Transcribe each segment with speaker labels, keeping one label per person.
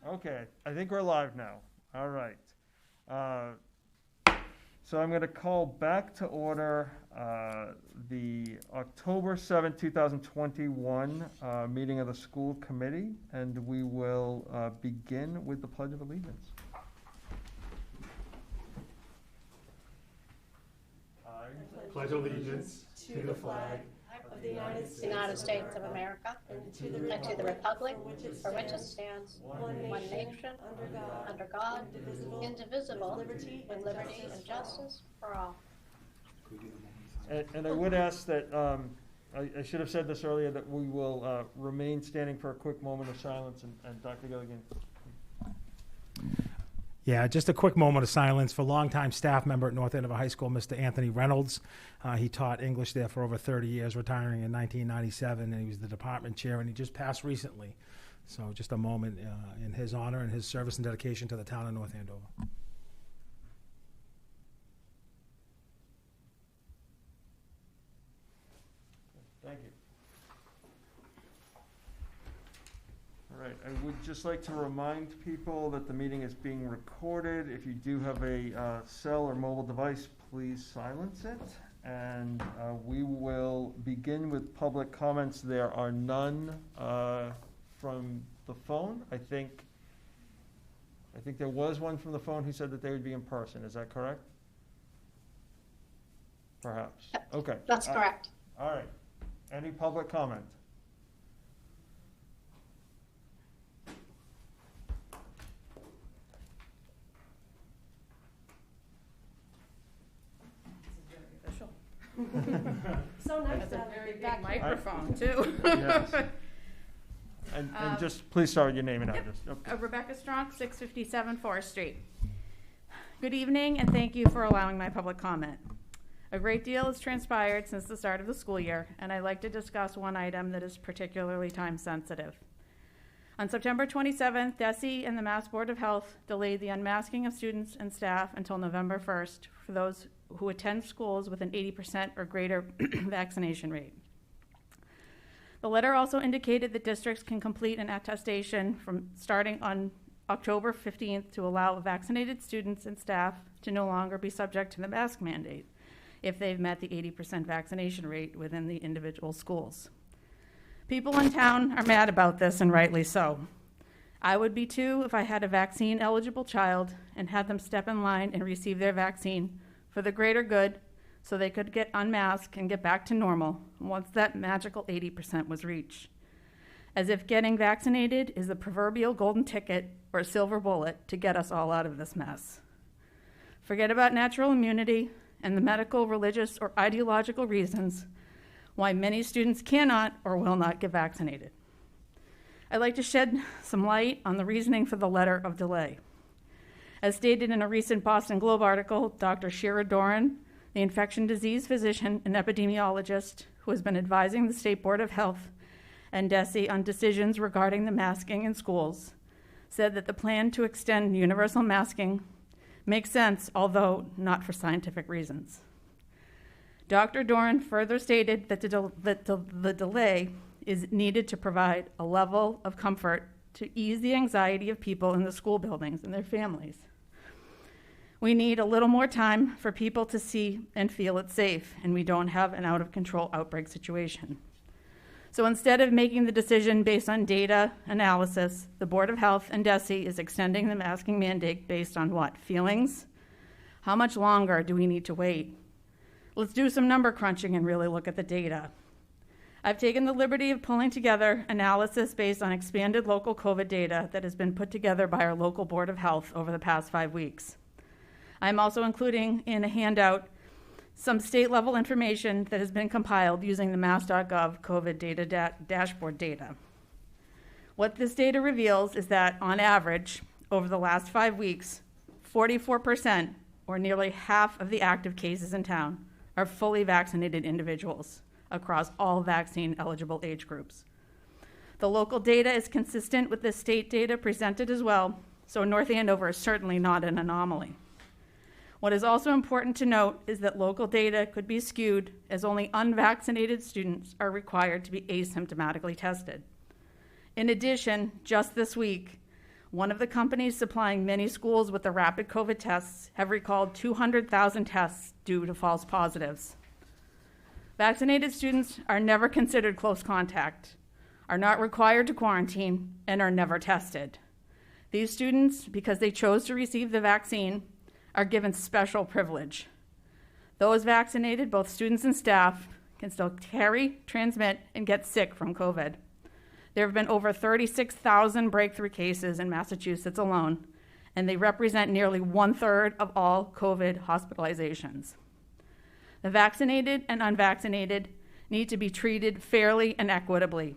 Speaker 1: Okay, I think we're live now. All right. So I'm going to call back to order the October 7th, 2021 meeting of the school committee, and we will begin with the Pledge of Allegiance. I
Speaker 2: pledge allegiance to the flag
Speaker 3: of the United States of America and to the republic for which it stands, one nation, under God, indivisible, with liberty and justice for all.
Speaker 1: And I would ask that, I should have said this earlier, that we will remain standing for a quick moment of silence, and Dr. Gilligan.
Speaker 2: Yeah, just a quick moment of silence for longtime staff member at North Andover High School, Mr. Anthony Reynolds. He taught English there for over 30 years, retiring in 1997, and he was the department chair, and he just passed recently. So just a moment in his honor and his service and dedication to the town of North Andover.
Speaker 1: Thank you. All right, I would just like to remind people that the meeting is being recorded. If you do have a cell or mobile device, please silence it. And we will begin with public comments. There are none from the phone. I think there was one from the phone who said that they would be in person. Is that correct? Perhaps. Okay.
Speaker 3: That's correct.
Speaker 1: All right. Any public comment?
Speaker 4: So nice
Speaker 5: That's
Speaker 4: to
Speaker 5: a
Speaker 4: have
Speaker 5: very
Speaker 4: a
Speaker 5: big
Speaker 4: back here.
Speaker 5: microphone, too.
Speaker 1: Yes. And just please start with your name and address. Yep.
Speaker 5: Rebecca Strong, 657 Forest Street. Good evening, and thank you for allowing my public comment. A great deal has transpired since the start of the school year, and I'd like to discuss one item that is particularly time sensitive. On September 27th, DESE and the Mass Board of Health delayed the unmasking of students and staff until November 1st for those who attend schools with an 80% or greater vaccination rate. The letter also indicated that districts can complete an attestation from starting on October 15th to allow vaccinated students and staff to no longer be subject to the mask mandate if they've met the 80% vaccination rate within the individual schools. People in town are mad about this, and rightly so. I would be too if I had a vaccine-eligible child and had them step in line and receive their vaccine for the greater good so they could get unmasked and get back to normal once that magical 80% was reached. As if getting vaccinated is the proverbial golden ticket or silver bullet to get us all out of this mess. Forget about natural immunity and the medical, religious, or ideological reasons why many students cannot or will not get vaccinated. I'd like to shed some light on the reasoning for the letter of delay. As stated in a recent Boston Globe article, Dr. Cheryl Doran, the infection disease physician and epidemiologist who has been advising the State Board of Health and DESE on decisions regarding the masking in schools, said that the plan to extend universal masking makes sense, although not for scientific reasons. Dr. Doran further stated that the delay is needed to provide a level of comfort to ease the anxiety of people in the school buildings and their families. We need a little more time for people to see and feel it's safe, and we don't have an out-of-control outbreak situation. So instead of making the decision based on data analysis, the Board of Health and DESE is extending the masking mandate based on what? Feelings? How much longer do we need to wait? Let's do some number crunching and really look at the data. I've taken the liberty of pulling together analysis based on expanded local COVID data that has been put together by our local Board of Health over the past 5 weeks. I'm also including in a handout some state-level information that has been compiled using the mass.gov COVID data dashboard data. What this data reveals is that, on average, over the last 5 weeks, 44%, or nearly half of the active cases in town, are fully vaccinated individuals across all vaccine-eligible age groups. The local data is consistent with the state data presented as well, so North Andover is certainly not an anomaly. What is also important to note is that local data could be skewed as only unvaccinated students are required to be asymptomatically tested. In addition, just this week, One of the companies supplying many schools with the rapid COVID tests have recalled 200,000 tests due to false positives. Vaccinated students are never considered close contact, are not required to quarantine, and are never tested. These students, because they chose to receive the vaccine, are given special privilege. Those vaccinated, both students and staff, can still carry, transmit, and get sick from COVID. There have been over 36,000 breakthrough cases in Massachusetts alone, and they represent nearly 1/3 of all COVID hospitalizations. The vaccinated and unvaccinated need to be treated fairly and equitably.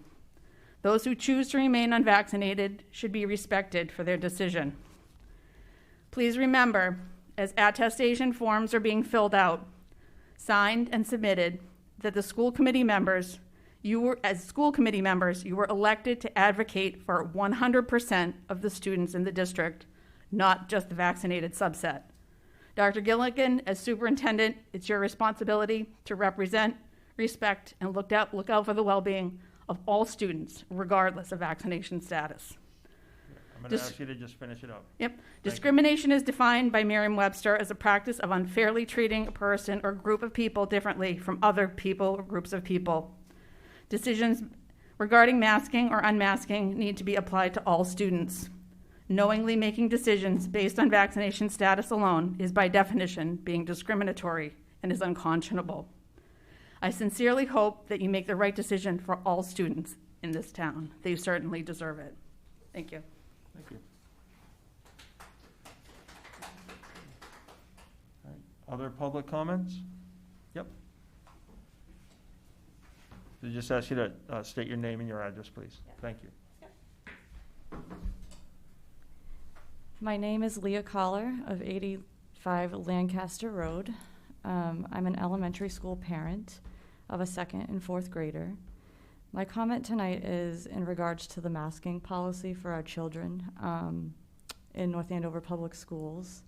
Speaker 5: Those who choose to remain unvaccinated should be respected for their decision. Please remember, as attestation forms are being filled out, signed and submitted, that the school committee members, you were elected to advocate for 100% of the students in the district, not just the vaccinated subset. Dr. Gilligan, as superintendent, it's your responsibility to represent, respect, and look out for the well-being of all students, regardless of vaccination status.
Speaker 1: I'm going to ask you to just finish it up.
Speaker 5: Yep. Discrimination is defined by Merriam-Webster as a practice of unfairly treating a person or group of people differently from other people or groups of people. Decisions regarding masking or unmasking need to be applied to all students. Knowingly making decisions based on vaccination status alone is by definition being discriminatory and is unconscionable. I sincerely hope that you make the right decision for all students in this town. They certainly deserve it. Thank you.
Speaker 1: Thank you. All right. Other public comments? Yep. So just ask you to state your name and your address, please.
Speaker 4: Yeah.
Speaker 1: Thank you.
Speaker 4: My name is Leah Collar of 85 Lancaster Road. I'm an elementary school parent of a 2nd and 4th grader. My comment tonight is in regards to the masking policy for our children in North Andover Public Schools.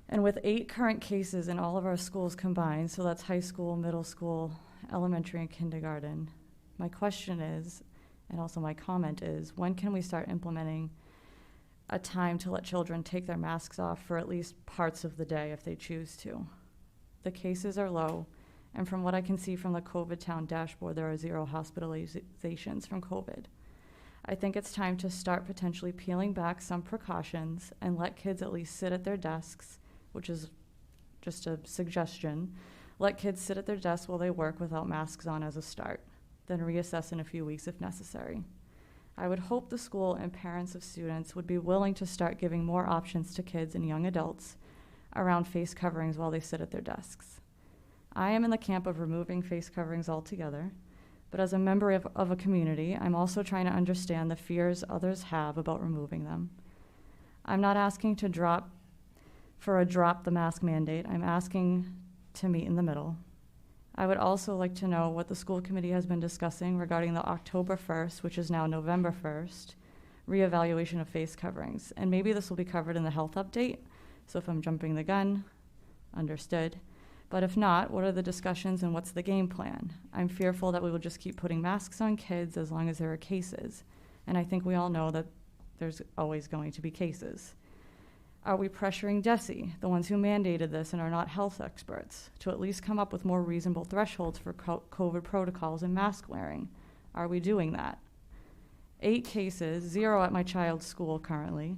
Speaker 4: And with 8 current cases in all of our schools combined, so that's high school, middle school, elementary, and kindergarten, my question is, and also my comment is, when can we start implementing a time to let children take their masks off for at least parts of the day if they choose to? The cases are low, and from what I can see from the COVID Town dashboard, there are 0 hospitalizations from COVID. I think it's time to start potentially peeling back some precautions and let kids at least sit at their desks, which is just a suggestion. Let kids sit at their desks while they work without masks on as a start, then reassess in a few weeks if necessary. I would hope the school and parents of students would be willing to start giving more options to kids and young adults around face coverings while they sit at their desks. I am in the camp of removing face coverings altogether, but as a member of a community, I'm also trying to understand the fears others have about removing them. I'm not asking to drop the mask mandate. I'm asking to meet in the middle. I would also like to know what the school committee has been discussing regarding the October 1st, which is now November 1st, reevaluation of face coverings. And maybe this will be covered in the health update. So if I'm jumping the gun, understood. But if not, what are the discussions and what's the game plan? I'm fearful that we will just keep putting masks on kids as long as there are cases. And I think we all know that there's always going to be cases. Are we pressuring DESE, the ones who mandated this and are not health experts, to at least come up with more reasonable thresholds for COVID protocols and mask wearing? Are we doing that? 8 cases, 0 at my child's school currently,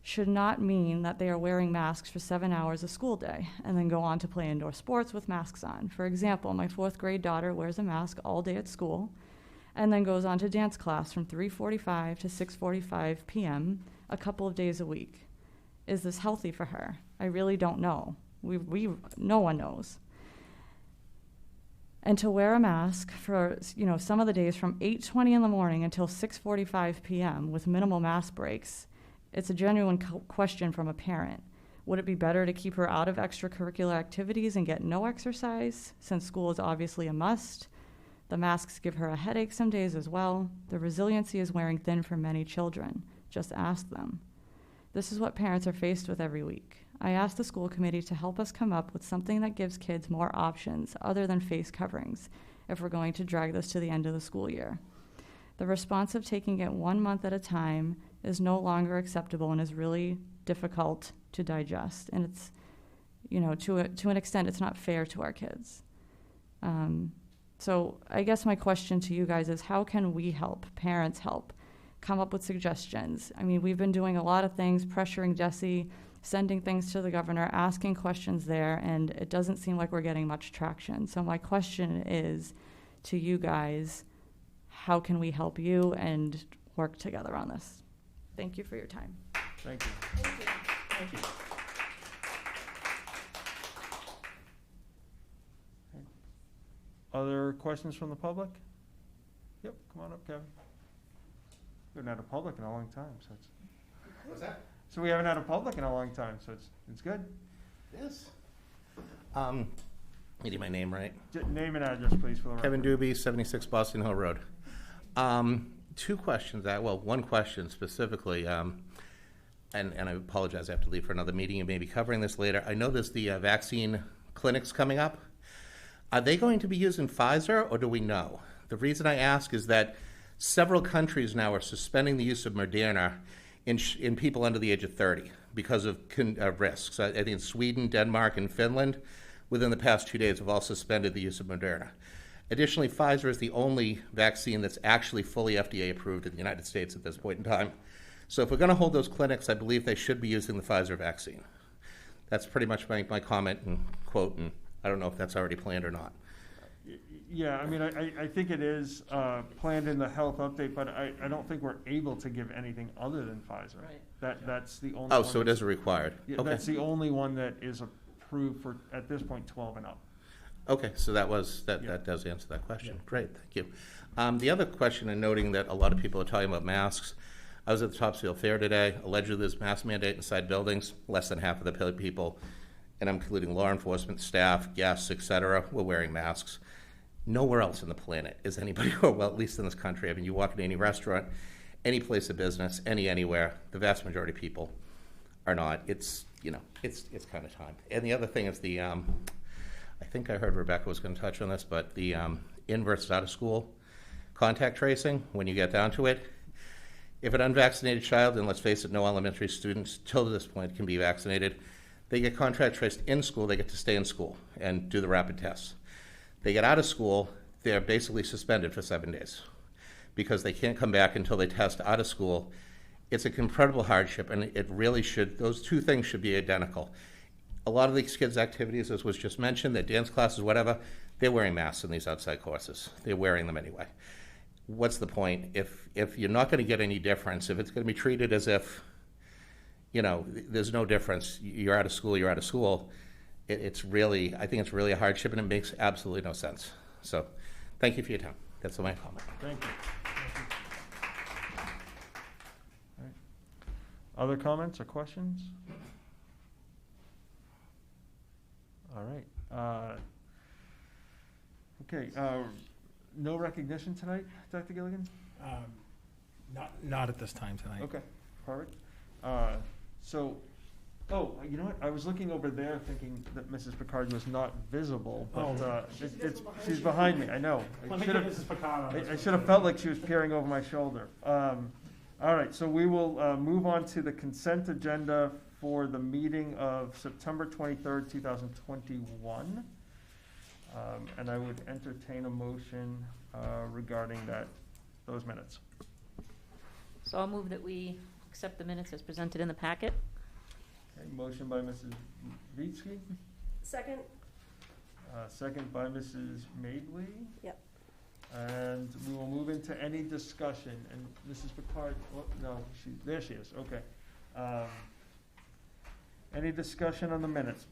Speaker 4: should not mean that they are wearing masks for 7 hours a school day and then go on to play indoor sports with masks on. For example, my 4th grade daughter wears a mask all day at school and then goes on to dance class from 3:45 to 6:45 p.m. a couple of days a week. Is this healthy for her? I really don't know. No one knows. And to wear a mask for some of the days from 8:20 in the morning until 6:45 p.m. with minimal mask breaks, it's a genuine question from a parent. Would it be better to keep her out of extracurricular activities and get no exercise, since school is obviously a must? The masks give her a headache some days as well. The resiliency is wearing thin for many children. Just ask them. This is what parents are faced with every week. I asked the school committee to help us come up with something that gives kids more options other than face coverings if we're going to drag this to the end of the school year. The response of taking it 1 month at a time is no longer acceptable and is really difficult to digest. And it's, to an extent, it's not fair to our kids. So I guess my question to you guys is, how can we help, parents help, come up with suggestions? I mean, we've been doing a lot of things, pressuring Jesse, sending things to the governor, asking questions there, and it doesn't seem like we're getting much traction. So my question is to you guys, how can we help you and work together on this? Thank you for your time.
Speaker 1: Thank you.
Speaker 3: Thank you.
Speaker 1: Thank you. Other questions from the public? Yep, come on up, Kevin. We haven't had a public in a long time, so it's.
Speaker 6: What's that?
Speaker 1: So we haven't had a public in a long time, so it's good.
Speaker 6: Yes. You need my name, right?
Speaker 1: Name and address, please, for the record.
Speaker 6: Kevin Doobie, 76 Boston Hill Road. Two questions. One question specifically, and I apologize, I have to leave for another meeting. You may be covering this later. I know there's the vaccine clinics coming up. Are they going to be using Pfizer, or do we know? The reason I ask is that several countries now are suspending the use of Moderna in people under the age of 30 because of risks. I think Sweden, Denmark, and Finland, within the past 2 days, have all suspended the use of Moderna. Additionally, Pfizer is the only vaccine that's actually fully FDA approved in the United States at this point in time. So if we're going to hold those clinics, I believe they should be using the Pfizer vaccine. That's pretty much my comment and quote, and I don't know if that's already planned or not.
Speaker 1: Yeah, I mean, I think it is planned in the health update, but I don't think we're able to give anything other than Pfizer.
Speaker 3: Right.
Speaker 1: That's the only
Speaker 6: Oh,
Speaker 1: one.
Speaker 6: so it is required.
Speaker 1: Yeah,
Speaker 6: Okay.
Speaker 1: that's the only one that is approved for, at this point, 12 and up.
Speaker 6: Okay, so that does answer that question. Great, thank you. The other question, and noting that a lot of people are talking about masks, I was at the Topsfield Fair today. Allegedly, there's mask mandate inside buildings. Less than half of the people, and I'm including law enforcement staff, guests, etc., were wearing masks. Nowhere else on the planet is anybody, well, at least in this country. I mean, you walk into any restaurant, any place of business, anywhere, the vast majority of people are not. It's kind of time. And the other thing is the, I think I heard Rebecca was going to touch on this, but the in versus out of school contact tracing, when you get down to it, if an unvaccinated child, and let's face it, no elementary students till this point can be vaccinated, they get contact traced in school, they get to stay in school and do the rapid tests. They get out of school, they're basically suspended for 7 days because they can't come back until they test out of school. It's an incredible hardship, and it really should, those two things should be identical. A lot of these kids' activities, as was just mentioned, their dance classes, whatever, they're wearing masks in these outside courses. They're wearing them anyway. What's the point? If you're not going to get any difference, if it's going to be treated as if, there's no difference, you're out of school, it's really, I think it's really a hardship, and it makes absolutely no sense. So thank you for your time. That's my comment.
Speaker 1: Thank you. All right. Other comments or questions? All right. Okay. No recognition tonight, Dr. Gilligan?
Speaker 2: Not at this time tonight.
Speaker 1: Okay. Perfect. You know what? I was looking over there thinking that Mrs. Picard was not visible, but she's behind me. I know.
Speaker 2: Let me get Mrs. Picard on this.
Speaker 1: I should have felt like she was peering over my shoulder. All right, so we will move on to the consent agenda for the meeting of September 23rd, 2021. And I would entertain a motion regarding those minutes.
Speaker 7: So I'll move that we accept the minutes as presented in the packet.
Speaker 1: Okay, motion by Mrs. Vitsky.
Speaker 8: Second.
Speaker 1: Second by Mrs. Madeley.
Speaker 8: Yep.
Speaker 1: And we will move into any discussion. And Mrs. Picard, there she is. Okay. Any discussion on the minutes?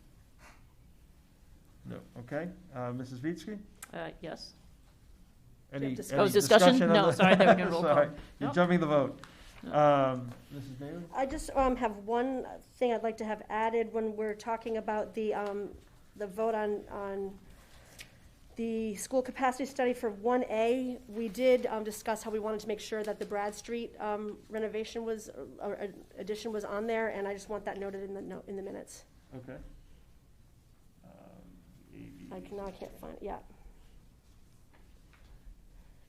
Speaker 1: No. Okay. Mrs. Vitsky?
Speaker 7: Yes.
Speaker 1: Any
Speaker 7: discussion?
Speaker 1: on
Speaker 7: No,
Speaker 1: the-
Speaker 7: sorry, they were doing roll call.
Speaker 1: Sorry, you're
Speaker 7: No.
Speaker 1: jumping the vote. Mrs. Bailey?
Speaker 8: I just have one thing I'd like to have added when we're talking about the vote on the school capacity study for 1A. We did discuss how we wanted to make sure that the Brad Street renovation or addition was on there, and I just want that noted in the minutes.
Speaker 1: Okay.
Speaker 8: I can't find it yet.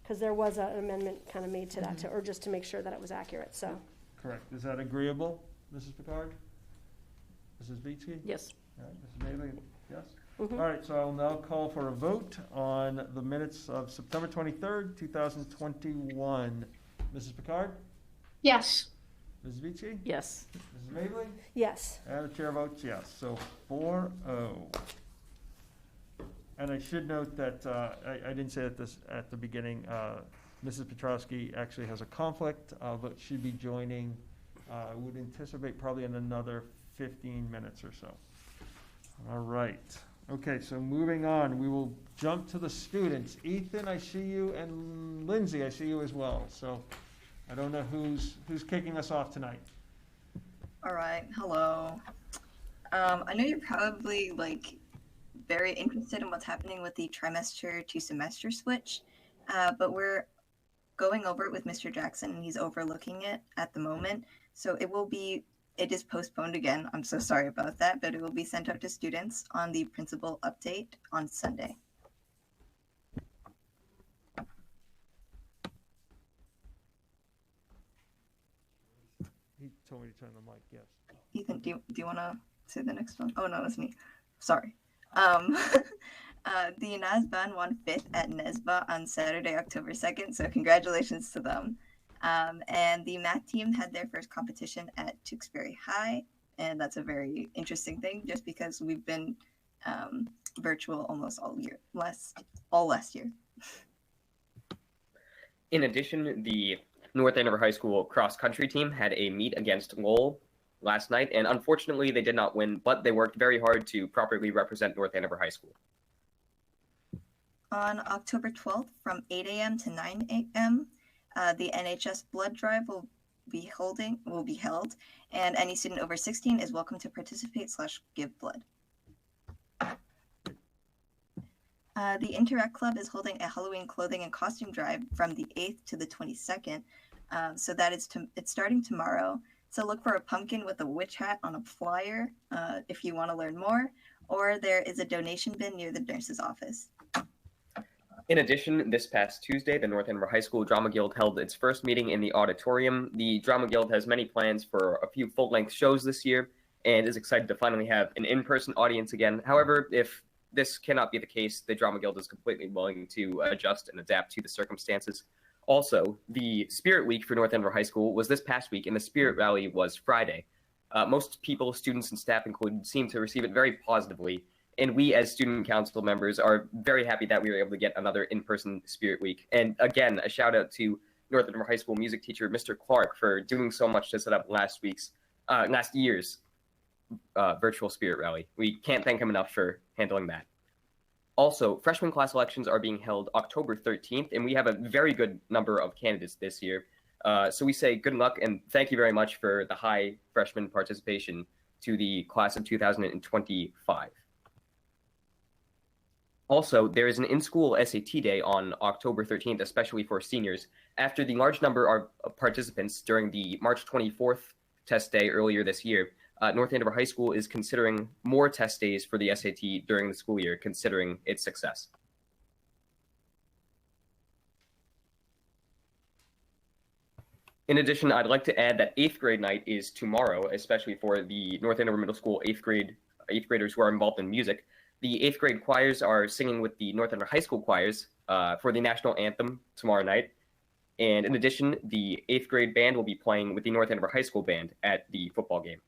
Speaker 8: Because there was an amendment kind of made to that, or just to make sure that it was accurate, so.
Speaker 1: Correct. Is that agreeable, Mrs. Picard? Mrs. Beatsky?
Speaker 7: Yes.
Speaker 1: All right, Mrs. Mably, yes?
Speaker 8: Mhm.
Speaker 1: All right, so I'll now call for a vote on the minutes of September 23rd, 2021. Mrs. Picard?
Speaker 3: Yes.
Speaker 1: Mrs. Beatsky?
Speaker 7: Yes.
Speaker 1: Mrs. Mably?
Speaker 8: Yes.
Speaker 1: And the chair votes yes, so 4-0. And I should note that, I didn't say this at the beginning, Mrs. Petrowski actually has a conflict, but should be joining, I would anticipate probably in another 15 minutes or so. All right, okay, so moving on, we will jump to the students. Ethan, I see you, and Lindsay, I see you as well, so I don't know who's kicking us off tonight.
Speaker 9: All right, hello. I know you're probably very interested in what's happening with the trimester to semester switch, but we're going over it with Mr. Jackson, and he's overlooking it at the moment. So it is postponed again. I'm so sorry about that, but it will be sent out to students on the principal update on Sunday.
Speaker 1: He told me to turn the mic, yes.
Speaker 9: Ethan, do you want to say the next one? Oh, no, that's me. Sorry. The NASBAN won 5th at NESBA on Saturday, October 2nd, so congratulations to them. And the math team had their first competition at Tewksbury High, and that's a very interesting thing just because we've been virtual almost all last year.
Speaker 10: In addition, the North Andover High School cross-country team had a meet against Lowell last night, and unfortunately they did not win, but they worked very hard to properly represent North Andover High School.
Speaker 9: On October 12th from 8 a.m. to 9 a.m., the NHS blood drive will be held, and any student over 16 is welcome to participate/give blood. The Interact Club is holding a Halloween clothing and costume drive from the 8th to the 22nd, so that it's starting tomorrow. So look for a pumpkin with a witch hat on a flyer if you want to learn more, or there is a donation bin near the nurse's office.
Speaker 10: In addition, this past Tuesday, the North Andover High School Drama Guild held its first meeting in the auditorium. The Drama Guild has many plans for a few full-length shows this year and is excited to finally have an in-person audience again. However, if this cannot be the case, the Drama Guild is completely willing to adjust and adapt to the circumstances. Also, the Spirit Week for North Andover High School was this past week, and the Spirit Rally was Friday. Most people, students and staff included, seem to receive it very positively. And we, as student council members, are very happy that we were able to get another in-person Spirit Week. And again, a shout out to North Andover High School music teacher, Mr. Clark, for doing so much to set up last year's virtual Spirit Rally. We can't thank him enough for handling that. Also, freshman class elections are being held October 13th, and we have a very good number of candidates this year. So we say good luck and thank you very much for the high freshman participation to the class of 2025. Also, there is an in-school SAT day on October 13th, especially for seniors. After the large number of participants during the March 24th test day earlier this year, North Andover High School is considering more test days for the SAT during the school year, considering its success. In addition, I'd like to add that 8th grade night is tomorrow, especially for the North Andover Middle School 8th graders who are involved in music. The 8th grade choirs are singing with the North Andover High School choirs for the national anthem tomorrow night. And in addition, the 8th grade band will be playing with the North Andover High School band at the football game.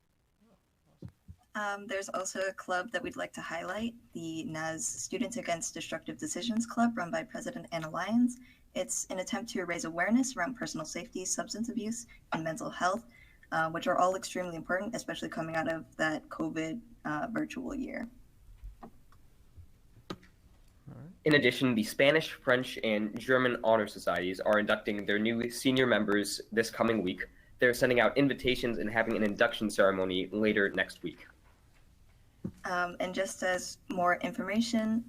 Speaker 9: There's also a club that we'd like to highlight, the NAS Students Against Destructive Decisions Club, run by President Anna Lyons. It's an attempt to raise awareness around personal safety, substance abuse, and mental health, which are all extremely important, especially coming out of that COVID virtual year.
Speaker 10: In addition, the Spanish, French, and German honor societies are inducting their new senior members this coming week. They're sending out invitations and having an induction ceremony later next week.
Speaker 9: And just as more information,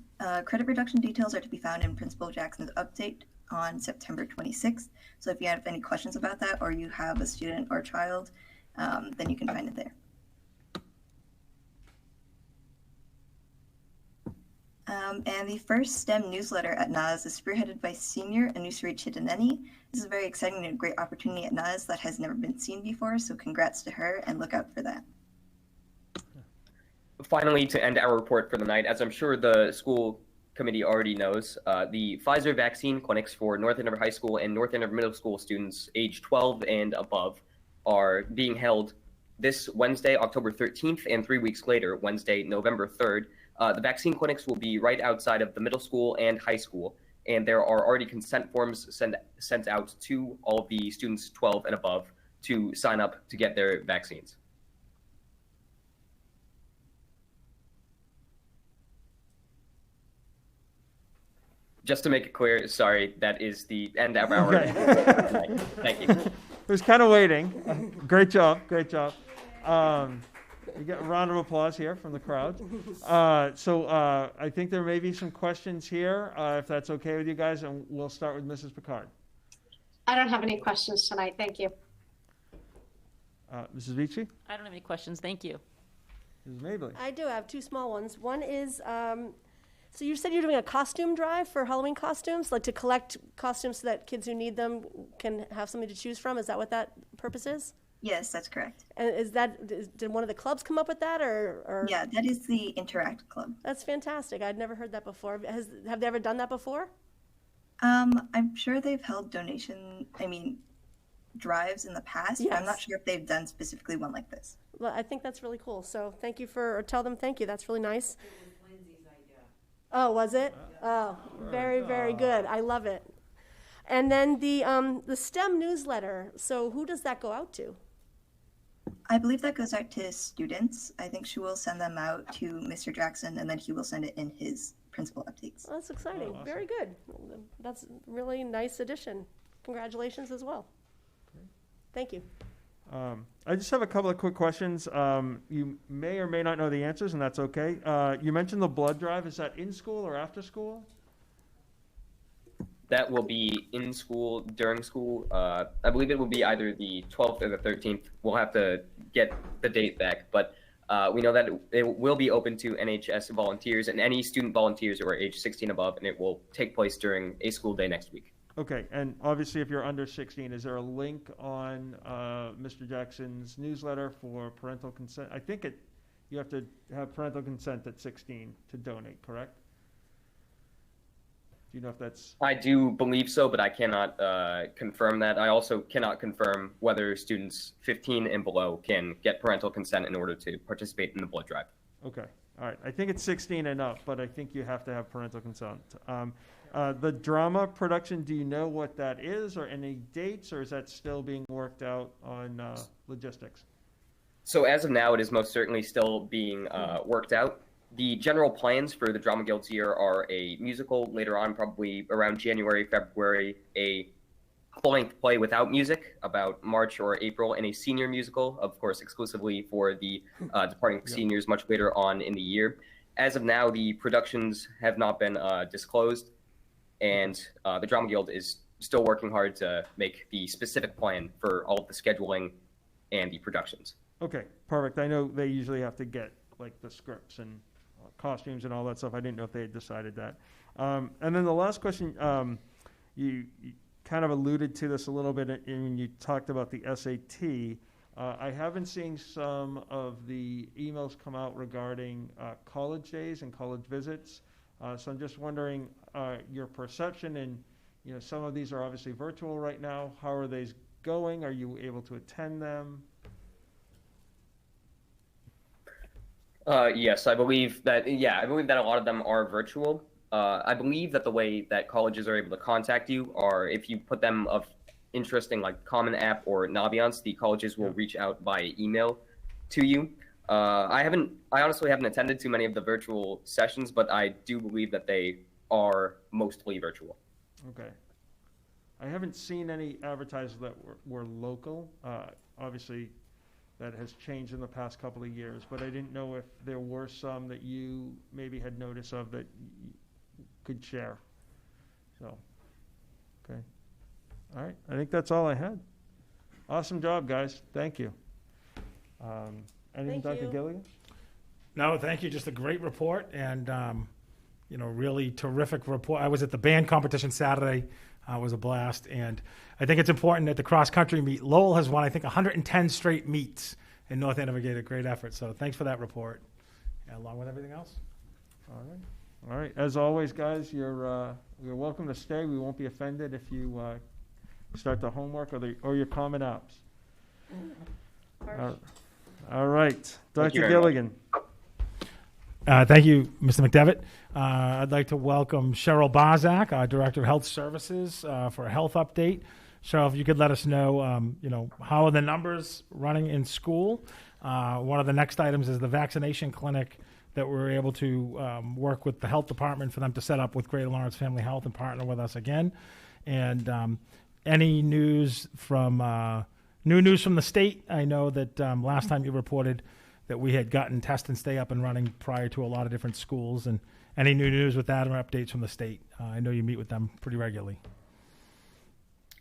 Speaker 9: credit reduction details are to be found in Principal Jackson's update on September 26th. So if you have any questions about that, or you have a student or child, then you can find it there. And the first STEM newsletter at NAS is spearheaded by senior Anusri Chitaneni. This is a very exciting and a great opportunity at NAS that has never been seen before, so congrats to her and look out for that.
Speaker 10: Finally, to end our report for the night, as I'm sure the school committee already knows, the Pfizer vaccine clinics for North Andover High School and North Andover Middle School students age 12 and above are being held this Wednesday, October 13th, and 3 weeks later, Wednesday, November 3rd. The vaccine clinics will be right outside of the middle school and high school, and there are already consent forms sent out to all of the students 12 and above to sign up to get their vaccines. Just to make it clear, sorry, that is the end of our.
Speaker 1: Okay.
Speaker 10: Thank you.
Speaker 1: I was kind of waiting. Great job, great job. You get a round of applause here from the crowd. I think there may be some questions here, if that's okay with you guys, and we'll start with Mrs. Picard.
Speaker 3: I don't have any questions tonight. Thank you.
Speaker 1: Mrs. Vici?
Speaker 7: I don't have any questions. Thank you.
Speaker 1: Mrs. Mabley?
Speaker 8: I do have two small ones. One is, so you said you're doing a costume drive for Halloween costumes, like to collect costumes so that kids who need them can have something to choose from. Is that what that purpose is?
Speaker 9: Yes, that's correct.
Speaker 8: And did one of the clubs come up with that, or?
Speaker 9: Yeah, that is the Interact Club.
Speaker 8: That's fantastic. I'd never heard that before. Have they ever done that before?
Speaker 9: I'm sure they've held drives in the past.
Speaker 8: Yes.
Speaker 9: But I'm not sure if they've done specifically one like this.
Speaker 8: Well, I think that's really cool. So thank you tell them thank you. That's really nice. Oh, was it? Oh, very, very good. I love it. And then the STEM newsletter. So who does that go out to?
Speaker 9: I believe that goes out to students. I think she will send them out to Mr. Jackson, and then he will send it in his principal updates.
Speaker 8: Oh, that's exciting.
Speaker 1: Oh, awesome.
Speaker 8: Very good. That's a really nice addition. Congratulations as well. Thank you.
Speaker 1: I just have a couple of quick questions. You may or may not know the answers, and that's okay. You mentioned the blood drive. Is that in school or after school?
Speaker 10: That will be in school, during school. I believe it will be either the 12th or the 13th. We'll have to get the date back, but we know that it will be open to NHS volunteers and any student volunteers who are age 16 above, and it will take place during a school day next week.
Speaker 1: Okay, and obviously if you're under 16, is there a link on Mr. Jackson's newsletter for parental consent? I think you have to have parental consent at 16 to donate, correct? Do you know if that's...
Speaker 10: I do believe so, but I cannot confirm that. I also cannot confirm whether students 15 and below can get parental consent in order to participate in the blood drive.
Speaker 1: Okay, all right. I think it's 16 and up, but I think you have to have parental consent. The drama production, do you know what that is or any dates, or is that still being worked out on logistics?
Speaker 10: So as of now, it is most certainly still being worked out. The general plans for the Drama Guild's year are a musical later on, probably around January, February, a full-length play without music about March or April, and a senior musical, of course, exclusively for the departing seniors much later on in the year. As of now, the productions have not been disclosed, and the Drama Guild is still working hard to make the specific plan for all of the scheduling and the productions.
Speaker 1: Okay, perfect. I know they usually have to get like the scripts and costumes and all that stuff. I didn't know if they had decided that. And then the last question, you kind of alluded to this a little bit when you talked about the SAT. I have been seeing some of the emails come out regarding college days and college visits. So I'm just wondering your perception, and some of these are obviously virtual right now. How are these going? Are you able to attend them?
Speaker 10: Yes, I believe that a lot of them are virtual. I believe that the way that colleges are able to contact you are if you put them of interest in like Common App or Naviance, the colleges will reach out by email to you. I honestly haven't attended too many of the virtual sessions, but I do believe that they are mostly virtual.
Speaker 1: Okay. I haven't seen any advertisers that were local. Obviously, that has changed in the past couple of years, but I didn't know if there were some that you maybe had notice of that you could share. So, okay. All right, I think that's all I had. Awesome job, guys. Thank you. Anything,
Speaker 8: Thank
Speaker 1: Dr.
Speaker 8: you.
Speaker 1: Gilligan?
Speaker 2: No, thank you. Just a great report, and really terrific report. I was at the band competition Saturday. It was a blast. And I think it's important at the cross-country meet. Lowell has won, I think, 110 straight meets in North Andover. A great effort. So thanks for that report, along with everything else.
Speaker 1: All right. All right. As always, guys, you're welcome to stay. We won't be offended if you start the homework or your common apps. All right. Dr. Gilligan.
Speaker 2: Thank you, Mr. McDevitt. I'd like to welcome Cheryl Bozzak, our Director of Health Services, for a health update. Cheryl, if you could let us know, how are the numbers running in school? One of the next items is the Vaccination Clinic that we're able to work with the health department for them to set up with Greater Lawrence Family Health and partner with us again. And any news from new news from the state? I know that last time you reported that we had gotten Test and Stay up and running prior to a lot of different schools. And any new news with that or updates from the state? I know you meet with them pretty regularly.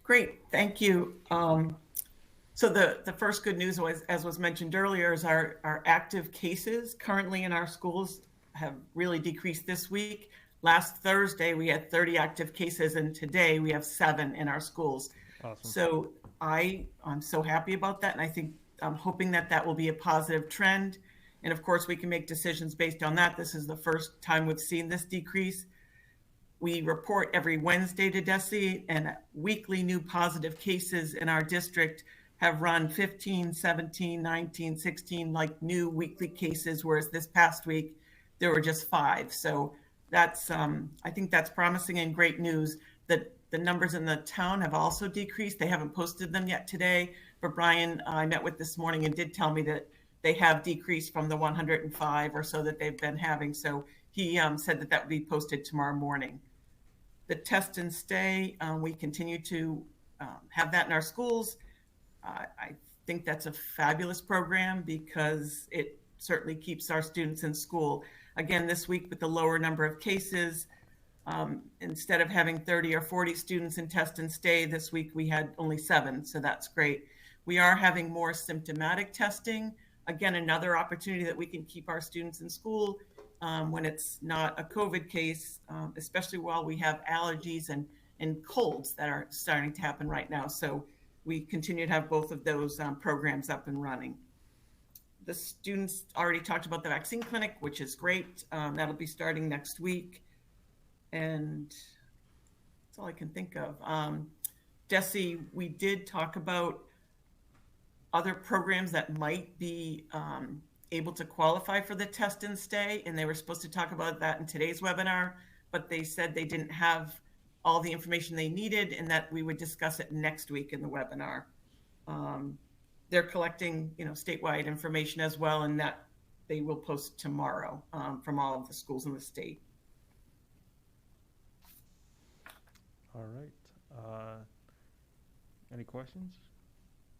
Speaker 11: Great, thank you. So the first good news was, as was mentioned earlier, is our active cases currently in our schools have really decreased this week. Last Thursday, we had 30 active cases, and today we have 7 in our schools.
Speaker 1: Awesome.
Speaker 11: So I'm so happy about that, and I'm hoping that will be a positive trend. And of course, we can make decisions based on that. This is the first time we've seen this decrease. We report every Wednesday to DESE, and weekly new positive cases in our district have run 15, 17, 19, 16, like new weekly cases, whereas this past week, there were just 5. So that's, I think that's promising and great news. That the numbers in the town have also decreased. They haven't posted them yet today, but Brian, I met with this morning and did tell me that they have decreased from the 105 or so that they've been having. So he said that would be posted tomorrow morning. The Test and Stay, we continue to have that in our schools. I think that's a fabulous program because it certainly keeps our students in school. Again, this week with the lower number of cases, instead of having 30 or 40 students in Test and Stay, this week we had only 7, so that's great. We are having more symptomatic testing. Again, another opportunity that we can keep our students in school when it's not a COVID case, especially while we have allergies and colds that are starting to happen right now. So we continue to have both of those programs up and running. The students already talked about the vaccine clinic, which is great. That'll be starting next week. And that's all I can think of. DESE, we did talk about other programs that might be able to qualify for the Test and Stay, and they were supposed to talk about that in today's webinar, but they said they didn't have all the information they needed and that we would discuss it next week in the webinar. They're collecting, statewide information as well, and that they will post tomorrow from all of the schools in the state.
Speaker 1: All right. Any questions?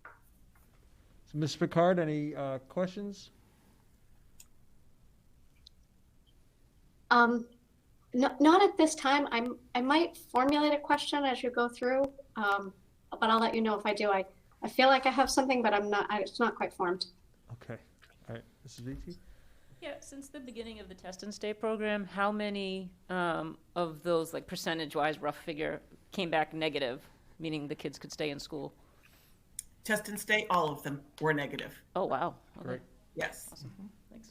Speaker 1: So, Ms. Picard, any questions?
Speaker 3: Not at this time. I might formulate a question as you go through, but I'll let you know if I do. I feel like I have something, but it's not quite formed.
Speaker 1: Okay. All right. Mrs. Beatty?
Speaker 7: Yeah, since the beginning of the Test and Stay program, how many of those, like percentage-wise, rough figure, came back negative, meaning the kids could stay in school?
Speaker 11: Test and Stay, all of them were negative.
Speaker 7: Oh, wow. Okay.
Speaker 1: Great.
Speaker 11: Yes.
Speaker 7: Awesome. Thanks.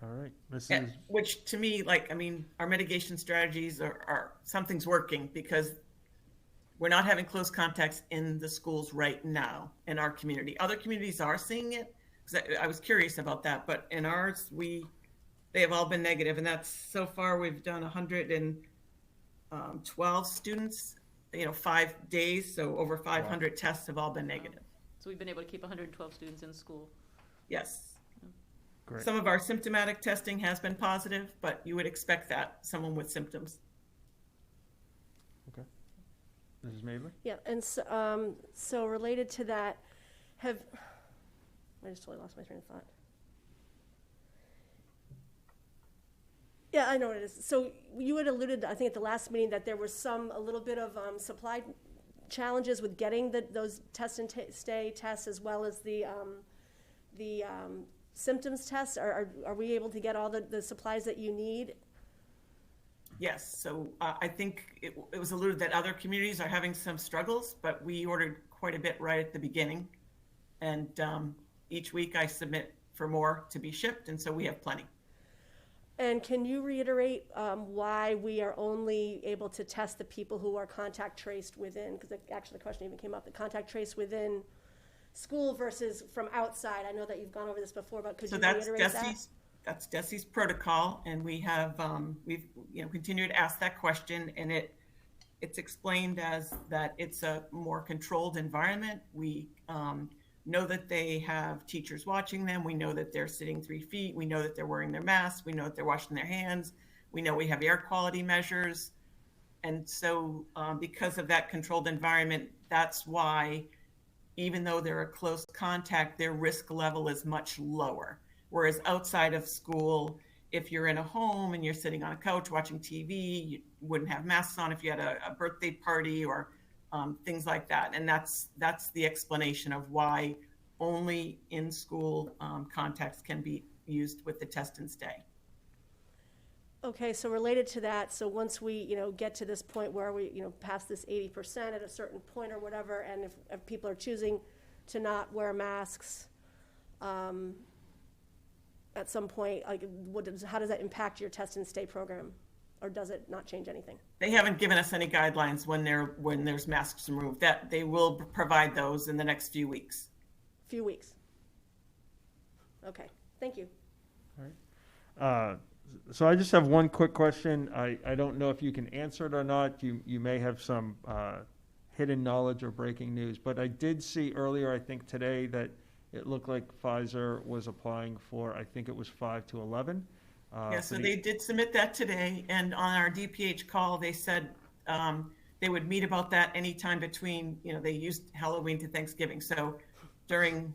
Speaker 1: All right. Mrs.
Speaker 11: Yeah, which to me, our mitigation strategies are something's working because we're not having close contacts in the schools right now in our community. Other communities are seeing it. I was curious about that, but in ours, they have all been negative, and that's so far we've done 112 students, 5 days, so over 500 tests have all been negative.
Speaker 7: So we've been able to keep 112 students in school.
Speaker 11: Yes.
Speaker 1: Great.
Speaker 11: Some of our symptomatic testing has been positive, but you would expect that, someone with symptoms.
Speaker 1: Okay. Mrs. Mabler?
Speaker 8: Yeah, and so related to that, I just totally lost my train of thought. Yeah, I know what it is. So you had alluded, I think at the last meeting, that there was a little bit of supply challenges with getting those Test and Stay tests as well as the symptoms tests. Are we able to get all the supplies that you need?
Speaker 11: Yes, so I think it was alluded that other communities are having some struggles, but we ordered quite a bit right at the beginning. And each week I submit for more to be shipped, and so we have plenty.
Speaker 8: And can you reiterate why we are only able to test the people who are contact traced within, because actually the question even came up, the contact traced within school versus from outside? I know that you've gone over this before, but could you reiterate that?
Speaker 11: That's DESI's protocol, and we have we've continued to ask that question, and it's explained as that it's a more controlled environment. We know that they have teachers watching them. We know that they're sitting 3 feet. We know that they're wearing their masks. We know that they're washing their hands. We know we have air quality measures, and so because of that controlled environment, that's why even though they're a close contact, their risk level is much lower. Whereas outside of school, if you're in a home and you're sitting on a couch watching TV, you wouldn't have masks on if you had a birthday party or things like that. And that's the explanation of why only in-school contacts can be used with the test and stay.
Speaker 8: Okay, so related to that, so once we, get to this point where we, pass this 80% at a certain point or whatever, and if people are choosing to not wear masks, at some point, like, how does that impact your test and stay program, or does it not change anything?
Speaker 11: They haven't given us any guidelines when there's masks removed. That they will provide those in the next few weeks.
Speaker 8: Few weeks. Okay, thank you.
Speaker 1: All right. So I just have one quick question. I don't know if you can answer it or not. You may have some hidden knowledge or breaking news, but I did see earlier, I think today, that it looked like Pfizer was applying for, I think it was 5 to 11.
Speaker 11: Yeah, so they did submit that today, and on our DPH call, they said they would meet about that anytime between, they used Halloween to Thanksgiving, so during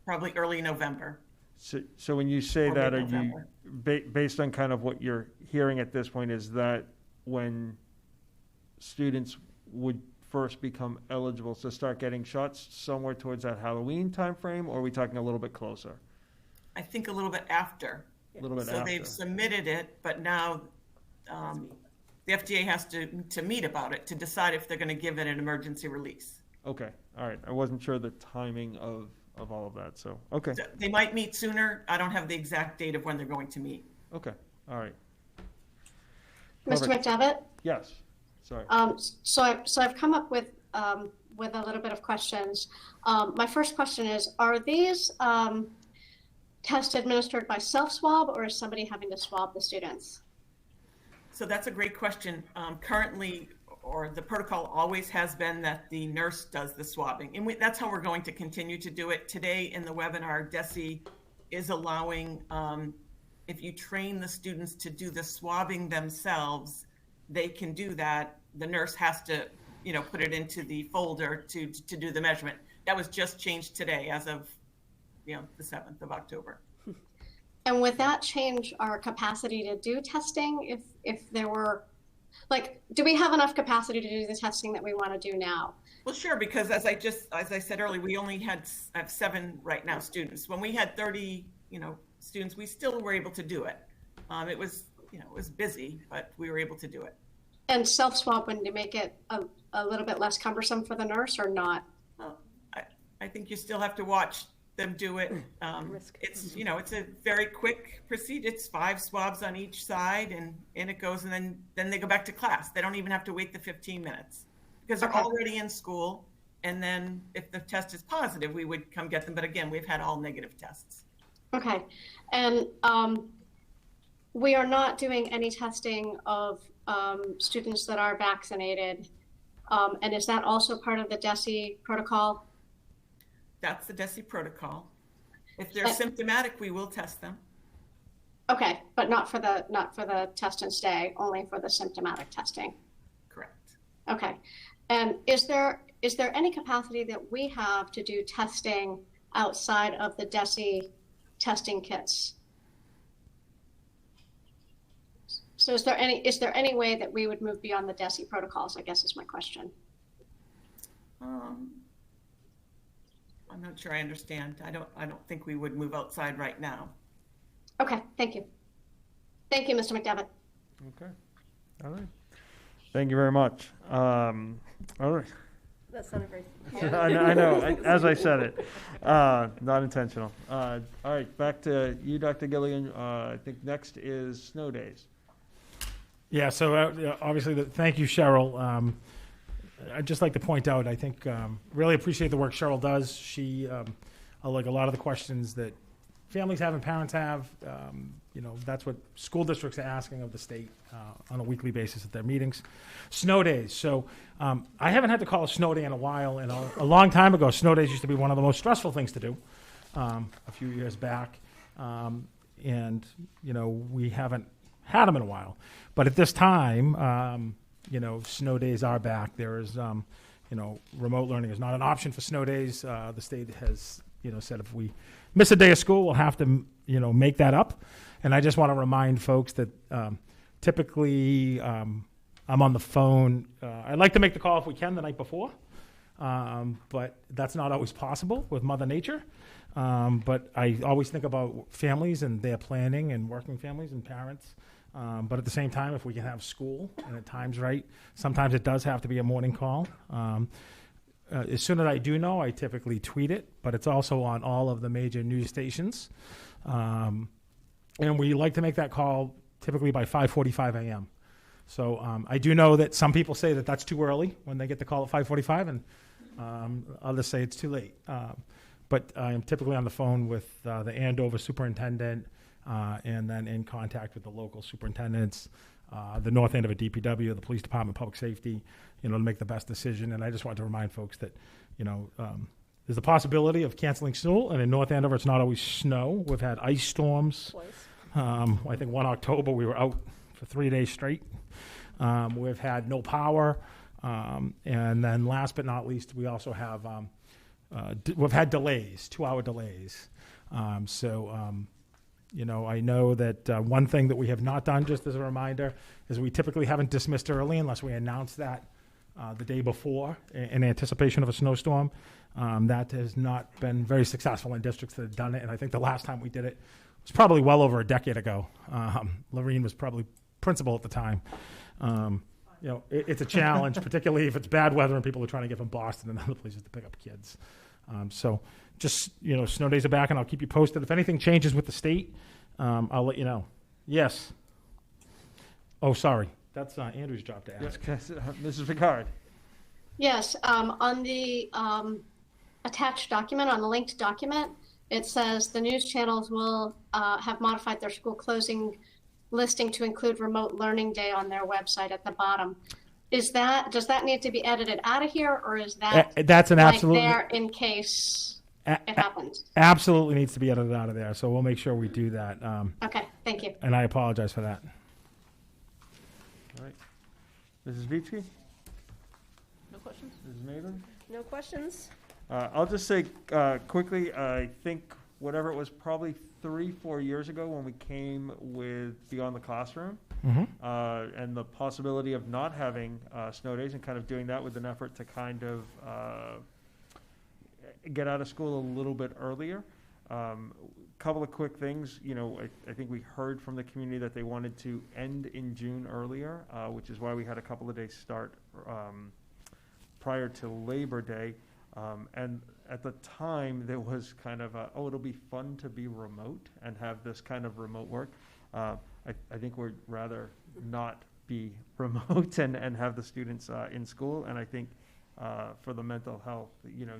Speaker 11: probably early November.
Speaker 1: So when you say that, are you,
Speaker 11: mid-November.
Speaker 1: based on kind of what you're hearing at this point, is that when students would first become eligible to start getting shots somewhere towards that Halloween timeframe, or are we talking a little bit closer?
Speaker 11: I think a little bit after.
Speaker 1: A little bit
Speaker 11: So
Speaker 1: after.
Speaker 11: they've submitted it, but now the FDA has to meet about it to decide if they're going to give it an emergency release.
Speaker 1: Okay, all right. I wasn't sure the timing of all of that, so, okay.
Speaker 11: So they might meet sooner. I don't have the exact date of when they're going to meet.
Speaker 1: Okay, all right.
Speaker 3: Mr.
Speaker 1: Perfect.
Speaker 3: McDevitt?
Speaker 1: Yes, sorry.
Speaker 3: So I've come up with a little bit of questions. My first question is, are these tests administered by self-swab, or is somebody having to swab the students?
Speaker 11: So that's a great question. Currently, or the protocol always has been that the nurse does the swabbing. And that's how we're going to continue to do it. Today in the webinar, DESI is allowing, if you train the students to do the swabbing themselves, they can do that. The nurse has to, put it into the folder to do the measurement. That was just changed today as of, the 7th of October.
Speaker 3: And would that change our capacity to do testing if there were, do we have enough capacity to do the testing that we want to do now?
Speaker 11: Well, sure, because as I said earlier, we only have 7 right now students. When we had 30, students, we still were able to do it. It was busy, but we were able to do it.
Speaker 3: And self-swab, wouldn't it make it a little bit less cumbersome for the nurse, or not?
Speaker 11: Well, I think you still have to watch them do it. It's it's a very quick procedure. It's 5 swabs on each side, and it goes, and then they go back to class. They don't even have to wait the 15 minutes because they're already in school. And then if the test is positive, we would come get them. But again, we've had all negative tests.
Speaker 3: Okay, and we are not doing any testing of students that are vaccinated. And is that also part of the DESI protocol?
Speaker 11: That's the DESI protocol. If they're symptomatic, we will test them.
Speaker 3: Okay, but not for the test and stay, only for the symptomatic testing.
Speaker 11: Correct.
Speaker 3: Okay, and is there any capacity that we have to do testing outside of the DESI testing kits? So is there any way that we would move beyond the DESI protocols, I guess is my question.
Speaker 11: I'm not sure I understand. I don't think we would move outside right now.
Speaker 3: Okay, thank you. Thank you, Mr. McDevitt.
Speaker 1: Okay. All right. Thank you very much. All right.
Speaker 8: That sounded very.
Speaker 1: I know. As I said it, not intentional. All right, back to you, Dr. Gillian. I think next is snow days.
Speaker 2: Yeah, so obviously, thank you, Cheryl. I'd just like to point out, I think, really appreciate the work Cheryl does. She, like a lot of the questions that families have and parents have, that's what school districts are asking of the state on a weekly basis at their meetings. Snow days. So I haven't had to call a snow day in a while. And a long time ago, snow days used to be one of the most stressful things to do a few years back. And we haven't had them in a while. But at this time, snow days are back. There is, remote learning is not an option for snow days. The state has, said if we miss a day of school, we'll have to, make that up. And I just want to remind folks that typically I'm on the phone. I'd like to make the call if we can the night before, but that's not always possible with Mother Nature. But I always think about families and their planning and working families and parents. But at the same time, if we can have school and at times right, sometimes it does have to be a morning call. As soon as I do know, I typically tweet it, but it's also on all of the major news stations. And we like to make that call typically by 5:45 a.m. So I do know that some people say that that's too early when they get the call at 5:45, and others say it's too late. But I am typically on the phone with the Andover superintendent, and then in contact with the local superintendents, the North Andover DPW, the police department, public safety, to make the best decision. And I just want to remind folks that, there's the possibility of canceling school. And in North Andover, it's not always snow. We've had ice storms. I think 1 October we were out for 3 days straight. We've had no power. And then last but not least, we also have, we've had delays, 2-hour delays. I know that one thing that we have not done, just as a reminder, is we typically haven't dismissed early unless we announce that the day before in anticipation of a snowstorm. That has not been very successful in districts that have done it, and I think the last time we did it was probably well over a decade ago. Lorene was probably principal at the time. It's a challenge, particularly if it's bad weather and people are trying to get from Boston and other places to pick up kids. Just, snow days are back, and I'll keep you posted. If anything changes with the state, I'll let you know. Yes. Oh, sorry. That's Andrew's job to ask.
Speaker 1: Yes, Mrs. Picard.
Speaker 3: Yes, on the attached document, on the linked document, it says the news channels will have modified their school closing listing to include remote learning day on their website at the bottom. Does that need to be edited out of here, or is that
Speaker 2: that's an absolute
Speaker 3: there in case it happens?
Speaker 2: Absolutely needs to be edited out of there, so we'll make sure we do that.
Speaker 3: Okay, thank you.
Speaker 2: And I apologize for that.
Speaker 1: All right. Mrs. Beachy?
Speaker 7: No questions?
Speaker 1: Mrs. Maven?
Speaker 8: No questions?
Speaker 1: I'll just say quickly, I think whatever it was, probably 3-4 years ago when we came with Beyond the Classroom, and the possibility of not having snow days and kind of doing that with an effort to kind of get out of school a little bit earlier. Couple of quick things. I think we heard from the community that they wanted to end in June earlier, which is why we had a couple of days start prior to Labor Day. And at the time, there was kind of it'll be fun to be remote and have this kind of remote work. I think we'd rather not be remote and have the students in school. And I think for the mental health,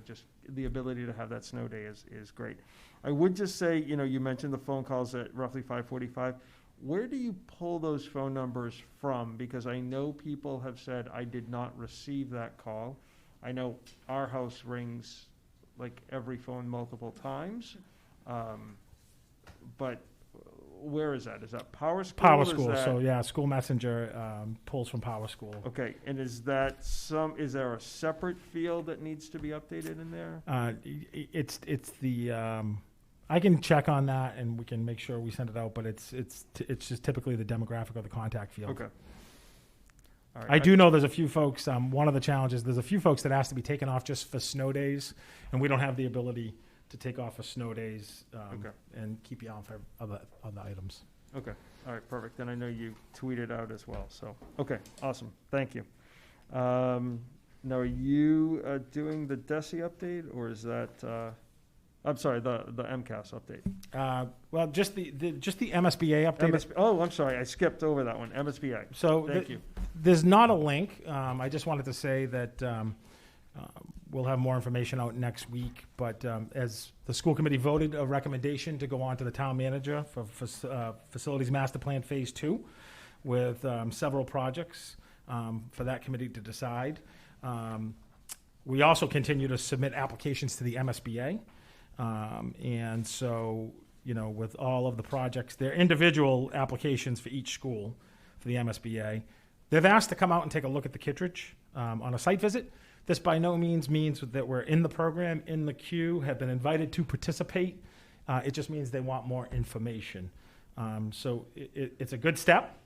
Speaker 1: just the ability to have that snow day is great. I would just say, you mentioned the phone calls at roughly 5:45. Where do you pull those phone numbers from? Because I know people have said, I did not receive that call. I know our house rings like every phone multiple times. But where is that? Is that Power School?
Speaker 2: Power School. So yeah, School Messenger pulls from Power School.
Speaker 1: Okay, and is there a separate field that needs to be updated in there?
Speaker 2: It's the I can check on that and we can make sure we send it out, but it's just typically the demographic or the contact field.
Speaker 1: Okay. All right.
Speaker 2: I do know there's a few folks. One of the challenges, there's a few folks that ask to be taken off just for snow days, and we don't have the ability to take off for snow days and keep you on for other items.
Speaker 1: Okay, all right, perfect. And I know you tweeted out as well, so, okay, awesome, thank you. Now, are you doing the DESI update, or is that, I'm sorry, the MCAS update?
Speaker 2: Well, just the MSBA update.
Speaker 1: Oh, I'm sorry, I skipped over that one, MSBA.
Speaker 2: So
Speaker 1: Thank you.
Speaker 2: there's not a link. I just wanted to say that we'll have more information out next week. But as the school committee voted a recommendation to go on to the town manager for Facilities Master Plan Phase 2 with several projects for that committee to decide. We also continue to submit applications to the MSBA. And so, with all of the projects, they're individual applications for each school for the MSBA. They've asked to come out and take a look at the Kittredge on a site visit. This by no means means that we're in the program, in the queue, have been invited to participate. It just means they want more information. So it's a good step,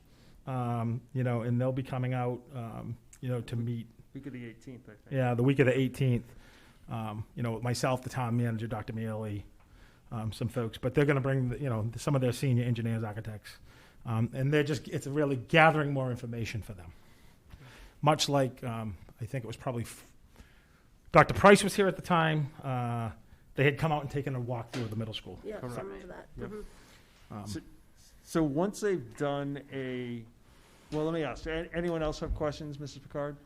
Speaker 2: and they'll be coming out, to meet.
Speaker 1: Week of the 18th, I think.
Speaker 2: Yeah, the week of the 18th. Myself, the town manager, Dr. Mealy, some folks, but they're going to bring, some of their senior engineers, architects, and it's really gathering more information for them. Much like, I think it was probably Dr. Price was here at the time. They had come out and taken a walk through of the middle school.
Speaker 8: Yeah,
Speaker 1: Correct.
Speaker 8: some of that.
Speaker 1: Yep.
Speaker 8: Mhm.
Speaker 1: So once they've done well, let me ask, anyone else have questions, Mrs. Picard?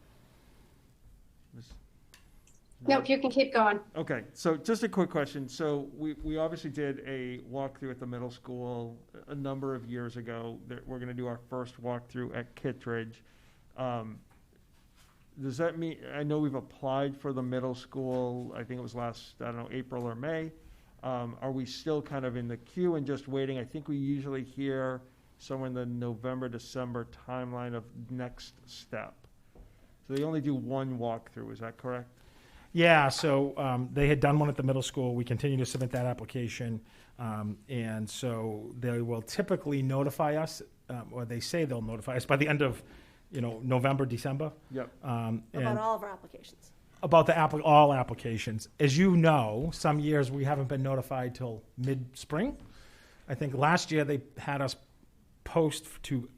Speaker 3: Nope, you can keep going.
Speaker 1: Okay, so just a quick question. So we obviously did a walkthrough at the middle school a number of years ago. We're going to do our first walkthrough at Kittredge. Does that mean, I know we've applied for the middle school, I think it was last, April or May. Are we still kind of in the queue and just waiting? I think we usually hear somewhere in the November, December timeline of next step. So they only do one walkthrough, is that correct?
Speaker 2: Yeah, so they had done one at the middle school. We continue to submit that application. And so they will typically notify us, or they say they'll notify us by the end of, November, December.
Speaker 1: Yep.
Speaker 8: About all of our applications.
Speaker 2: About all applications. As you know, some years we haven't been notified till mid-spring. I think last year they had us post to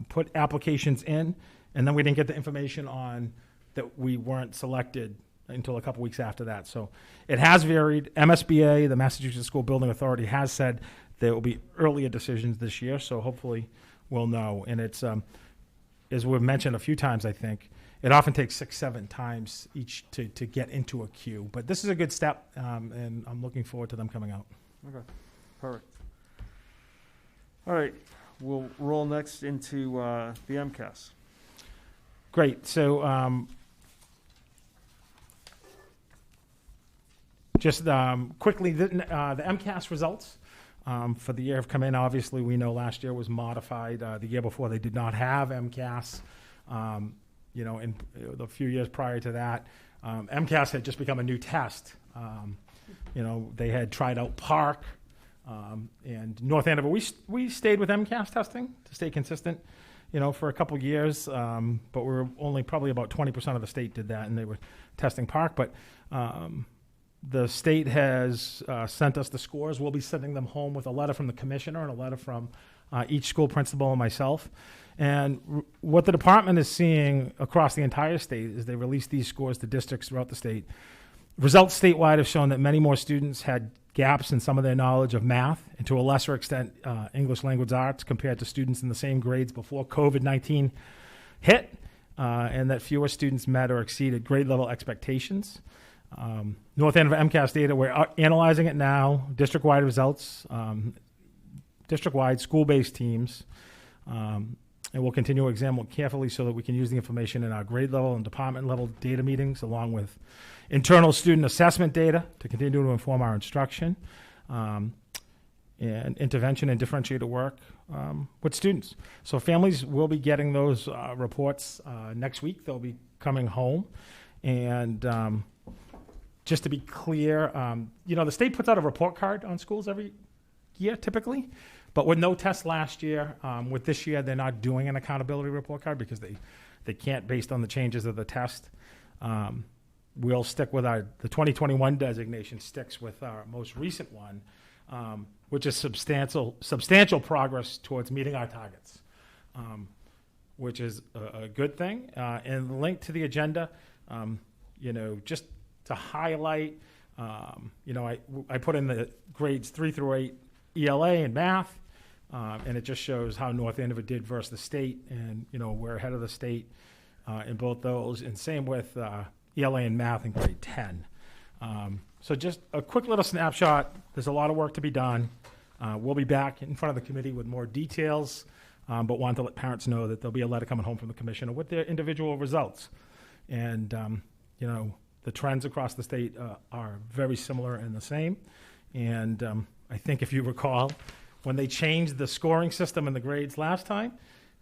Speaker 2: put applications in, and then we didn't get the information on that we weren't selected until a couple weeks after that. So it has varied. MSBA, the Massachusetts School Building Authority, has said there will be earlier decisions this year, so hopefully we'll know. And it's, as we've mentioned a few times, I think, it often takes 6-7 times each to get into a queue. But this is a good step, and I'm looking forward to them coming out.
Speaker 1: Okay, perfect. All right, we'll roll next into the MCAS.
Speaker 2: Great. So just quickly, the MCAS results for the year have come in. Obviously, we know last year was modified. The year before, they did not have MCAS. In the few years prior to that, MCAS had just become a new test. They had tried out PARC, and North Andover. We stayed with MCAS testing to stay consistent, for a couple years, but we're only probably about 20% of the state did that, and they were testing PARC. But the state has sent us the scores. We'll be sending them home with a letter from the commissioner and a letter from each school principal and myself. And what the department is seeing across the entire state is they release these scores to districts throughout the state. Results statewide have shown that many more students had gaps in some of their knowledge of math, and to a lesser extent, English language arts, compared to students in the same grades before COVID-19 hit, and that fewer students met or exceeded grade level expectations. North Andover MCAS data, we're analyzing it now, district-wide results, district-wide school-based teams, and we'll continue to examine it carefully so that we can use the information in our grade level and department level data meetings, along with internal student assessment data to continue to inform our instruction, and intervention and differentiated work with students. So families will be getting those reports next week. They'll be coming home. And just to be clear, the state puts out a report card on schools every year, typically. But with no test last year, with this year, they're not doing an accountability report card because they can't based on the changes of the test. We'll stick with the 2021 designation sticks with our most recent one. which is substantial progress towards meeting our targets, which is a good thing. And the link to the agenda, just to highlight, I put in the grades 3 through 8 ELA and math, and it just shows how North Andover did versus the state, and we're ahead of the state in both those, and same with ELA and math in grade 10. So just a quick little snapshot. There's a lot of work to be done. We'll be back in front of the committee with more details, but wanted to let parents know that there'll be a letter coming home from the commissioner with their individual results. And, the trends across the state are very similar and the same. And I think if you recall, when they changed the scoring system and the grades last time,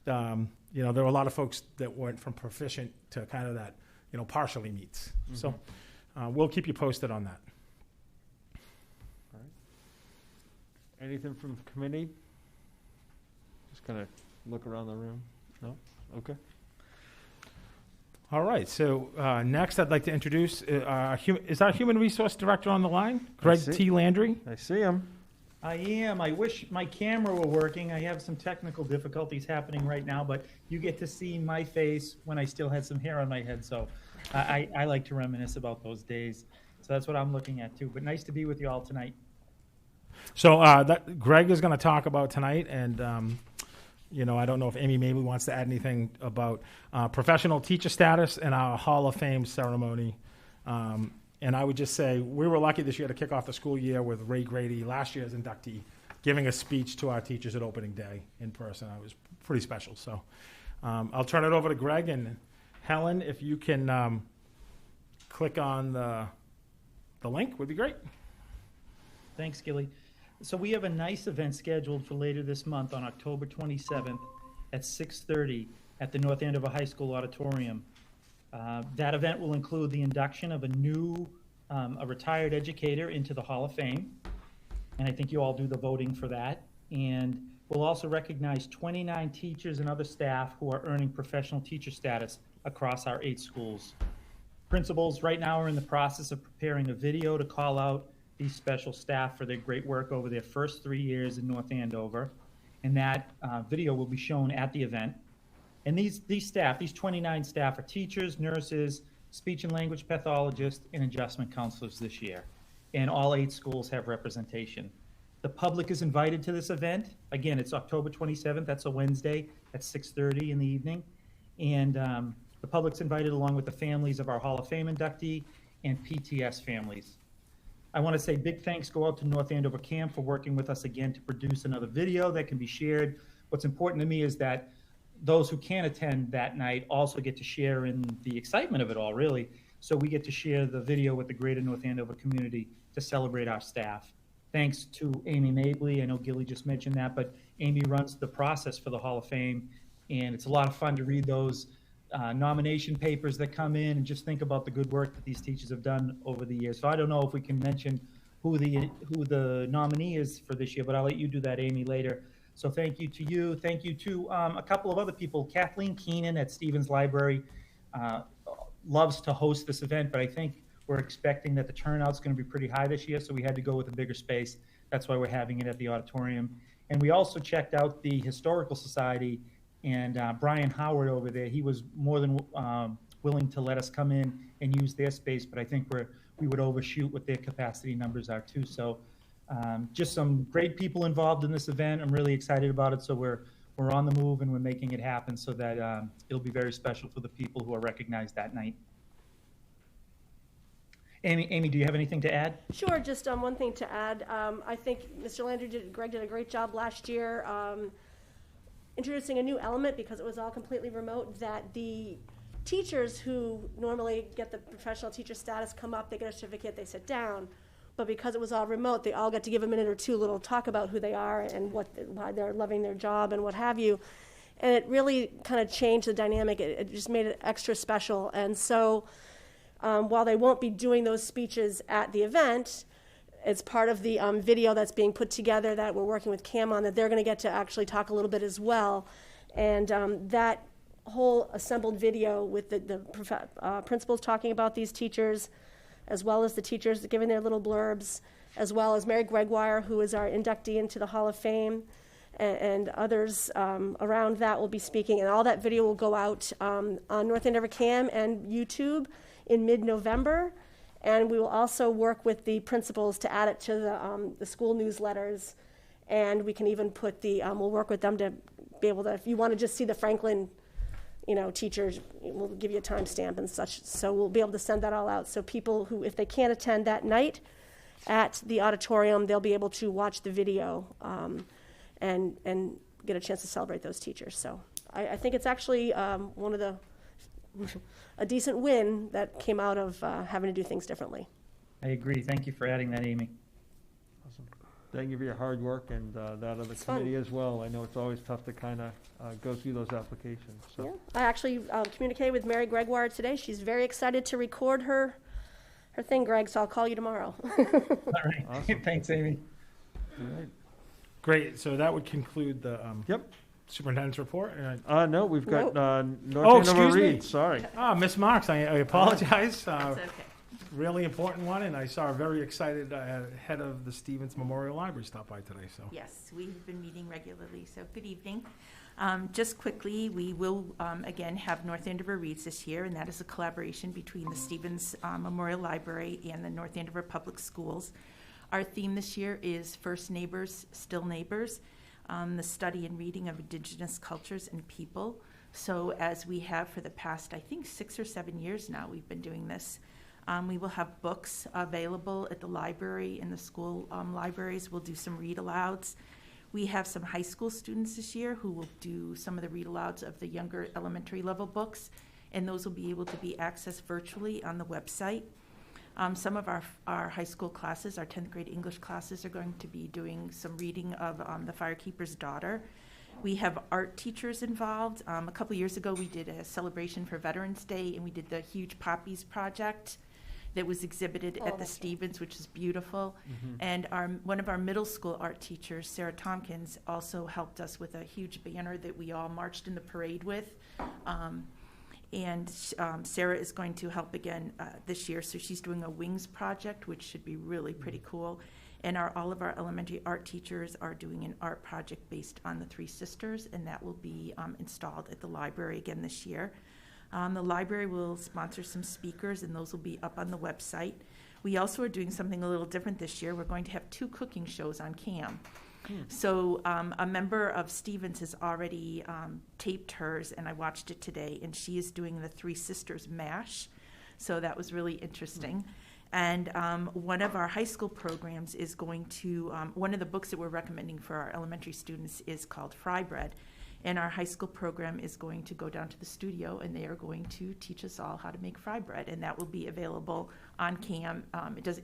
Speaker 2: there were a lot of folks that went from proficient to kind of that, partially meets. Mm-hmm. So we'll keep you posted on that.
Speaker 1: All right. Anything from the committee? Just kind of look around the room. No? Okay. All right. So next, I'd like to introduce is our Human Resource Director on the line, Greg T. Landry.
Speaker 12: I see him. I am. I wish my camera were working. I have some technical difficulties happening right now, but you get to see my face when I still had some hair on my head. So I like to reminisce about those days. So that's what I'm looking at too. But nice to be with you all tonight.
Speaker 2: So Greg is going to talk about tonight, and I don't know if Amy maybe wants to add anything about professional teacher status and our Hall of Fame ceremony. And I would just say we were lucky this year to kick off the school year with Ray Grady, last year's inductee, giving a speech to our teachers at opening day in person. It was pretty special. So I'll turn it over to Greg, and Helen, if you can click on the link, would be great.
Speaker 12: Thanks, Gilly. So we have a nice event scheduled for later this month on October 27th at 6:30 at the North Andover High School Auditorium. That event will include the induction of a retired educator into the Hall of Fame. And I think you all do the voting for that. And we'll also recognize 29 teachers and other staff who are earning professional teacher status across our 8 schools. Principals right now are in the process of preparing a video to call out these special staff for their great work over their first 3 years in North Andover. And that video will be shown at the event. And these 29 staff are teachers, nurses, speech and language pathologists, and adjustment counselors this year. And all 8 schools have representation. The public is invited to this event. Again, it's October 27th. That's a Wednesday at 6:30 in the evening. And the public's invited along with the families of our Hall of Fame inductee and PTS families. I want to say big thanks go out to North Andover Camp for working with us again to produce another video that can be shared. What's important to me is that those who can't attend that night also get to share in the excitement of it all, really. So we get to share the video with the greater North Andover community to celebrate our staff. Thanks to Amy Mabley. I know Gilly just mentioned that, but Amy runs the process for the Hall of Fame, and it's a lot of fun to read those nomination papers that come in and just think about the good work that these teachers have done over the years. So I don't know if we can mention who the nominee is for this year, but I'll let you do that, Amy, later. So thank you to you. Thank you to a couple of other people. Kathleen Keenan at Stevens Library loves to host this event, but I think we're expecting that the turnout's going to be pretty high this year, so we had to go with a bigger space. That's why we're having it at the auditorium. And we also checked out the Historical Society, and Brian Howard over there, he was more than willing to let us come in and use their space, but I think we would overshoot what their capacity numbers are too. So just some great people involved in this event. I'm really excited about it. So we're on the move and we're making it happen so that it'll be very special for the people who are recognized that night. Amy, do you have anything to add?
Speaker 8: Sure, just one thing to add. I think Mr. Landry Greg did a great job last year introducing a new element, because it was all completely remote, that the teachers who normally get the professional teacher status come up, they get a certificate, they sit down. But because it was all remote, they all got to give a minute or two little talk about who they are and why they're loving their job and what have you. And it really kind of changed the dynamic. It just made it extra special. And so while they won't be doing those speeches at the event, it's part of the video that's being put together that we're working with Cam on, that they're going to get to actually talk a little bit as well. And that whole assembled video with the principals talking about these teachers, as well as the teachers giving their little blurbs, as well as Mary Gregoire, who is our inductee into the Hall of Fame, and others around that will be speaking. And all that video will go out on North Andover Cam and YouTube in mid-November. And we will also work with the principals to add it to the school newsletters. And we can even put we'll work with them to be able to, if you want to just see the Franklin, teachers, we'll give you a timestamp and such. So we'll be able to send that all out. So people who, if they can't attend that night at the auditorium, they'll be able to watch the video and get a chance to celebrate those teachers. So I think it's actually a decent win that came out of having to do things differently.
Speaker 12: I agree. Thank you for adding that, Amy.
Speaker 1: Awesome. Thank you for your hard work and that of the
Speaker 8: It's fun.
Speaker 1: committee as well. I know it's always tough to kind of go through those applications. So.
Speaker 8: Yeah. I actually communicated with Mary Gregoire today. She's very excited to record her thing, Greg, so I'll call you tomorrow.
Speaker 12: All right.
Speaker 1: Awesome.
Speaker 12: Thanks, Amy.
Speaker 1: All right.
Speaker 2: Great, so that would conclude the
Speaker 1: Yep.
Speaker 2: superintendent's report.
Speaker 1: No, we've got
Speaker 2: Oh,
Speaker 1: North Andover
Speaker 2: excuse me.
Speaker 1: Reed. Sorry.
Speaker 2: Miss Marks, I apologize.
Speaker 5: It's okay.
Speaker 2: Really important one, and I saw a very excited head of the Stevens Memorial Library stop by today. So
Speaker 13: Yes, we have been meeting regularly, so good evening. Just quickly, we will again have North Andover Reads this year, and that is a collaboration between the Stevens Memorial Library and the North Andover Public Schools. Our theme this year is First Neighbors, Still Neighbors, the study and reading of Indigenous cultures and people. So as we have for the past, I think, 6 or 7 years now, we've been doing this. We will have books available at the library and the school libraries. We'll do some read-alouds. We have some high school students this year who will do some of the read-alouds of the younger elementary level books, and those will be able to be accessed virtually on the website. Some of our high school classes, our 10th grade English classes, are going to be doing some reading of The Firekeeper's Daughter. We have art teachers involved. A couple years ago, we did a celebration for Veterans Day, and we did the huge Poppies project that was exhibited at the Stevens, which is beautiful. And one of our middle school art teachers, Sarah Tompkins, also helped us with a huge banner that we all marched in the parade with. And Sarah is going to help again this year, so she's doing a wings project, which should be really pretty cool. And all of our elementary art teachers are doing an art project based on the Three Sisters, and that will be installed at the library again this year. The library will sponsor some speakers, and those will be up on the website. We also are doing something a little different this year. We're going to have 2 cooking shows on CAM. So a member of Stevens has already taped hers, and I watched it today, and she is doing the Three Sisters MASH. So that was really interesting. And one of our high school programs is going to, one of the books that we're recommending for our elementary students is called Fry Bread. And our high school program is going to go down to the studio, and they are going to teach us all how to make fry bread, and that will be available on CAM.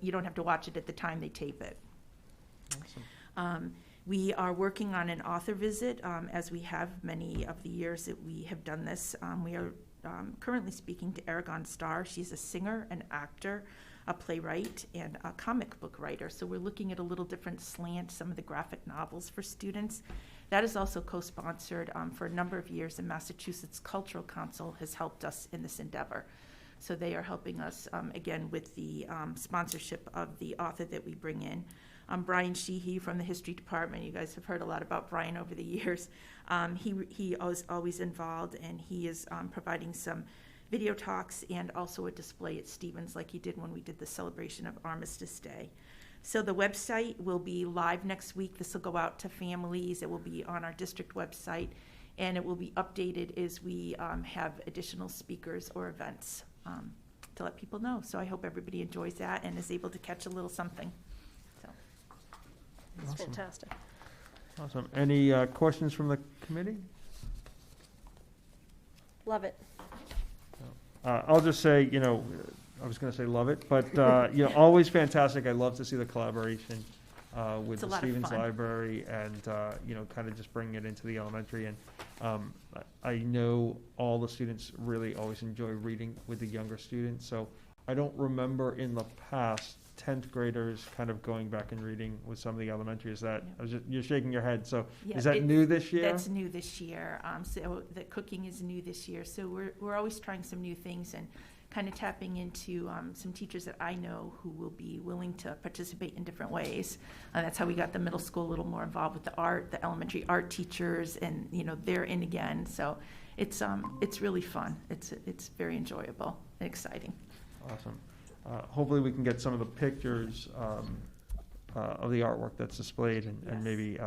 Speaker 13: You don't have to watch it at the time they tape it. Awesome. We are working on an author visit, as we have many of the years that we have done this. We are currently speaking to Aragon Starr. She's a singer, an actor, a playwright, and a comic book writer. So we're looking at a little different slant, some of the graphic novels for students. That is also co-sponsored for a number of years, and Massachusetts Cultural Council has helped us in this endeavor. So they are helping us, again, with the sponsorship of the author that we bring in. Brian Sheehy from the history department. You guys have heard a lot about Brian over the years. He is always involved, and he is providing some video talks and also a display at Stevens like he did when we did the celebration of Armistice Day. So the website will be live next week. This will go out to families. It will be on our district website, and it will be updated as we have additional speakers or events to let people know. So I hope everybody enjoys that and is able to catch a little something.
Speaker 8: It's fantastic.
Speaker 1: Awesome. Any questions from the committee?
Speaker 8: Love it.
Speaker 1: I'll just say, I was going to say love it, but always fantastic. I love to see the collaboration with the Stevens Library and kind of just bringing it into the elementary. And I know all the students really always enjoy reading with the younger students. So I don't remember in the past 10th graders kind of going back and reading with some of the elementary. Is that you're shaking your head? So is that new this year?
Speaker 13: That's new this year. So the cooking is new this year. So we're always trying some new things and kind of tapping into some teachers that I know who will be willing to participate in different ways. That's how we got the middle school a little more involved with the art, the elementary art teachers, and they're in again. So it's really fun. It's very enjoyable and exciting.
Speaker 1: Awesome. Hopefully we can get some of the pictures of the artwork that's displayed, and maybe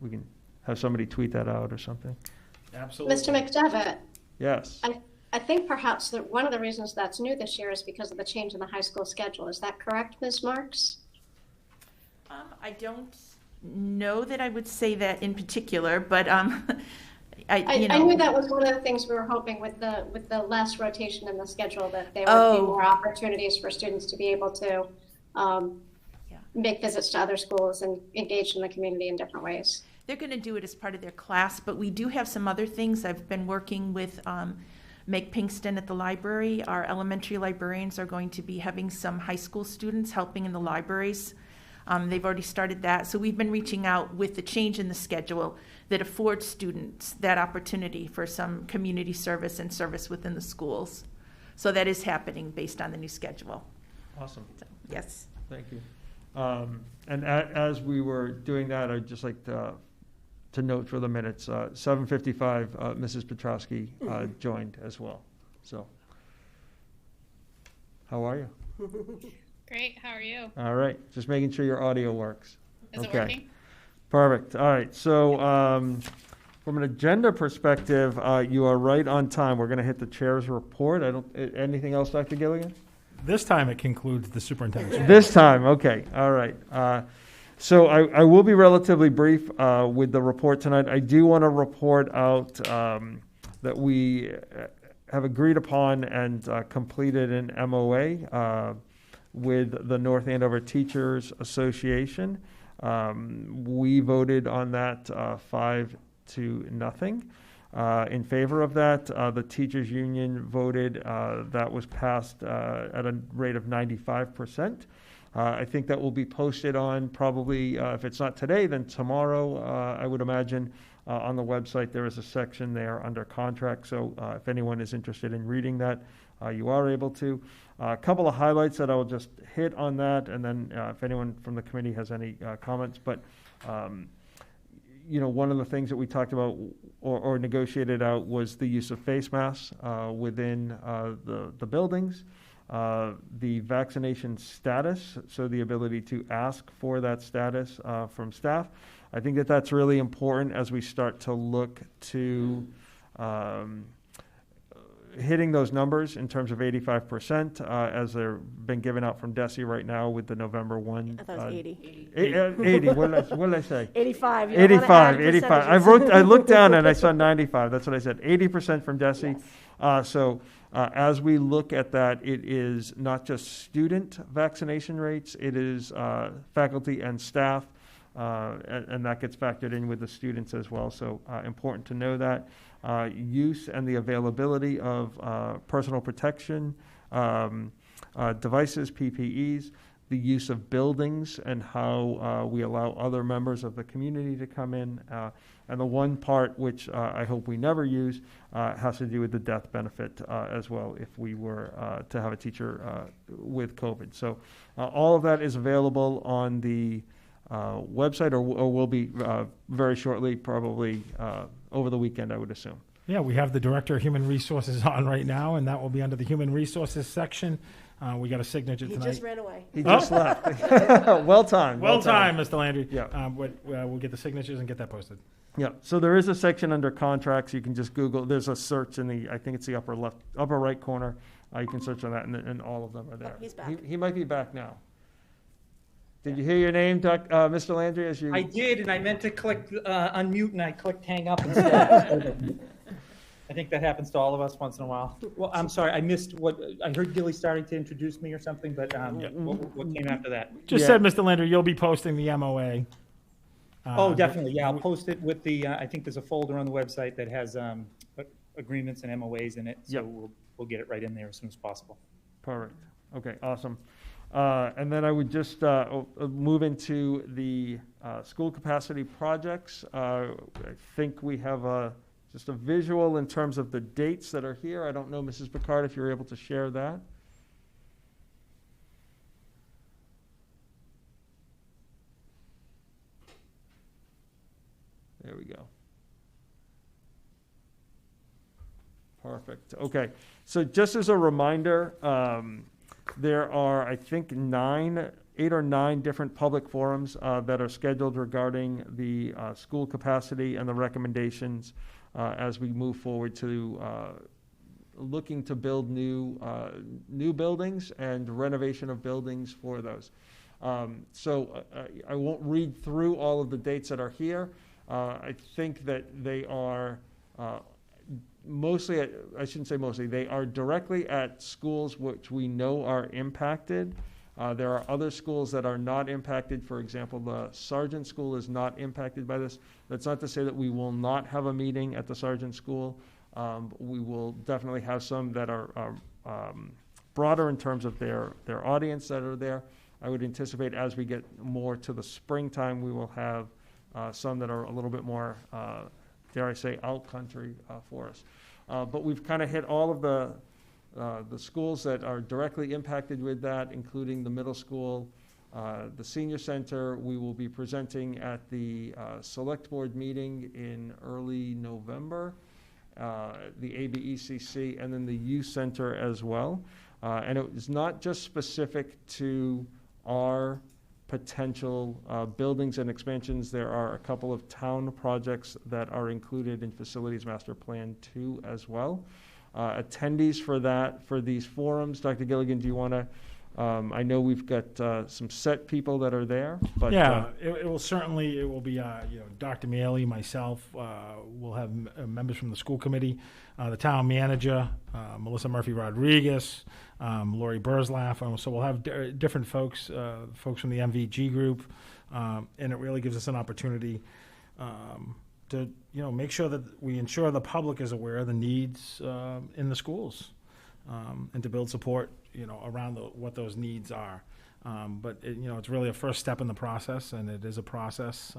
Speaker 1: we can have somebody tweet that out or something.
Speaker 2: Absolutely.
Speaker 3: Mr. McDevitt,
Speaker 1: Yes.
Speaker 3: I think perhaps that one of the reasons that's new this year is because of the change in the high school schedule. Is that correct, Ms. Marks?
Speaker 13: I don't know that I would say that in particular, but
Speaker 3: I knew that was one of the things we were hoping with the less rotation in the schedule, that there would be more opportunities for students to be able to make visits to other schools and engage in the community in different ways.
Speaker 13: They're going to do it as part of their class, but we do have some other things. I've been working with Meg Pinkston at the library. Our elementary librarians are going to be having some high school students helping in the libraries. They've already started that. So we've been reaching out with the change in the schedule that affords students that opportunity for some community service and service within the schools. So that is happening based on the new schedule.
Speaker 1: Awesome.
Speaker 13: So, yes.
Speaker 1: Thank you. And as we were doing that, I'd just like to note for the minutes, 7:55, Mrs. Petrowski joined as well. So, how are you?
Speaker 14: Great, how are you?
Speaker 1: All right, just making sure your audio works.
Speaker 14: Is it working?
Speaker 1: Perfect. All right, so from an agenda perspective, you are right on time. We're going to hit the chair's report. Anything else, Dr. Gilligan?
Speaker 2: This time it concludes the superintendent's.
Speaker 1: This time, okay, all right. So I will be relatively brief with the report tonight. I do want to report out that we have agreed upon and completed an MOA with the North Andover Teachers Association. We voted on that 5-0 in favor of that. The teachers union voted, that was passed at a rate of 95%. I think that will be posted on probably, if it's not today, then tomorrow, I would imagine. On the website, there is a section there under contract, so if anyone is interested in reading that, you are able to. A couple of highlights that I will just hit on that, and then if anyone from the committee has any comments. But, one of the things that we talked about or negotiated out was the use of face masks within the buildings. The vaccination status, so the ability to ask for that status from staff. I think that that's really important as we start to look to hitting those numbers in terms of 85%, as they're been given out from DESE right now with the November 1.
Speaker 8: I thought it was 80.
Speaker 1: 80, what did I say?
Speaker 8: 85.
Speaker 1: 85. I looked down and I saw 95. That's what I said. 80% from DESE. Yes. As we look at that, it is not just student vaccination rates, it is faculty and staff, and that gets factored in with the students as well. So important to know that. Use and the availability of personal protection devices, PPEs, the use of buildings and how we allow other members of the community to come in. And the one part which I hope we never use has to do with the death benefit as well if we were to have a teacher with COVID. So all of that is available on the website or will be very shortly, probably over the weekend, I would assume.
Speaker 2: Yeah, we have the Director of Human Resources on right now, and that will be under the Human Resources section. We got a signature tonight.
Speaker 8: He just ran away.
Speaker 1: He just left. Well timed.
Speaker 2: Well timed, Mr. Landry.
Speaker 1: Yeah.
Speaker 2: We'll get the signatures and get that posted.
Speaker 1: Yeah. So there is a section under contracts. You can just Google. There's a search in the, I think it's the upper right corner. You can search on that, and all of them are there.
Speaker 8: Oh, he's back.
Speaker 1: He might be back now. Did you hear your name, Mr. Landry? As you?
Speaker 12: I did, and I meant to click unmute, and I clicked hang up instead. I think that happens to all of us once in a while. Well, I'm sorry, I missed what, I heard Gilly starting to introduce me or something, but what came after that?
Speaker 2: Just said, Mr. Landry, you'll be posting the MOA.
Speaker 12: Oh, definitely, yeah, I'll post it with the, I think there's a folder on the website that has agreements and MOAs in it, so we'll get it right in there as soon as possible.
Speaker 1: Perfect. Okay, awesome. And then I would just move into the school capacity projects. I think we have just a visual in terms of the dates that are here. I don't know, Mrs. Picard, if you're able to share that. go. Perfect. Okay. So just as a reminder, there are, I think, 8 or 9 different public forums that are scheduled regarding the school capacity and the recommendations as we move forward to looking to build new buildings and renovation of buildings for those. So I won't read through all of the dates that are here. I think that they are mostly, I shouldn't say mostly, they are directly at schools which we know are impacted. There are other schools that are not impacted. For example, the Sargent School is not impacted by this. That's not to say that we will not have a meeting at the Sargent School. We will definitely have some that are broader in terms of their audience that are there. I would anticipate as we get more to the springtime, we will have some that are a little bit more, dare I say, out country for us. But we've kind of hit all of the schools that are directly impacted with that, including the middle school, the senior center. We will be presenting at the select board meeting in early November, the ABECC, and then the youth center as well. And it is not just specific to our potential buildings and expansions. There are a couple of town projects that are included in Facilities Master Plan 2 as well. Attendees for these forums, Dr. Gilligan, do you want to, I know we've got some set people that are there, but.
Speaker 2: Yeah, it will be, Dr. Mealy, myself, we'll have members from the school committee, the town manager, Melissa Murphy-Rodriguez, Lori Burzlaff, so we'll have different folks, folks from the MVG group, and it really gives us an opportunity to make sure that we ensure the public is aware of the needs in the schools, and to build support around what those needs are. But it's really a first step in the process, and it is a process.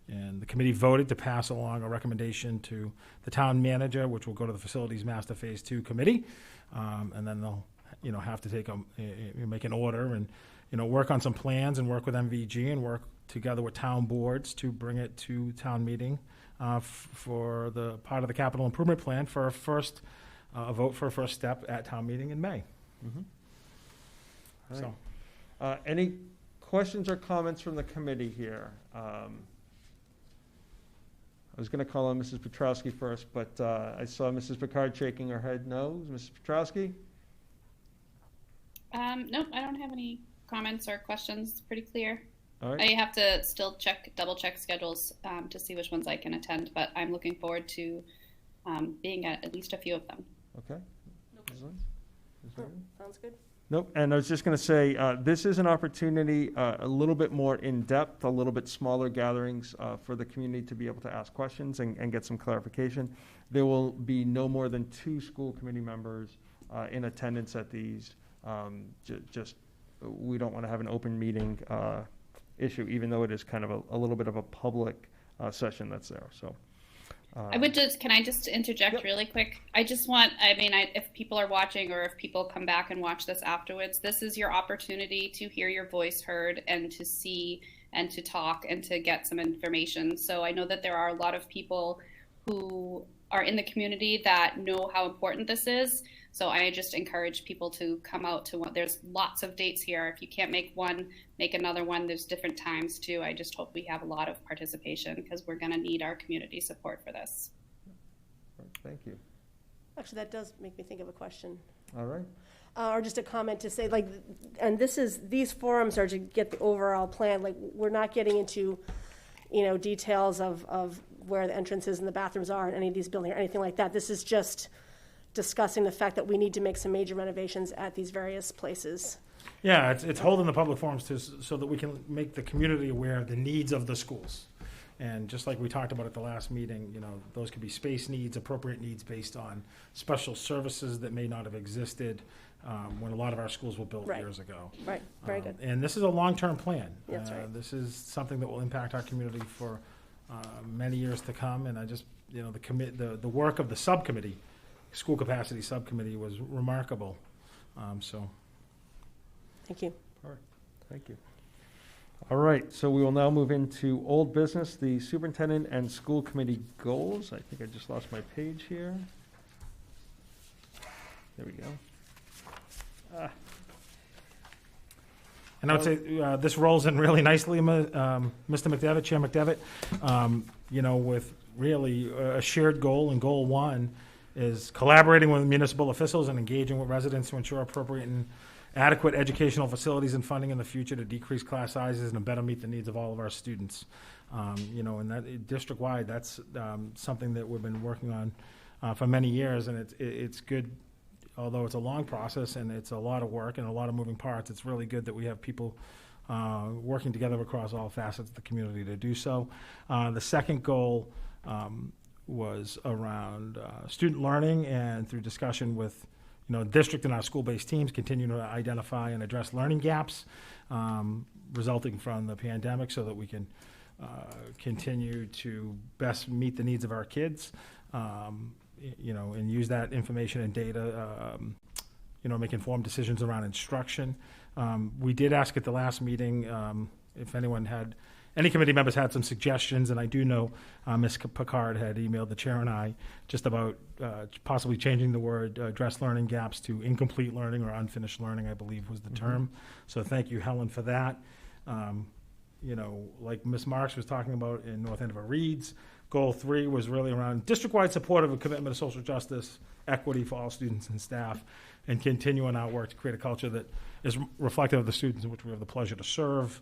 Speaker 2: And the committee voted to pass along a recommendation to the town manager, which will go to the Facilities Master Phase 2 committee, and then they'll have to make an order and work on some plans and work with MVG and work together with town boards to bring it to town meeting for the part of the capital improvement plan for a vote for a first step at town meeting in May.
Speaker 1: Mm-hmm. So, any questions or comments from the committee here? I was going to call on Mrs. Petrowski first, but I saw Mrs. Picard shaking her head no. Mrs. Petrowski?
Speaker 14: Nope, I don't have any comments or questions. It's pretty clear.
Speaker 1: All right.
Speaker 14: I have to still double check schedules to see which ones I can attend, but I'm looking forward to being at least a few of them.
Speaker 1: Okay.
Speaker 8: Sounds good.
Speaker 1: Nope. And I was just going to say, this is an opportunity a little bit more in-depth, a little bit smaller gatherings for the community to be able to ask questions and get some clarification. There will be no more than 2 school committee members in attendance at these. We don't want to have an open meeting issue, even though it is kind of a little bit of a public session that's there. So.
Speaker 14: Can I just interject really quick? If people are watching or if people come back and watch this afterwards, this is your opportunity to hear your voice heard and to see and to talk and to get some information. So I know that there are a lot of people who are in the community that know how important this is. So I just encourage people to come out to one. There's lots of dates here. If you can't make one, make another one. There's different times too. I just hope we have a lot of participation because we're going to need our community support for this.
Speaker 1: Thank you.
Speaker 8: Actually, that does make me think of a question.
Speaker 1: All right.
Speaker 8: Or just a comment to say, and these forums are to get the overall plan. We're not getting into, details of where the entrances and the bathrooms are in any of these buildings or anything like that. This is just discussing the fact that we need to make some major renovations at these various places.
Speaker 2: Yeah, it's holding the public forums so that we can make the community aware of the needs of the schools. And just like we talked about at the last meeting, those could be space needs, appropriate needs based on special services that may not have existed when a lot of our schools were built years ago.
Speaker 8: Right, very good.
Speaker 2: And this is a long-term plan.
Speaker 8: That's right.
Speaker 2: This is something that will impact our community for many years to come. And I just, the work of the subcommittee, school capacity subcommittee, was remarkable.
Speaker 8: Thank you.
Speaker 1: All right. Thank you. All right, so we will now move into old business, the superintendent and school committee goals. I think I just lost my page here. There we go.
Speaker 2: And I would say this rolls in really nicely, Mr. McDevitt, Chair McDevitt, with really a shared goal, and goal one is collaborating with municipal officials and engaging with residents to ensure appropriate and adequate educational facilities and funding in the future to decrease class sizes and better meet the needs of all of our students. And that district-wide, that's something that we've been working on for many years, and it's good. Although it's a long process and it's a lot of work and a lot of moving parts, it's really good that we have people working together across all facets of the community to do so. The second goal was around student learning, and through discussion with district and our school-based teams, continue to identify and address learning gaps resulting from the pandemic so that we can continue to best meet the needs of our kids. And use that information and data, make informed decisions around instruction. We did ask at the last meeting if any committee members had some suggestions, and I do know Ms. Picard had emailed the chair and I just about possibly changing the word address learning gaps to incomplete learning or unfinished learning, I believe was the term. So thank you, Helen, for that. Like Ms. Marks was talking about in North Andover Reads, goal 3 was really around district-wide support of a commitment to social justice, equity for all students and staff, and continuing our work to create a culture that is reflective of the students in which we have the pleasure to serve.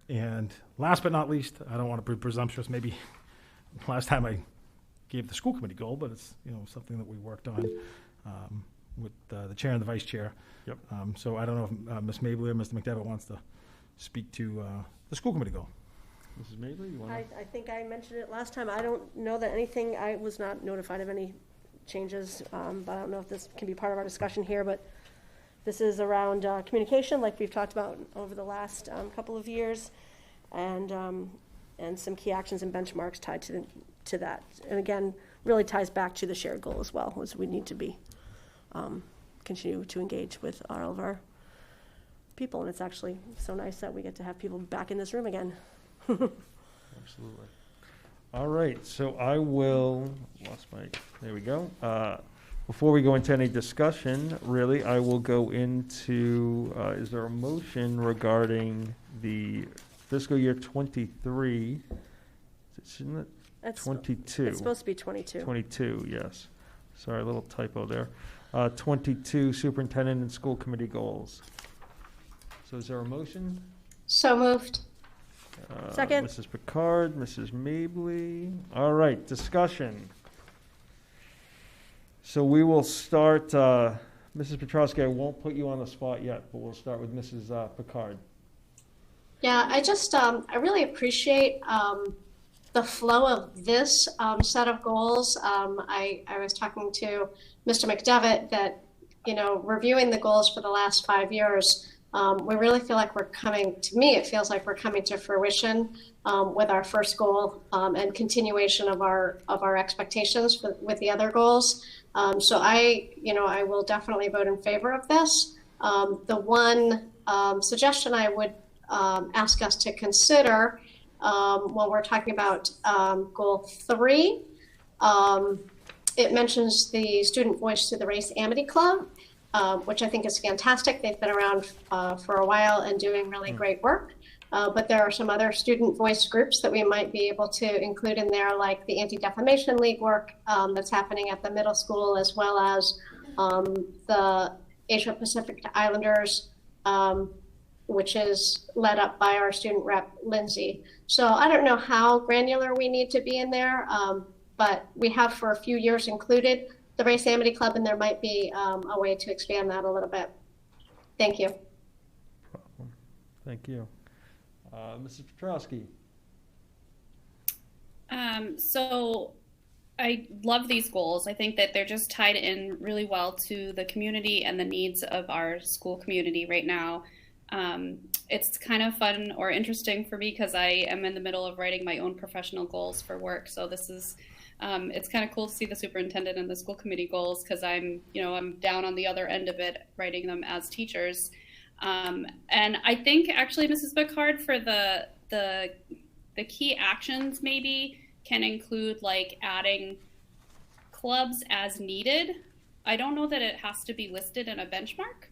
Speaker 2: And last but not least, I don't want to be presumptuous, maybe last time I gave the school committee goal, but it's something that we worked on with the chair and the vice chair.
Speaker 1: Yep.
Speaker 2: So I don't know if Ms. Mabley or Mr. McDevitt wants to speak to the school committee goal.
Speaker 1: Mrs. Mabley, you want to?
Speaker 8: I think I mentioned it last time. I don't know that anything, I was not notified of any changes, but I don't know if this can be part of our discussion here, but this is around communication, like we've talked about over the last couple of years, and some key actions and benchmarks tied to that. And again, really ties back to the shared goal as well, as we need to be continue to engage with all of our people, and it's actually so nice that we get to have people back in this room again.
Speaker 1: Absolutely. All right, so there we go. Before we go into any discussion, really, I will go into, is there a motion regarding the fiscal year 23? Isn't it?
Speaker 8: That's
Speaker 1: 22.
Speaker 8: It's supposed to be 22.
Speaker 1: 22, yes. Sorry, a little typo there. 22 superintendent and school committee goals. So is there a motion?
Speaker 3: So moved.
Speaker 8: Second.
Speaker 1: Mrs. Picard, Mrs. Mabley. All right, discussion. So we will start, Mrs. Petrowski, I won't put you on the spot yet, but we'll start with Mrs. Picard.
Speaker 3: Yeah, I really appreciate the flow of this set of goals. I was talking to Mr. McDevitt that, reviewing the goals for the last 5 years, we really feel like it feels like we're coming to fruition with our first goal and continuation of our expectations with the other goals. So I will definitely vote in favor of this. The one suggestion I would ask us to consider when we're talking about goal 3, it mentions the student voice through the Race Amity Club. Which I think is fantastic. They've been around for a while and doing really great work. But there are some other student voice groups that we might be able to include in there, like the Anti-Defamation League work that's happening at the middle school, as well as the Asia Pacific Islanders, which is led up by our student rep, Lindsay. So I don't know how granular we need to be in there, but we have for a few years included the Race Amity Club, and there might be a way to expand that a little bit. Thank you.
Speaker 1: Thank you. Mrs. Petrowski.
Speaker 14: So I love these goals. I think that they're just tied in really well to the community and the needs of our school community right now. It's kind of fun or interesting for me because I am in the middle of writing my own professional goals for work. So this is it's kind of cool to see the superintendent and the school committee goals because I'm down on the other end of it, writing them as teachers. And I think actually, Mrs. Picard, for the key actions maybe can include like adding clubs as needed. I don't know that it has to be listed in a benchmark,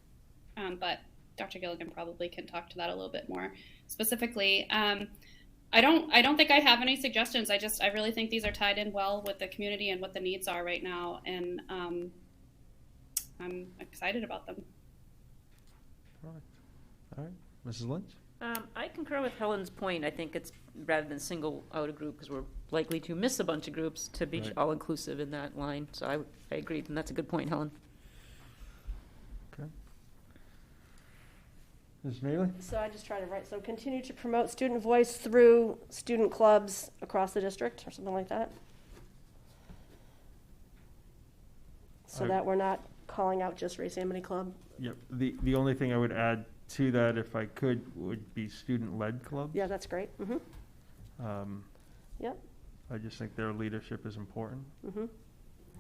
Speaker 14: but Dr. Gilligan probably can talk to that a little bit more specifically. I don't think I have any suggestions. I really think these are tied in well with the community and what the needs are right now, and I'm excited about them.
Speaker 1: All right, Mrs. Lynch?
Speaker 7: I concur with Helen's point. I think it's rather than single out a group, because we're likely to miss a bunch of groups, to be
Speaker 1: Right.
Speaker 7: all inclusive in that line. So I agree, and that's a good point, Helen.
Speaker 1: Okay. Ms. Maley?
Speaker 8: So I just try to write, so continue to promote student voice through student clubs across the district, or something like that? So that we're not calling out just Race Amity Club?
Speaker 1: Yep. The only thing I would add to that, if I could, would be student-led clubs.
Speaker 8: Yeah, that's great. Mm-hmm. Yep.
Speaker 1: I just think their leadership is important.
Speaker 8: Mm-hmm.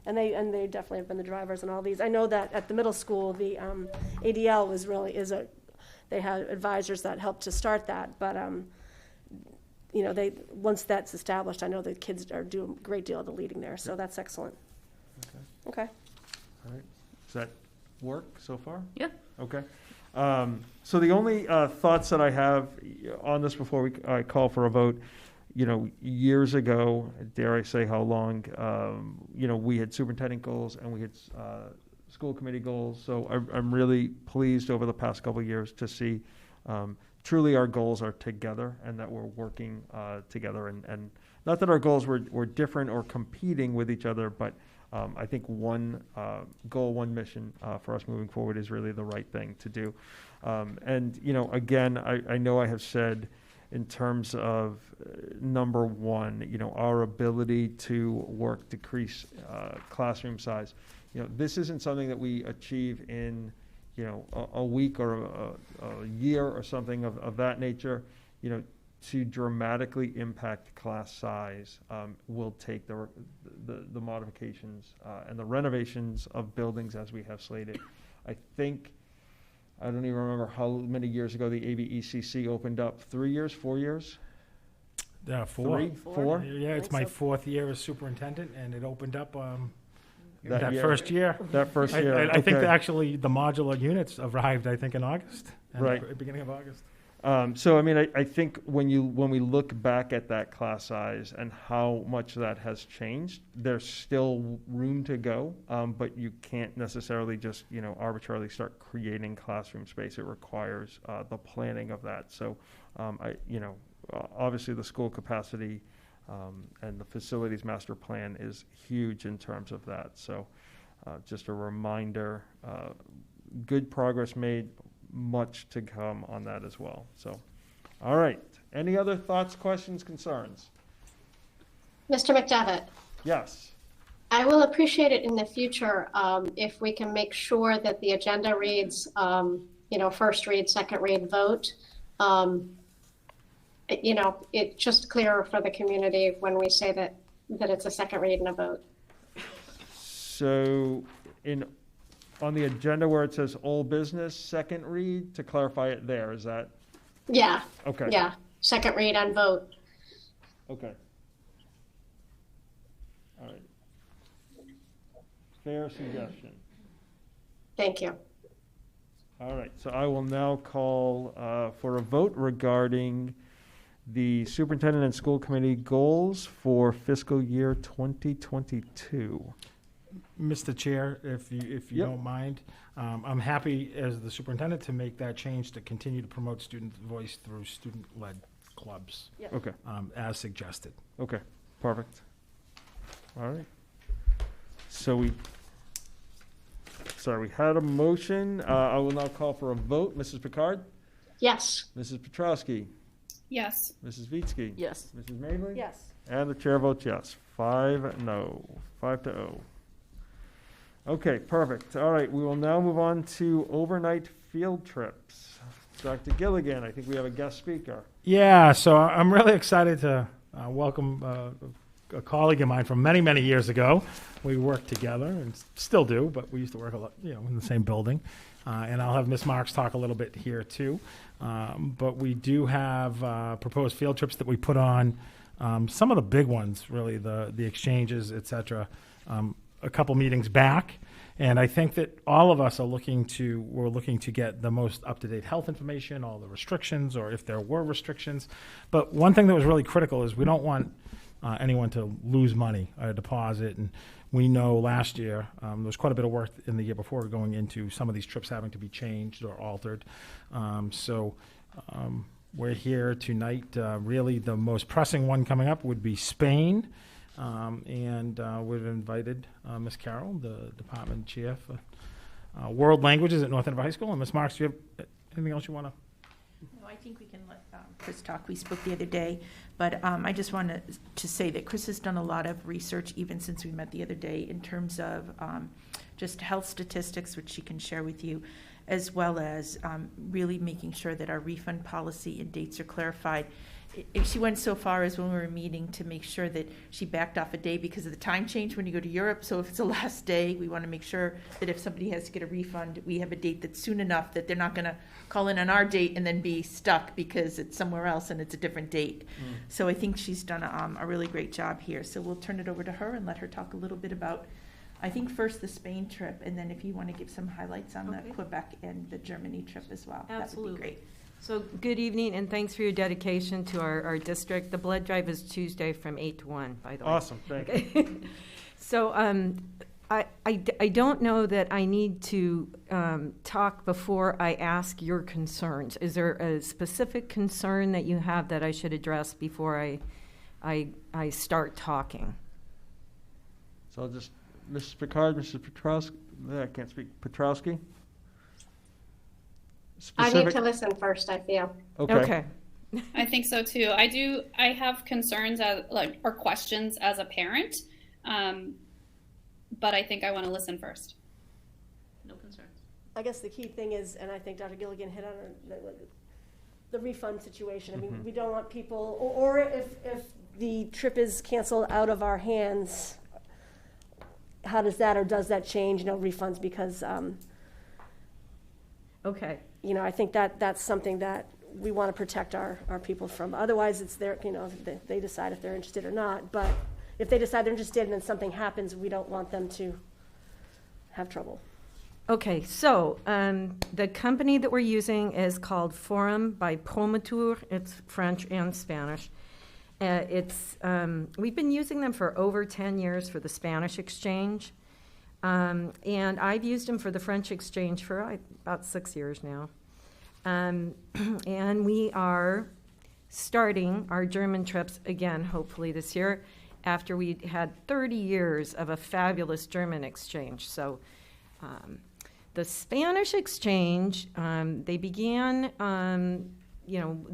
Speaker 8: And they definitely have been the drivers in all these. I know that at the middle school, the ADL they had advisors that helped to start that, but once that's established, I know the kids are doing a great deal of the leading there, so that's excellent. Okay.
Speaker 1: All right. Does that work so far?
Speaker 7: Yeah.
Speaker 1: Okay. So the only thoughts that I have on this before I call for a vote, years ago, dare I say how long, we had superintendent goals and we had school committee goals. So I'm really pleased over the past couple of years to see truly our goals are together and that we're working together. And not that our goals were different or competing with each other, but I think one goal, one mission for us moving forward is really the right thing to do. And, again, I know I have said in terms of number one, our ability to work, decrease classroom size. This isn't something that we achieve in, a week or a year or something of that nature. To dramatically impact class size will take the modifications and the renovations of buildings as we have slated. I don't even remember how many years ago the ABECC opened up. 3 years, 4 years?
Speaker 2: 4.
Speaker 1: Four?
Speaker 2: Yeah, it's my fourth year as superintendent, and it opened up
Speaker 1: That year.
Speaker 2: first year.
Speaker 1: That first year.
Speaker 2: I think
Speaker 1: okay.
Speaker 2: that actually the modular units arrived, I think, in August.
Speaker 1: Right.
Speaker 2: Beginning of August.
Speaker 1: So, I think when we look back at that class size and how much that has changed, there's still room to go, but you can't necessarily just, arbitrarily start creating classroom space. It requires the planning of that. So, obviously the school capacity and the facilities master plan is huge in terms of that. So, just a reminder, good progress made. Much to come on that as well. So, all right. Any other thoughts, questions, concerns?
Speaker 3: Mr. McDevitt,
Speaker 1: Yes.
Speaker 3: I will appreciate it in the future if we can make sure that the agenda reads, first read, second read, vote. It's just clearer for the community when we say that it's a second read and a vote.
Speaker 1: So, on the agenda where it says old business, second read, to clarify it there, is that?
Speaker 3: Yeah.
Speaker 1: Okay.
Speaker 3: Yeah, second read and vote.
Speaker 1: Okay. All right. Fair suggestion.
Speaker 3: Thank you.
Speaker 1: All right, so I will now call for a vote regarding the superintendent and school committee goals for fiscal year 2022.
Speaker 2: Mr. Chair, if you
Speaker 1: Yep.
Speaker 2: don't mind, I'm happy as the superintendent to make that change to continue to promote student voice through student-led clubs.
Speaker 8: Yep.
Speaker 1: Okay.
Speaker 2: As suggested.
Speaker 1: Okay, perfect. All right. So we had a motion. I will now call for a vote. Mrs. Picard?
Speaker 3: Yes.
Speaker 1: Mrs. Petrowski?
Speaker 14: Yes.
Speaker 1: Mrs. Vitsky?
Speaker 7: Yes.
Speaker 1: Mrs. Mavely?
Speaker 8: Yes.
Speaker 1: And the chair votes yes. 5-0. Okay, perfect. All right, we will now move on to overnight field trips. Dr. Gilligan, I think we have a guest speaker.
Speaker 2: Yeah, so I'm really excited to welcome a colleague of mine from many, many years ago. We worked together and still do, but we used to work a lot, in the same building. And I'll have Ms. Marks talk a little bit here too. But we do have proposed field trips that we put on, some of the big ones, really, the exchanges, et cetera, a couple meetings back. And I think that all of us we're looking to get the most up-to-date health information, all the restrictions, or if there were restrictions. But one thing that was really critical is we don't want anyone to lose money or deposit. And we know last year, there was quite a bit of work in the year before going into some of these trips having to be changed or altered. We're here tonight. Really, the most pressing one coming up would be Spain. We've invited Ms. Carroll, the department chair for world languages at North Andover High School. And Ms. Marks, do you have anything else you want to?
Speaker 13: No, I think we can let Chris talk. We spoke the other day, but I just wanted to say that Chris has done a lot of research even since we met the other day in terms of just health statistics, which she can share with you, as well as really making sure that our refund policy and dates are clarified. She went so far as when we were meeting to make sure that she backed off a day because of the time change when you go to Europe. So if it's the last day, we want to make sure that if somebody has to get a refund, we have a date that's soon enough that they're not going to call in on our date and then be stuck because it's somewhere else and it's a different date. So I think she's done a really great job here. So we'll turn it over to her and let her talk a little bit about, I think first the Spain trip, and then if you want to give some highlights on the Quebec and the Germany trip as well, that would be great.
Speaker 15: So good evening, and thanks for your dedication to our district. The blood drive is Tuesday from 8 to 1, by the way.
Speaker 1: Awesome, thank you.
Speaker 15: So I don't know that I need to talk before I ask your concerns. Is there a specific concern that you have that I should address before I start talking?
Speaker 1: So I'll just, Mrs. Picard, Mrs. Petrowski, I can't speak, Petrowski?
Speaker 3: I need to listen first, I feel.
Speaker 15: Okay.
Speaker 14: I think so too. I have concerns or questions as a parent, but I think I want to listen first.
Speaker 7: No concerns.
Speaker 8: I guess the key thing is, and I think Dr. Gilligan hit on the refund situation. I mean, we don't want people, or if the trip is canceled out of our hands, how does that, or does that change, refunds? Because,
Speaker 15: okay.
Speaker 8: I think that's something that we want to protect our people from. Otherwise, it's their, they decide if they're interested or not. But if they decide they're interested and then something happens, we don't want them to have trouble.
Speaker 15: Okay, so the company that we're using is called Forum by Promotour. It's French and Spanish. We've been using them for over 10 years for the Spanish exchange. And I've used them for the French exchange for about 6 years now. And we are starting our German trips again, hopefully this year, after we had 30 years of a fabulous German exchange. So the Spanish exchange, they began,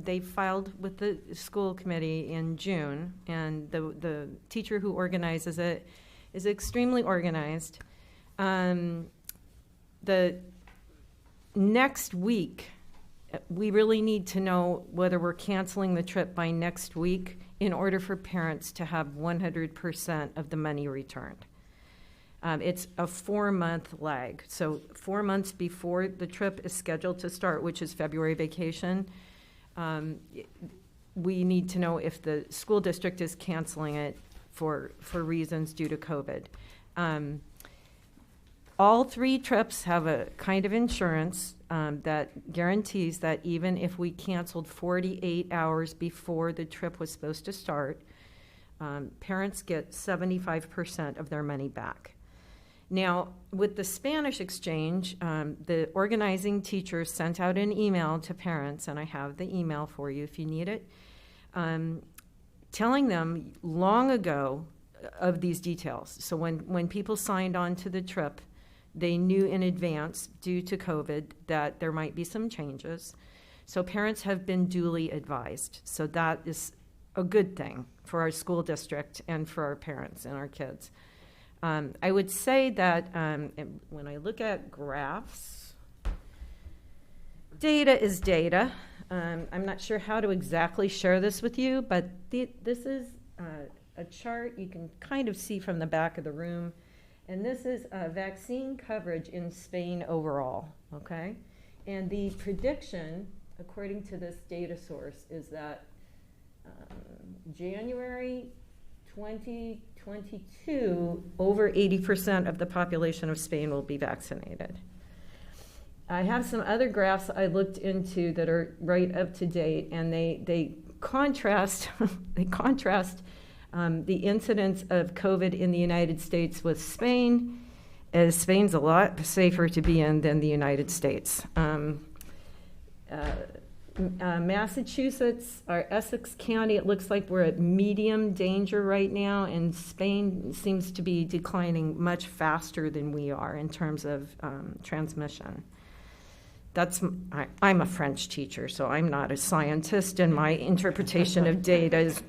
Speaker 15: they filed with the school committee in June, and the teacher who organizes it is extremely organized. The next week, we really need to know whether we're canceling the trip by next week in order for parents to have 100% of the money returned. It's a 4-month lag. So 4 months before the trip is scheduled to start, which is February vacation, we need to know if the school district is canceling it for reasons due to COVID. All 3 trips have a kind of insurance that guarantees that even if we canceled 48 hours before the trip was supposed to start, parents get 75% of their money back. Now, with the Spanish exchange, the organizing teacher sent out an email to parents, and I have the email for you if you need it, telling them long ago of these details. So when people signed on to the trip, they knew in advance, due to COVID, that there might be some changes. So parents have been duly advised. So that is a good thing for our school district and for our parents and our kids. I would say that when I look at graphs, data is data. I'm not sure how to exactly share this with you, but this is a chart you can kind of see from the back of the room. And this is vaccine coverage in Spain overall, okay? And the prediction, according to this data source, is that January 2022, over 80% of the population of Spain will be vaccinated. I have some other graphs I looked into that are right up to date, and they contrast the incidence of COVID in the United States with Spain, as Spain's a lot safer to be in than the United States. Massachusetts, our Essex County, it looks like we're at medium danger right now, and Spain seems to be declining much faster than we are in terms of transmission. I'm a French teacher, so I'm not a scientist, and my interpretation of data is,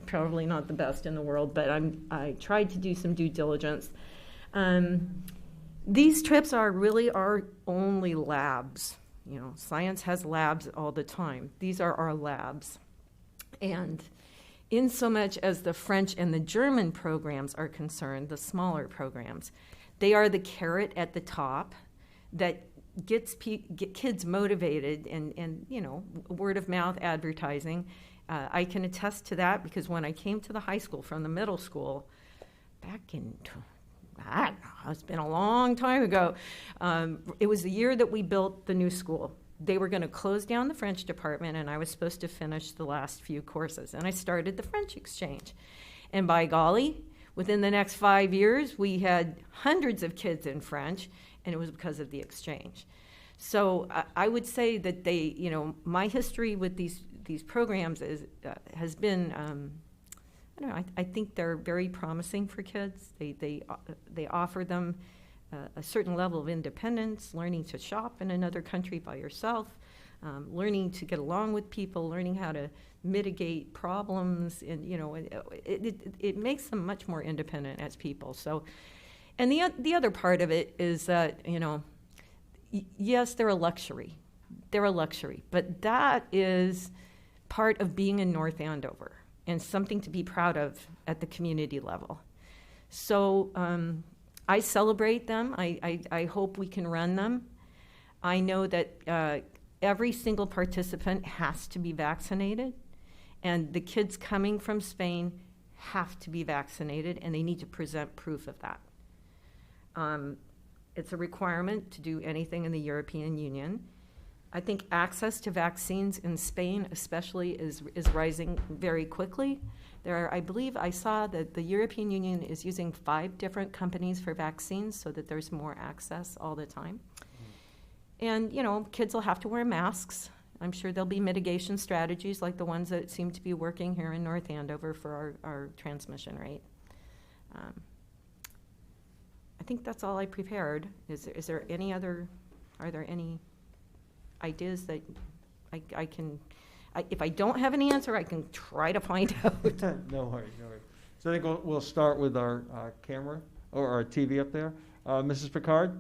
Speaker 15: probably not the best in the world, but I tried to do some due diligence. These trips are really our only labs. Science has labs all the time. These are our labs. And in so much as the French and the German programs are concerned, the smaller programs, they are the carrot at the top that get kids motivated and word of mouth advertising. I can attest to that because when I came to the high school from the middle school back in, I don't know, it's been a long time ago. It was the year that we built the new school. They were going to close down the French department, and I was supposed to finish the last few courses. And I started the French exchange. And by golly, within the next 5 years, we had hundreds of kids in French, and it was because of the exchange. So I would say that my history with these programs has been, I think they're very promising for kids. They offer them a certain level of independence, learning to shop in another country by yourself, learning to get along with people, learning how to mitigate problems, and it makes them much more independent as people. So, and the other part of it is that yes, they're a luxury. They're a luxury, but that is part of being in North Andover and something to be proud of at the community level. So I celebrate them. I hope we can run them. I know that every single participant has to be vaccinated, and the kids coming from Spain have to be vaccinated, and they need to present proof of that. It's a requirement to do anything in the European Union. I think access to vaccines in Spain especially is rising very quickly. I believe I saw that the European Union is using 5 different companies for vaccines so that there's more access all the time. And, kids will have to wear masks. I'm sure there'll be mitigation strategies like the ones that seem to be working here in North Andover for our transmission rate. I think that's all I prepared. Is there any other, are there any ideas that I can, if I don't have an answer, I can try to find out.
Speaker 1: No worries. So I think we'll start with our camera or our TV up there. Mrs. Picard?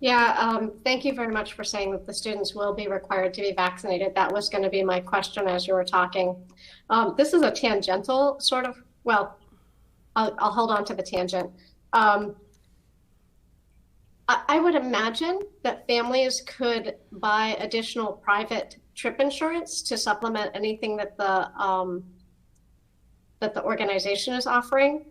Speaker 3: Yeah, thank you very much for saying that the students will be required to be vaccinated. That was going to be my question as you were talking. This is a tangential sort of, well, I'll hold on to the tangent. I would imagine that families could buy additional private trip insurance to supplement anything that the organization is offering.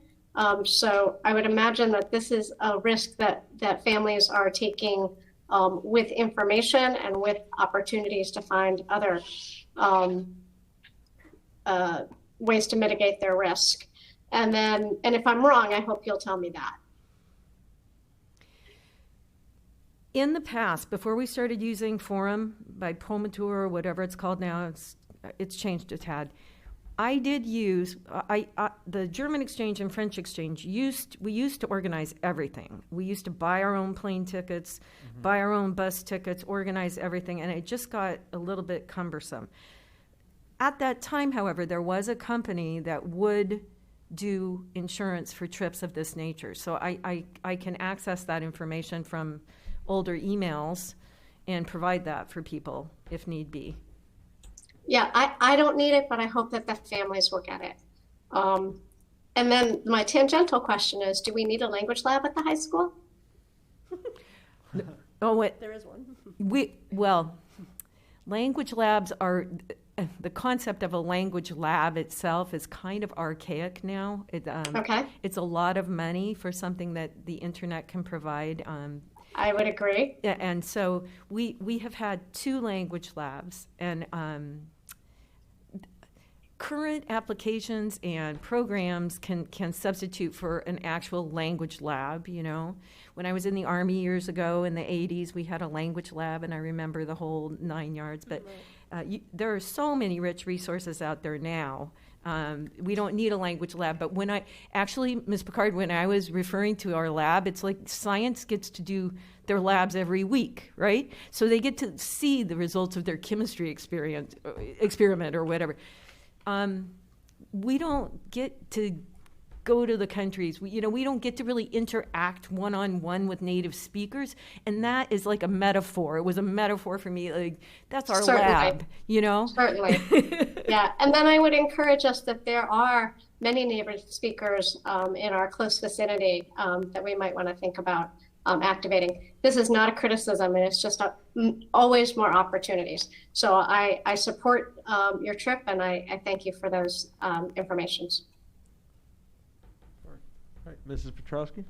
Speaker 3: So I would imagine that this is a risk that families are taking with information and with opportunities to find other ways to mitigate their risk. And if I'm wrong, I hope you'll tell me that.
Speaker 15: In the past, before we started using Forum by Promotour or whatever it's called now, it's changed a tad. I did use, the German exchange and French exchange, we used to organize everything. We used to buy our own plane tickets, buy our own bus tickets, organize everything, and it just got a little bit cumbersome. At that time, however, there was a company that would do insurance for trips of this nature. So I can access that information from older emails and provide that for people if need be. Yeah,
Speaker 3: I don't need it, but I hope that the families will get it. And then my tangential question is, do we need a language lab at the high school?
Speaker 15: Oh, what?
Speaker 8: There is one.
Speaker 15: Well, language labs are, the concept of a language lab itself is kind of archaic now.
Speaker 3: Okay.
Speaker 15: It's a lot of money for something that the internet can provide.
Speaker 3: I would agree.
Speaker 15: And so we have had 2 language labs, and current applications and programs can substitute for an actual language lab, you know. When I was in the Army years ago in the 80s, we had a language lab, and I remember the whole 9 yards. But there are so many rich resources out there now. We don't need a language lab. But when Ms. Picard, when I was referring to our lab, it's like science gets to do their labs every week, right? So they get to see the results of their chemistry experiment or whatever. We don't get to go to the countries. We don't get to really interact one-on-one with native speakers, and that is like a metaphor. It was a metaphor for me. Like, that's our
Speaker 3: Certainly.
Speaker 15: lab, you know?
Speaker 3: Certainly. Yeah, and then I would encourage us that there are many native speakers in our close vicinity that we might want to think about activating. This is not a criticism, and it's just always more opportunities. So I support your trip, and I thank you for those informations.
Speaker 1: All right, Mrs. Petrowski?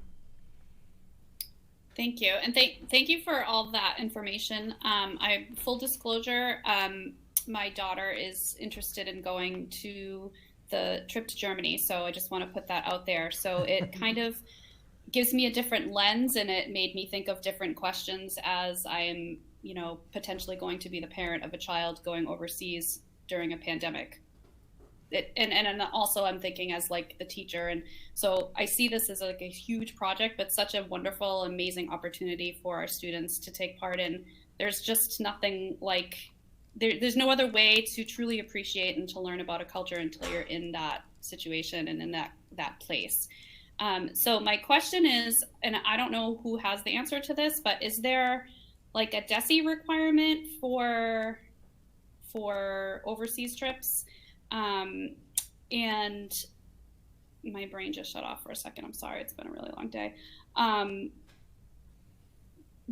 Speaker 14: Thank you, and thank you for all that information. Full disclosure, my daughter is interested in going to the trip to Germany, so I just want to put that out there. So it kind of gives me a different lens, and it made me think of different questions as I am, potentially going to be the parent of a child going overseas during a pandemic. And also I'm thinking as like the teacher, and so I see this as like a huge project, but such a wonderful, amazing opportunity for our students to take part in. There's just nothing like there's no other way to truly appreciate and to learn about a culture until you're in that situation and in that place. So my question is, and I don't know who has the answer to this, but is there like a DESE requirement for overseas trips? And my brain just shut off for a second. I'm sorry. It's been a really long day.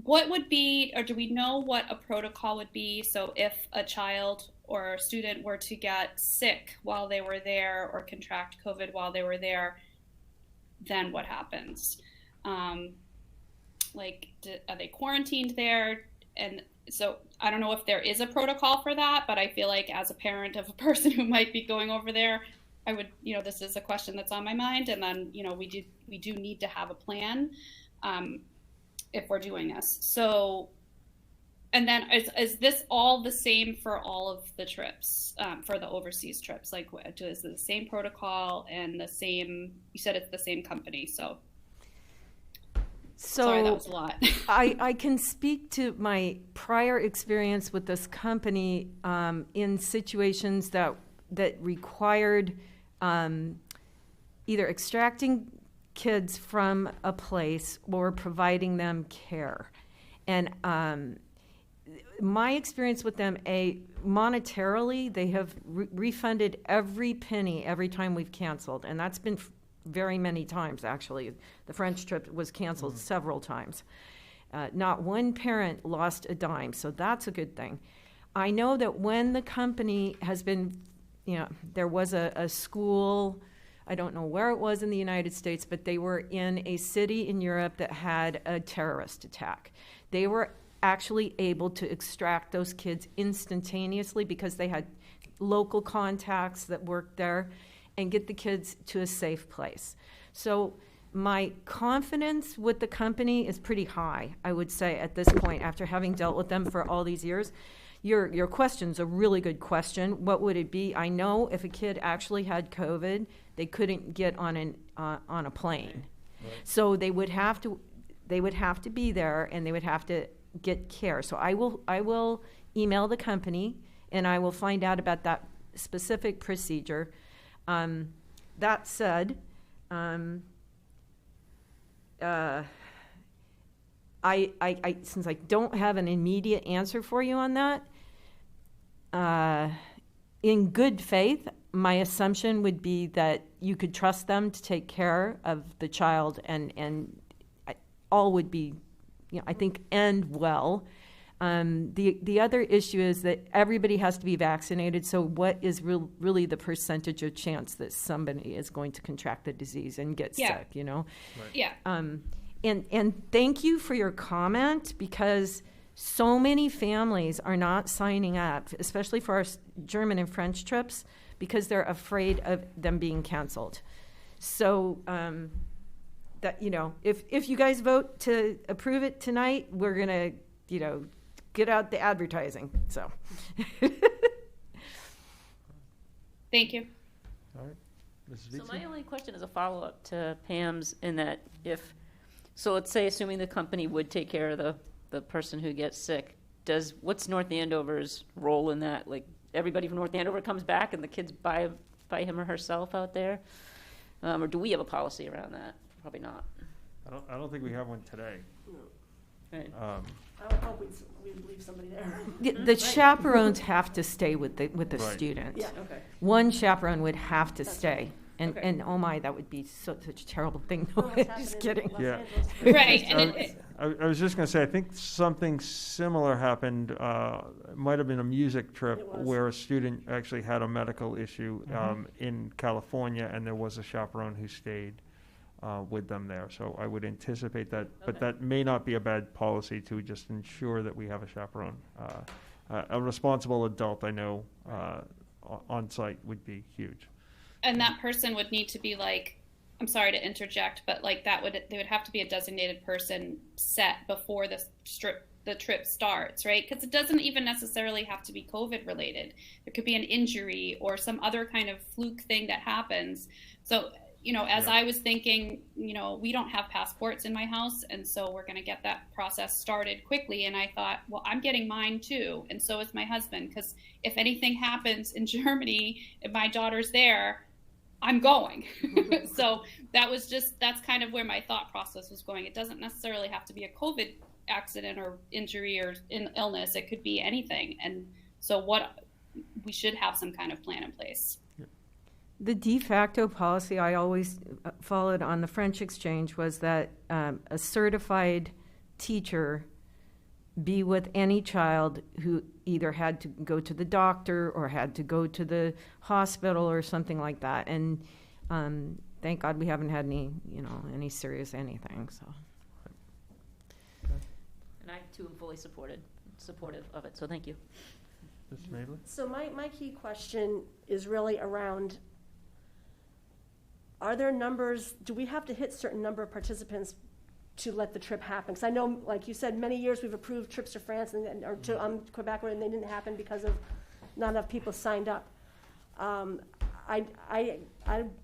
Speaker 14: What would be, or do we know what a protocol would be? So if a child or a student were to get sick while they were there or contract COVID while they were there, then what happens? Are they quarantined there? And so I don't know if there is a protocol for that, but I feel like as a parent of a person who might be going over there, I would, this is a question that's on my mind. And then, we do need to have a plan if we're doing this. So, and then is this all the same for all of the trips, for the overseas trips? Like, is it the same protocol and the same, you said it's the same company, so. Sorry, that was a lot.
Speaker 15: I can speak to my prior experience with this company in situations that required either extracting kids from a place or providing them care. And my experience with them, monetarily, they have refunded every penny every time we've canceled, and that's been very many times, actually. The French trip was canceled several times. Not one parent lost a dime, so that's a good thing. I know that when the company has been, there was a school, I don't know where it was in the United States, but they were in a city in Europe that had a terrorist attack. They were actually able to extract those kids instantaneously because they had local contacts that worked there, and get the kids to a safe place. So my confidence with the company is pretty high, I would say, at this point, after having dealt with them for all these years. Your question's a really good question. What would it be? I know if a kid actually had COVID, they couldn't get on a plane. Right. So they would have to be there, and they would have to get care. So I will email the company, and I will find out about that specific procedure. That said, since I don't have an immediate answer for you on that, in good faith, my assumption would be that you could trust them to take care of the child, and all would be, I think, end well. The other issue is that everybody has to be vaccinated, so what is really the percentage of chance that somebody is going to contract the disease and get sick,
Speaker 14: Right. Yeah.
Speaker 15: And thank you for your comment, because so many families are not signing up, especially for our German and French trips, because they're afraid of them being canceled. So that, if you guys vote to approve it tonight, we're gonna, get out the advertising. So.
Speaker 14: Thank you.
Speaker 1: All right. Mrs.
Speaker 7: So
Speaker 1: Vici?
Speaker 7: my only question is a follow-up to Pam's, in that so let's say, assuming the company would take care of the person who gets sick, what's North Andover's role in that? Like, everybody from North Andover comes back and the kids buy him or herself out there? Or do we have a policy around that? Probably not.
Speaker 1: I don't think we have one today.
Speaker 7: Right.
Speaker 8: I would hope we'd leave somebody there.
Speaker 15: The chaperones have to stay with the
Speaker 1: Right.
Speaker 15: student.
Speaker 8: Yeah.
Speaker 7: Okay.
Speaker 15: One chaperone would have to
Speaker 8: That's
Speaker 15: stay. And,
Speaker 7: Okay.
Speaker 15: and oh my, that would be such a terrible thing.
Speaker 8: Oh, what's
Speaker 15: Just
Speaker 8: happening in
Speaker 15: kidding.
Speaker 8: Los
Speaker 1: Yeah.
Speaker 8: Angeles.
Speaker 14: Right. And
Speaker 1: I was just going to say, I think something similar happened. It might have been a music trip
Speaker 8: It was.
Speaker 1: where a student actually had a medical issue in California, and there was a chaperone who stayed with them there. So I would anticipate that, but
Speaker 7: Okay.
Speaker 1: that may not be a bad policy to just ensure that we have a chaperone. A responsible adult, I know, on site would be huge.
Speaker 14: and that person would need to be like, I'm sorry to interject, but like they would have to be a designated person set before the trip starts, right? Because it doesn't even necessarily have to be COVID related. There could be an injury or some other kind of fluke thing that happens. So, as I was thinking, we don't have passports in my house, and so we're going to get that process started quickly. And I thought, well, I'm getting mine too, and so is my husband, because if anything happens in Germany, if my daughter's there, I'm going. So that's kind of where my thought process was going. It doesn't necessarily have to be a COVID accident or injury or illness. It could be anything. And so we should have some kind of plan in place.
Speaker 15: The de facto policy I always followed on the French exchange was that a certified teacher be with any child who either had to go to the doctor or had to go to the hospital or something like that. And thank God we haven't had any serious anything. So.
Speaker 7: And I, too, am fully supportive of it, so thank you.
Speaker 1: Mr. Mabley?
Speaker 8: So my key question is really around, are there numbers, do we have to hit certain number of participants to let the trip happen? Because I know, like you said, many years we've approved trips to France or to Quebec, and they didn't happen because of not enough people signed up. I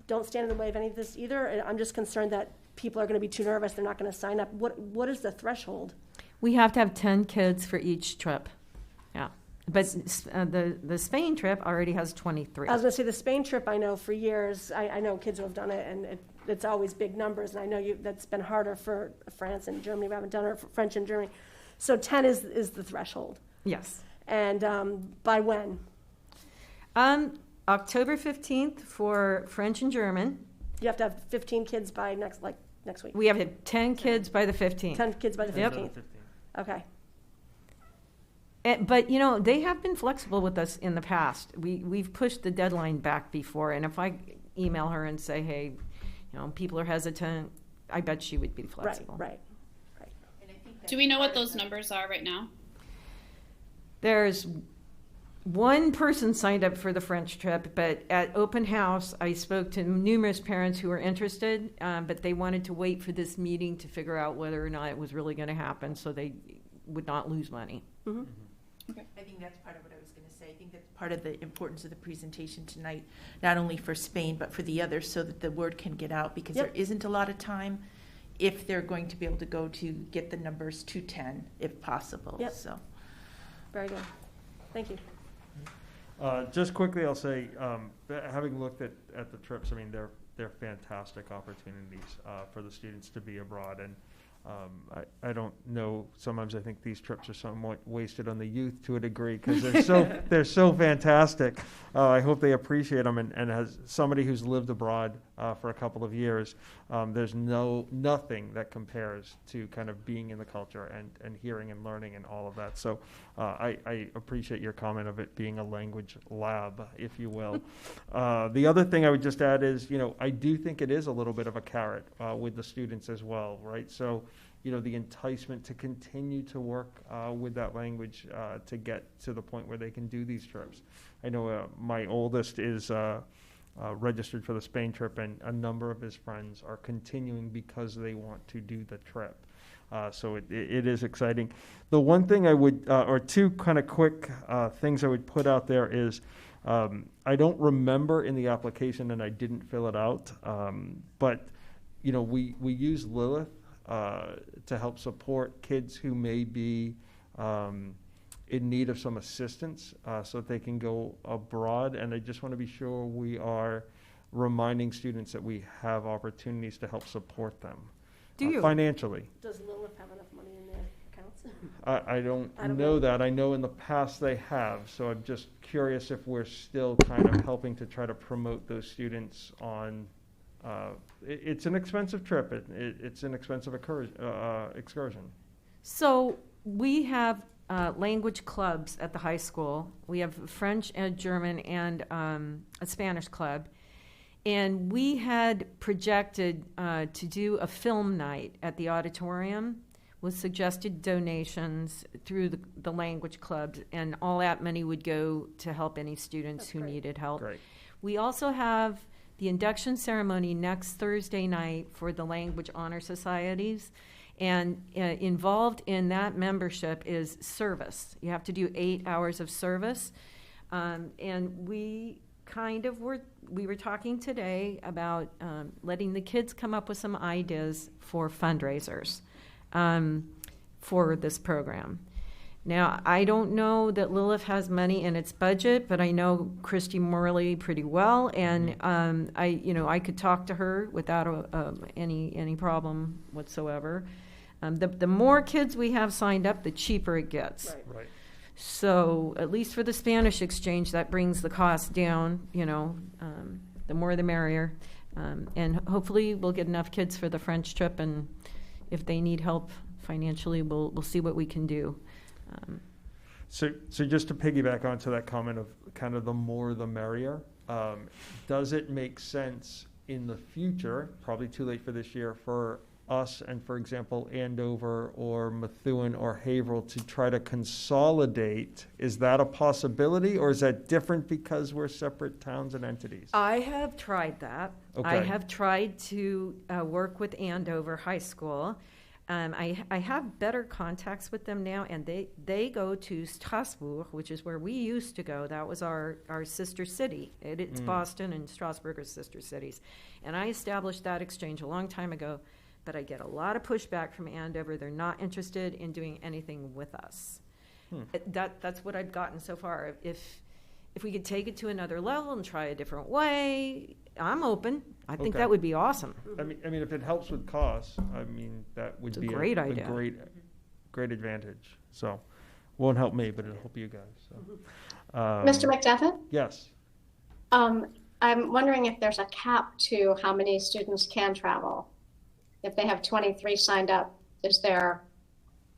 Speaker 8: don't stand in the way of any of this either. I'm just concerned that people are going to be too nervous. They're not going to sign up. What is the threshold?
Speaker 15: We have to have 10 kids for each trip. Yeah. But the Spain trip already has 23.
Speaker 8: I was going to say the Spain trip, I know for years, I know kids who have done it, and it's always big numbers. And I know that's been harder for France and Germany. We haven't done it for French and Germany. So 10 is the threshold.
Speaker 15: Yes.
Speaker 8: And by when?
Speaker 15: October 15th for French and German.
Speaker 8: You have to have 15 kids by next week.
Speaker 15: We have to have 10 kids by the 15th.
Speaker 8: 10 kids by the 15th.
Speaker 15: Yep.
Speaker 8: Okay.
Speaker 15: But they have been flexible with us in the past. We've pushed the deadline back before, and if I email her and say, hey, people are hesitant, I bet she would be flexible.
Speaker 8: Right.
Speaker 14: Do we know what those numbers are right now?
Speaker 15: There's one person signed up for the French trip, but at open house, I spoke to numerous parents who were interested, but they wanted to wait for this meeting to figure out whether or not it was really going to happen, so they would not lose money.
Speaker 8: Mm-hmm.
Speaker 13: Okay. I think that's part of what I was going to say. I think that's part of the importance of the presentation tonight, not only for Spain, but for the others, so that the word can get out, because there isn't a lot of time if they're going to be able to go to get the numbers to 10, if possible.
Speaker 8: Yep.
Speaker 13: So.
Speaker 8: Very good. Thank you.
Speaker 1: Just quickly, I'll say, having looked at the trips, I mean, they're fantastic opportunities for the students to be abroad. And I don't know, sometimes I think these trips are somewhat wasted on the youth to a degree, because they're so fantastic. I hope they appreciate them. And as somebody who's lived abroad for a couple of years, there's nothing that compares to kind of being in the culture and hearing and learning and all of that. So I appreciate your comment of it being a language lab, if you will. The other thing I would just add is, I do think it is a little bit of a carrot with the students as well, right? So, the enticement to continue to work with that language to get to the point where they can do these trips. I know my oldest is registered for the Spain trip, and a number of his friends are continuing because they want to do the trip. So it is exciting. The one thing I would, or two kind of quick things I would put out there is, I don't remember in the application, and I didn't fill it out, but we use Lilith to help support kids who may be in need of some assistance so that they can go abroad. And I just want to be sure we are reminding students that we have opportunities to help support them financially.
Speaker 8: Does Lilith have enough money in their accounts?
Speaker 1: I don't know that. I know in the past they have. So I'm just curious if we're still kind of helping to try to promote those students on it's an expensive trip. It's an expensive excursion.
Speaker 15: So we have language clubs at the high school. We have French and German and a Spanish club. And we had projected to do a film night at the auditorium with suggested donations through the language clubs, and all that money would go to help any students who needed help.
Speaker 1: Great.
Speaker 15: We also have the induction ceremony next Thursday night for the Language Honor Societies. And involved in that membership is service. You have to do 8 hours of service. And we were talking today about letting the kids come up with some ideas for fundraisers for this program. Now, I don't know that Lilith has money in its budget, but I know Christy Morley pretty well, and I could talk to her without any problem whatsoever. The more kids we have signed up, the cheaper it gets.
Speaker 1: Right.
Speaker 15: So at least for the Spanish exchange, that brings the cost down. The more the merrier, and hopefully we'll get enough kids for the French trip. And if they need help financially, we'll see what we can do.
Speaker 1: So just to piggyback onto that comment of kind of the more the merrier, does it make sense in the future, probably too late for this year, for us and, for example, Andover or Methuen or Haverhill to try to consolidate? Is that a possibility, or is that different because we're separate towns and entities?
Speaker 15: I have tried that.
Speaker 1: Okay.
Speaker 15: I have tried to work with Andover High School. I have better contacts with them now, and they go to Strasbourg, which is where we used to go. That was our sister city. It's Boston and Strasbourg are sister cities. And I established that exchange a long time ago, but I get a lot of pushback from Andover. They're not interested in doing anything with us. That's what I've gotten so far. If we could take it to another level and try a different way, I'm open. I think that would be awesome.
Speaker 1: I mean, if it helps with costs, that would be
Speaker 15: great idea.
Speaker 1: a great advantage. So, won't help me, but it'll help you guys. So.
Speaker 3: Mr. McDevitt?
Speaker 1: Yes.
Speaker 3: I'm wondering if there's a cap to how many students can travel. If they have 23 signed up, is there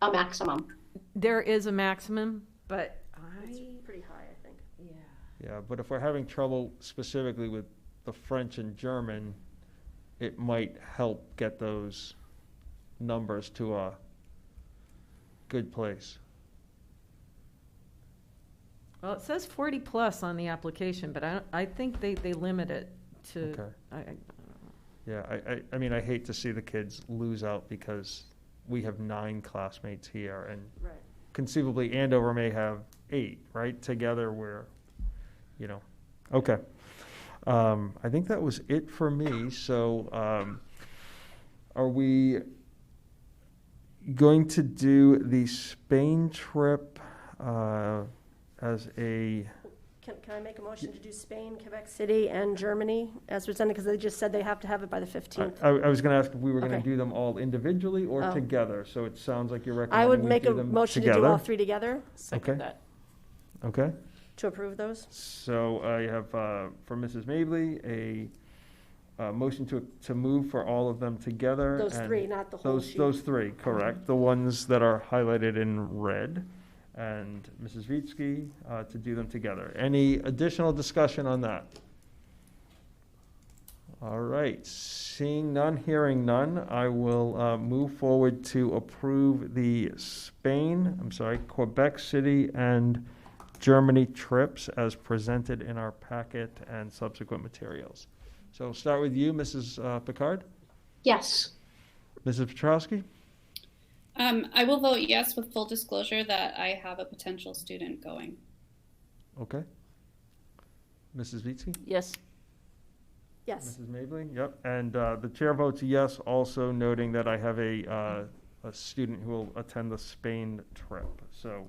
Speaker 3: a maximum?
Speaker 15: There is a maximum, but
Speaker 8: It's pretty high, I think.
Speaker 1: Yeah, but if we're having trouble specifically with the French and German, it might help get those numbers to a good place.
Speaker 15: Well, it says 40 plus on the application, but I think they limit it to.
Speaker 1: Okay.
Speaker 15: I don't know.
Speaker 1: Yeah, I hate to see the kids lose out because we have 9 classmates here, and conceivably Andover may have 8, right? Together we're, okay. I think that was it for me. So are we going to do the Spain trip as a...
Speaker 8: Can I make a motion to do Spain, Quebec City, and Germany as presented? Because they just said they have to have it by the 15th.
Speaker 1: I was going to ask if we were going to
Speaker 8: Okay.
Speaker 1: do them all individually or together. So it sounds like you're
Speaker 8: I
Speaker 1: recommending
Speaker 8: would
Speaker 1: we
Speaker 8: make
Speaker 1: do
Speaker 8: a
Speaker 1: them
Speaker 8: motion
Speaker 1: together.
Speaker 8: to do all 3 together,
Speaker 7: Second that.
Speaker 1: Okay.
Speaker 8: to approve those.
Speaker 1: So I have, for Mrs. Mably, a motion to move for all of them together.
Speaker 8: Those
Speaker 1: and
Speaker 8: three, not the whole sheet.
Speaker 1: Those three, correct. The ones that are highlighted in red. And Mrs. Vitsky, to do them together. Any additional discussion on that? All right, seeing none, hearing none, I will move forward to approve the Quebec City and Germany trips as presented in our packet and subsequent materials. So we'll start with you, Mrs. Picard.
Speaker 3: Yes.
Speaker 1: Mrs. Petrowski?
Speaker 14: I will vote yes with full disclosure that I have a potential student going.
Speaker 1: Okay. Mrs. Vitsky?
Speaker 7: Yes.
Speaker 8: Yes.
Speaker 1: Mrs. Mabley? Yep. And the chair votes yes, also noting that I have a student who will attend the Spain trip. So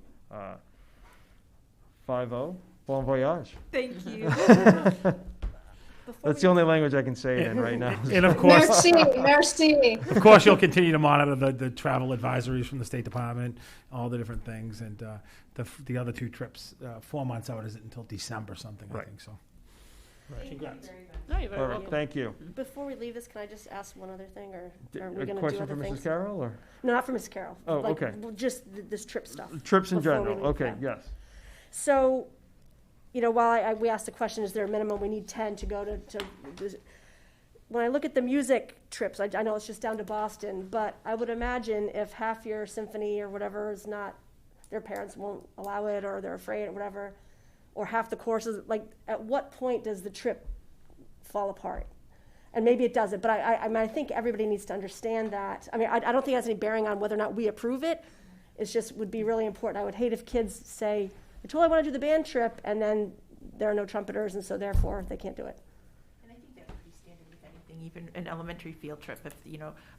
Speaker 1: 5-0. Bon voyage.
Speaker 8: Thank you.
Speaker 1: That's the only language I can say it in right now.
Speaker 2: And of course,
Speaker 3: merci.
Speaker 2: Of course, you'll continue to monitor the travel advisories from the State Department, all the different things, and the other two trips, 4 months out isn't until December something, I think so. Right. Congrats.
Speaker 7: No, you're very
Speaker 1: All right,
Speaker 7: welcome.
Speaker 1: thank you.
Speaker 8: Before we leave this, can I just ask one other thing, or are we
Speaker 1: A
Speaker 8: going to do
Speaker 1: question
Speaker 8: other
Speaker 1: for
Speaker 8: things?
Speaker 1: Mrs. Carroll, or?
Speaker 8: No, not for Mrs. Carroll.
Speaker 1: Oh,
Speaker 8: Like,
Speaker 1: okay.
Speaker 8: Just this trip stuff.
Speaker 1: Trips in
Speaker 8: before we
Speaker 1: general,
Speaker 8: leave,
Speaker 1: okay,
Speaker 8: yeah.
Speaker 1: yes.
Speaker 8: So, while we asked the question, is there a minimum? We need 10 to go to when I look at the music trips, I know it's just down to Boston, but I would imagine if half your symphony or whatever is not, their parents won't allow it, or they're afraid or whatever, or half the courses, like, at what point does the trip fall apart? And maybe it doesn't, but I think everybody needs to understand that. I mean, I don't think it has any bearing on whether or not we approve it. It's just would be really important. I would hate if kids say, I totally want to do the band trip, and then there are no trumpeters, and so therefore they can't do it.
Speaker 13: And I think that would be standard with anything, even an elementary field trip. If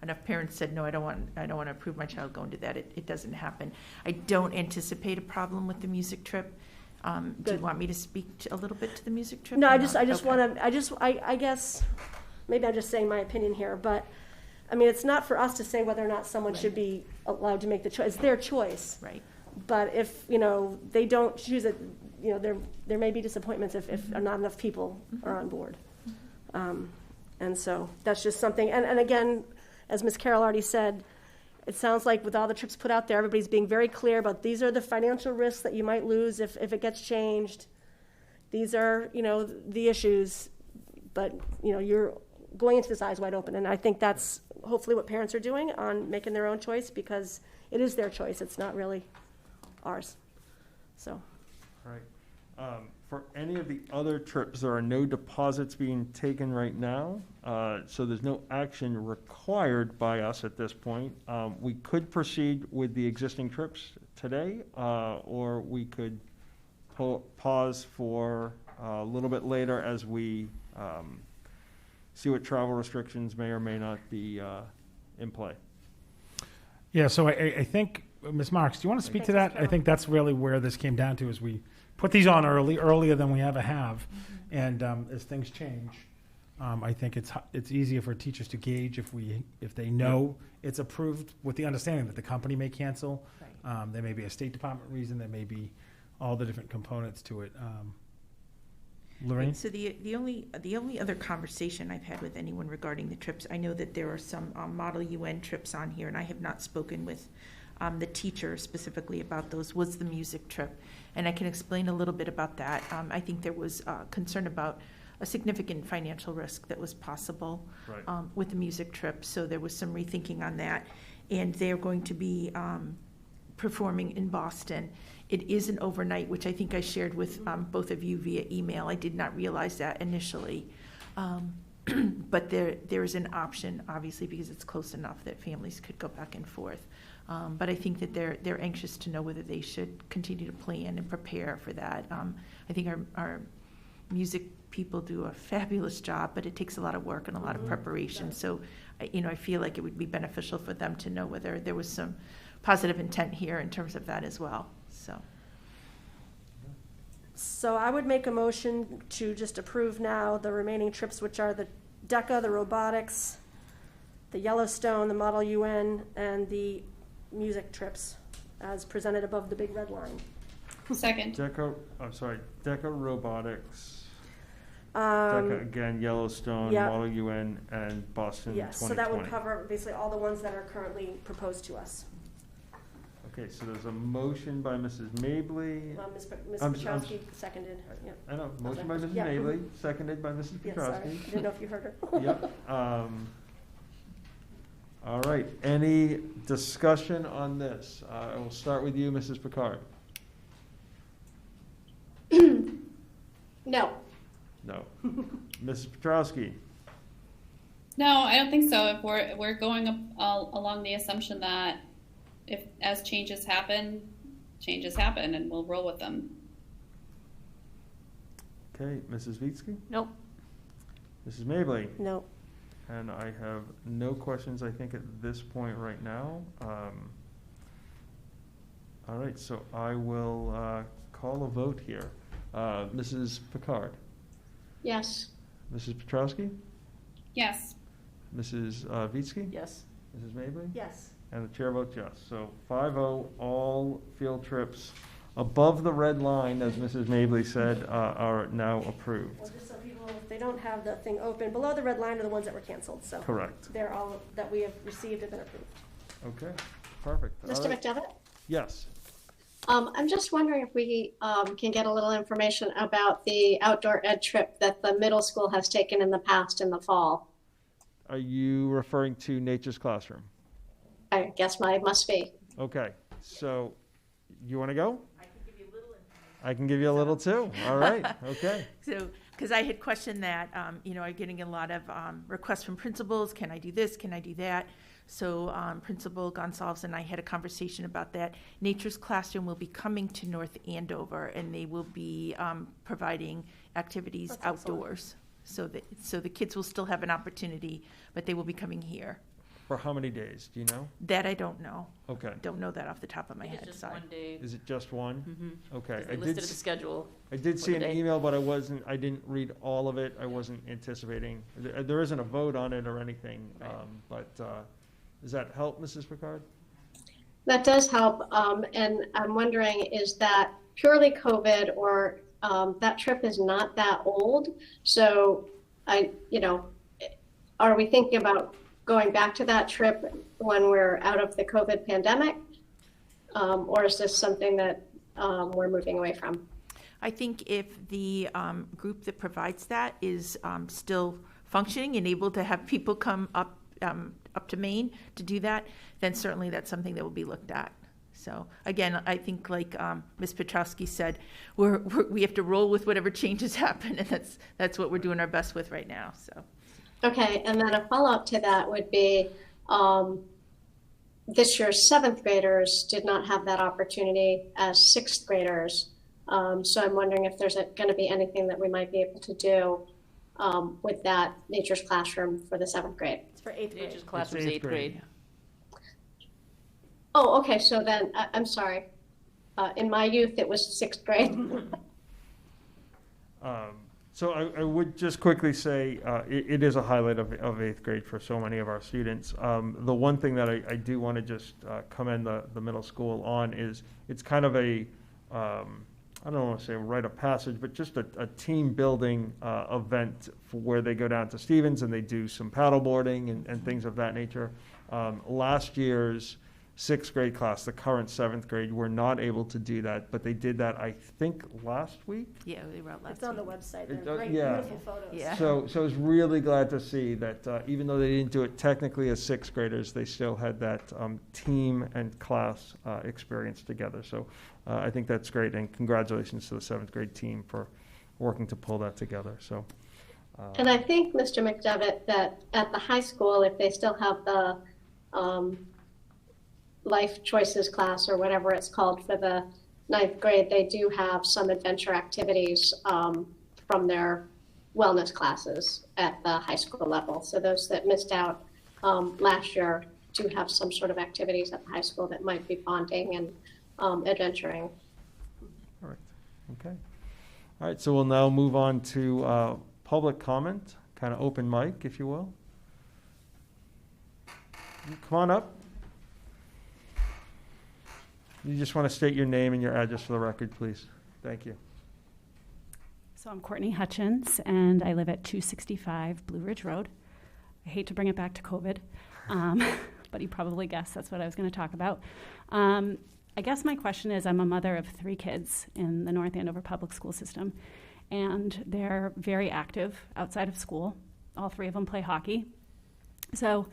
Speaker 13: enough parents said no, I don't want to approve my child going to that, it doesn't happen. I don't anticipate a problem with the music trip. Do you want me to speak a little bit to the music trip?
Speaker 8: No,
Speaker 13: or
Speaker 8: I just
Speaker 13: not?
Speaker 8: want to. I guess maybe I'm just saying my opinion here, but I mean, it's not for us to say whether or not someone should be allowed to make the choice. It's their choice.
Speaker 13: Right.
Speaker 8: But if they don't choose it, there may be disappointments if not enough people are on board. And so that's just something. And again, as Ms. Carroll already said, it sounds like with all the trips put out there, everybody's being very clear about these are the financial risks that you might lose if it gets changed. These are, the issues, but, you're going into this eyes wide open. And I think that's hopefully what parents are doing on making their own choice, because it is their choice. It's not really ours. So.
Speaker 1: Right. For any of the other trips, there are no deposits being taken right now, so there's no action required by us at this point. We could proceed with the existing trips today, or we could pause for a little bit later as we see what travel restrictions may or may not be in play.
Speaker 2: Yeah, so I think, Ms. Marks, do you want to speak to that? I think that's really where this came down to, is we put these on earlier than we ever have, and as things change, I think it's easier for teachers to gauge if they know it's approved, with the understanding that the company may cancel. Right. There may be a State Department reason. There may be all the different components to it. Lorraine?
Speaker 13: So the only other conversation I've had with anyone regarding the trips, I know that there are some Model UN trips on here, and I have not spoken with the teacher specifically about those, was the music trip. And I can explain a little bit about that. I think there was concern about a significant financial risk that was possible with the music trip. So there was some rethinking on that. And they're going to be performing in Boston. It is an overnight, which I think I shared with both of you via email. I did not realize that initially. But there is an option, obviously, because it's close enough that families could go back and forth. But I think that they're anxious to know whether they should continue to plan and prepare for that. I think our music people do a fabulous job, but it takes a lot of work and a lot of preparation. So, I feel like it would be beneficial for them to know whether there was some positive intent here in terms of that as well.
Speaker 8: So I would make a motion to just approve now the remaining trips, which are the DECA, the robotics, the Yellowstone, the Model UN, and the music trips as presented above the big red line.
Speaker 14: Second.
Speaker 1: DECA robotics. Again, Yellowstone,
Speaker 8: yeah.
Speaker 1: Model UN, and Boston
Speaker 8: Yes,
Speaker 1: 2020.
Speaker 8: so that would cover basically all the ones that are currently proposed to us.
Speaker 1: Okay, so there's a motion by Mrs. Mabley.
Speaker 8: Ms.
Speaker 1: I'm
Speaker 8: Petrowski seconded, yeah.
Speaker 1: I know, motion by Mrs.
Speaker 8: Yeah.
Speaker 1: Mabley, seconded by Mrs.
Speaker 8: Yeah, sorry,
Speaker 1: Petrowski.
Speaker 8: didn't know if you heard her.
Speaker 1: Yep. All right, any discussion on this? I will start with you, Mrs. Picard.
Speaker 3: No.
Speaker 1: No. Mrs. Petrowski?
Speaker 14: No, I don't think so. If we're going along the assumption that if as changes happen, and we'll roll with them.
Speaker 1: Okay, Mrs. Vitsky?
Speaker 7: Nope.
Speaker 1: Mrs. Mabley?
Speaker 8: No.
Speaker 1: And I have no questions, I think, at this point right now. All right, so I will call a vote here. Mrs. Picard?
Speaker 3: Yes.
Speaker 1: Mrs. Petrowski?
Speaker 14: Yes.
Speaker 1: Mrs. Vitsky?
Speaker 7: Yes.
Speaker 1: Mrs. Mabley?
Speaker 8: Yes.
Speaker 1: And the chair votes yes. So 5-0, all field trips above the red line, as Mrs. Mabley said, are now approved.
Speaker 8: Well, just so people, if they don't have the thing open, below the red line are the ones that were canceled, so.
Speaker 1: Correct.
Speaker 8: They're all, that we have received have been approved.
Speaker 1: Okay, perfect. All
Speaker 3: Mr.
Speaker 1: right.
Speaker 3: McDevitt?
Speaker 1: Yes.
Speaker 3: I'm just wondering if we can get a little information about the outdoor ed trip that the middle school has taken in the past in the fall.
Speaker 1: Are you referring to Nature's Classroom?
Speaker 3: I guess must be.
Speaker 1: Okay, so you want to go? I can give you a little too. All right, okay.
Speaker 13: So, because I had questioned that, I'm getting a lot of requests from principals. Can I do this? Can I do that? So Principal Gonsalves and I had a conversation about that. Nature's Classroom will be coming to North Andover, and they will be providing activities
Speaker 8: That's excellent.
Speaker 13: outdoors. So the kids will still have an opportunity, but they will be coming here.
Speaker 1: For how many days? Do you know?
Speaker 13: That I don't know.
Speaker 1: Okay.
Speaker 13: Don't know that off the top of my
Speaker 7: I think
Speaker 13: head.
Speaker 7: it's just
Speaker 13: Sorry.
Speaker 7: 1 day.
Speaker 1: Is it just one?
Speaker 7: Mm-hmm.
Speaker 1: Okay.
Speaker 7: They listed the schedule.
Speaker 1: I did
Speaker 7: for
Speaker 1: see
Speaker 7: the
Speaker 1: an
Speaker 7: day.
Speaker 1: email, but I didn't read all of it. I wasn't anticipating. There isn't a vote on it or anything.
Speaker 7: Right.
Speaker 1: But does that help, Mrs. Picard?
Speaker 3: That does help. And I'm wondering, is that purely COVID, or that trip is not that old? So are we thinking about going back to that trip when we're out of the COVID pandemic? Or is this something that we're moving away from?
Speaker 13: I think if the group that provides that is still functioning and able to have people come up to Maine to do that, then certainly that's something that will be looked at. So again, I think like Ms. Petrowski said, we have to roll with whatever changes happen, and that's what we're doing our best with right now. So.
Speaker 3: Okay, and then a follow-up to that would be, this year's 7th graders did not have that opportunity as 6th graders. So I'm wondering if there's going to be anything that we might be able to do with that Nature's Classroom for the 7th grade.
Speaker 8: It's for 8th grade.
Speaker 7: Nature's Classroom's 8th grade.
Speaker 3: Oh, okay, so then, I'm sorry. In my youth, it was 6th grade.
Speaker 1: So I would just quickly say it is a highlight of 8th grade for so many of our students. The one thing that I do want to just commend the middle school on is it's kind of a, I don't want to say a rite of passage, but just a team building event where they go down to Stevens and they do some paddleboarding and things of that nature. Last year's 6th grade class, the current 7th grade, were not able to do that, but they did that, I think, last week.
Speaker 13: Yeah, they were out last
Speaker 8: It's on the
Speaker 13: week.
Speaker 8: website.
Speaker 1: It
Speaker 8: They're
Speaker 1: does-
Speaker 8: great,
Speaker 1: yeah.
Speaker 8: beautiful photos.
Speaker 13: Yeah.
Speaker 1: So I was really glad to see that even though they didn't do it technically as 6th graders, they still had that team and class experience together. So I think that's great, and congratulations to the 7th grade team for working to pull that together. So.
Speaker 3: And I think, Mr. McDevitt, that at the high school, if they still have the life choices class or whatever it's called for the 9th grade, they do have some adventure activities from their wellness classes at the high school level. So those that missed out last year do have some sort of activities at the high school that might be bonding and adventuring.
Speaker 1: All right. Okay. All right. So we'll now move on to public comment, kind of open mic, if you will. Come on up. You just want to state your name and your address for the record, please. Thank you.
Speaker 16: So I'm Courtney Hutchins, and I live at 265 Blue Ridge Road. I hate to bring it back to COVID, but you probably guessed that's what I was going to talk about. I guess my question is, I'm a mother of 3 kids in the North Andover public school system, and they're very active outside of school. All 3 of them play hockey. So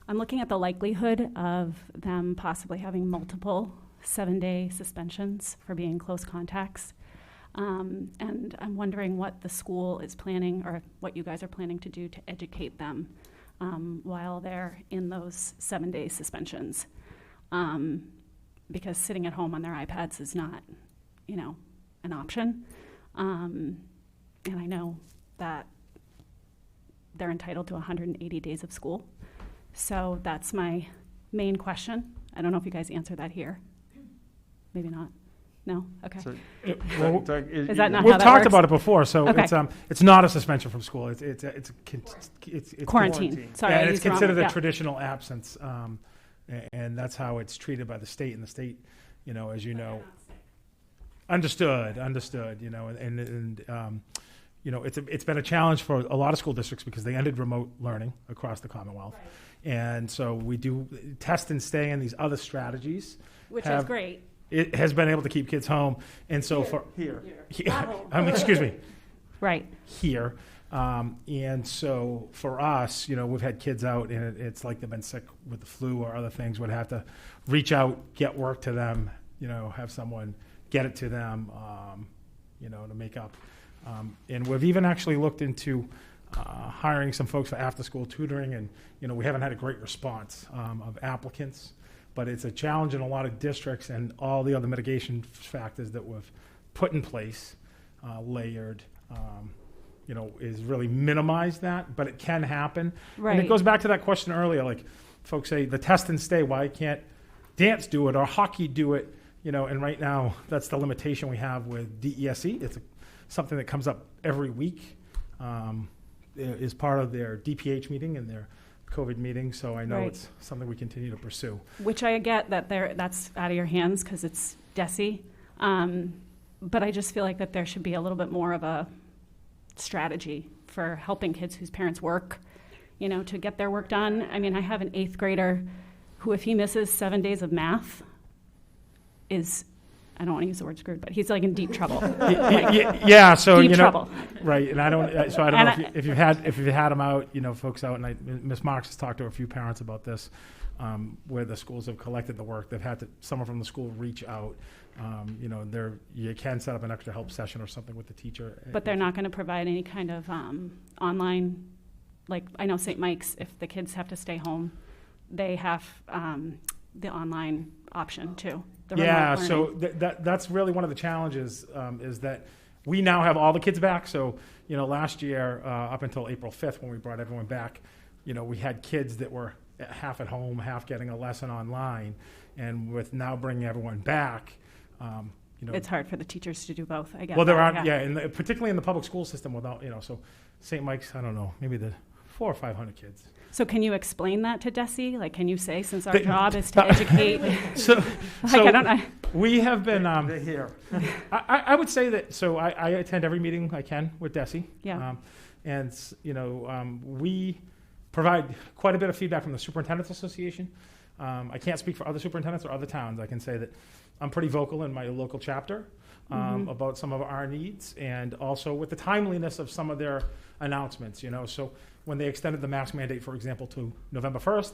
Speaker 16: I'm looking at the likelihood of them possibly having multiple 7-day suspensions for being close contacts. And I'm wondering what the school is planning, or what you guys are planning to do to educate them while they're in those 7-day suspensions. Because sitting at home on their iPads is not, an option. And I know that they're entitled to 180 days of school. So that's my main question. I don't know if you guys answer that here. Maybe not. No? Okay.
Speaker 1: So,
Speaker 16: is that not
Speaker 2: We've
Speaker 16: how that
Speaker 2: talked
Speaker 16: works?
Speaker 2: about it before, so
Speaker 16: Okay.
Speaker 2: it's not a suspension from school. It's
Speaker 16: quarantine. Sorry,
Speaker 2: and
Speaker 16: I
Speaker 2: it's
Speaker 16: used the wrong
Speaker 2: considered
Speaker 16: word.
Speaker 2: a
Speaker 16: Yeah.
Speaker 2: traditional absence, and that's how it's treated by the state. And the state, as you know, understood. It's been a challenge for a lot of school districts because they ended remote learning across the Commonwealth, and so we do test and stay and these other strategies,
Speaker 16: Which is great.
Speaker 2: It has been able to keep kids home, and so excuse me,
Speaker 16: right
Speaker 2: here, and so for us, we've had kids out, and it's like they've been sick with the flu or other things. Would have to reach out, get work to them, have someone get it to them, to make up. And we've even actually looked into hiring some folks for after-school tutoring, and we haven't had a great response of applicants. But it's a challenge in a lot of districts, and all the other mitigation factors that we've put in place, layered, is really minimize that. But it can happen.
Speaker 16: Right.
Speaker 2: And it goes back to that question earlier, like folks say, the test and stay, why can't dance do it or hockey do it? And right now, that's the limitation we have with DESE. It's something that comes up every week, is part of their DPH meeting and their COVID meeting, so I know
Speaker 16: Right.
Speaker 2: it's something we continue to pursue.
Speaker 16: Which I get that's out of your hands because it's DESE. But I just feel like that there should be a little bit more of a strategy for helping kids whose parents work, to get their work done. I mean, I have an 8th grader who, if he misses 7 days of math, I don't want to use the word screwed, but he's like in deep trouble.
Speaker 2: Yeah, so
Speaker 16: deep trouble.
Speaker 2: Right, and I don't know if you've had them out, folks out, and Ms. Marks has talked to a few parents about this, where the schools have collected the work. They've had someone from the school reach out. You can set up an extra help session or something with the teacher.
Speaker 16: But they're not going to provide any kind of online, like I know St. Mike's, if the kids have to stay home, they have the online option too.
Speaker 2: Yeah, so that's really one of the challenges, is that we now have all the kids back. So, last year, up until April 5th, when we brought everyone back, we had kids that were half at home, half getting a lesson online. And with now bringing everyone back,
Speaker 16: it's hard for the teachers to do both, I guess.
Speaker 2: Well, there are, and particularly in the public school system without, so St. Mike's, I don't know, maybe the 400 or 500 kids.
Speaker 16: So can you explain that to DESE? Like, can you say, since our job is to educate?
Speaker 2: I
Speaker 16: don't know.
Speaker 2: We have been.
Speaker 1: They're here.
Speaker 2: I would say that. So I attend every meeting I can with DESE.
Speaker 16: Yeah.
Speaker 2: We provide quite a bit of feedback from the Superintendent's Association. I can't speak for other superintendents or other towns. I can say that I'm pretty vocal in my local chapter about some of our needs, and also with the timeliness of some of their announcements. So when they extended the mask mandate, for example, to November 1st,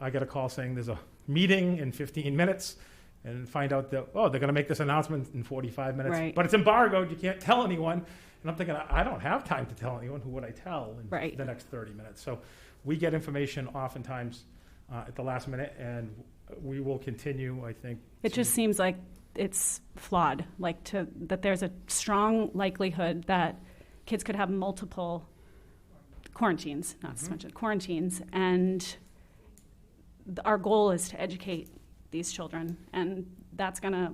Speaker 2: I get a call saying there's a meeting in 15 minutes, and find out that, they're going to make this announcement in 45 minutes,
Speaker 16: right.
Speaker 2: but it's embargoed. You can't tell anyone. And I'm thinking, I don't have time to tell anyone. Who would I tell in the next 30 minutes? So we get information oftentimes at the last minute, and we will continue, I think.
Speaker 16: It just seems like it's flawed, that there's a strong likelihood that kids could have multiple quarantines, not suspension, quarantines, and our goal is to educate these children, and that's going to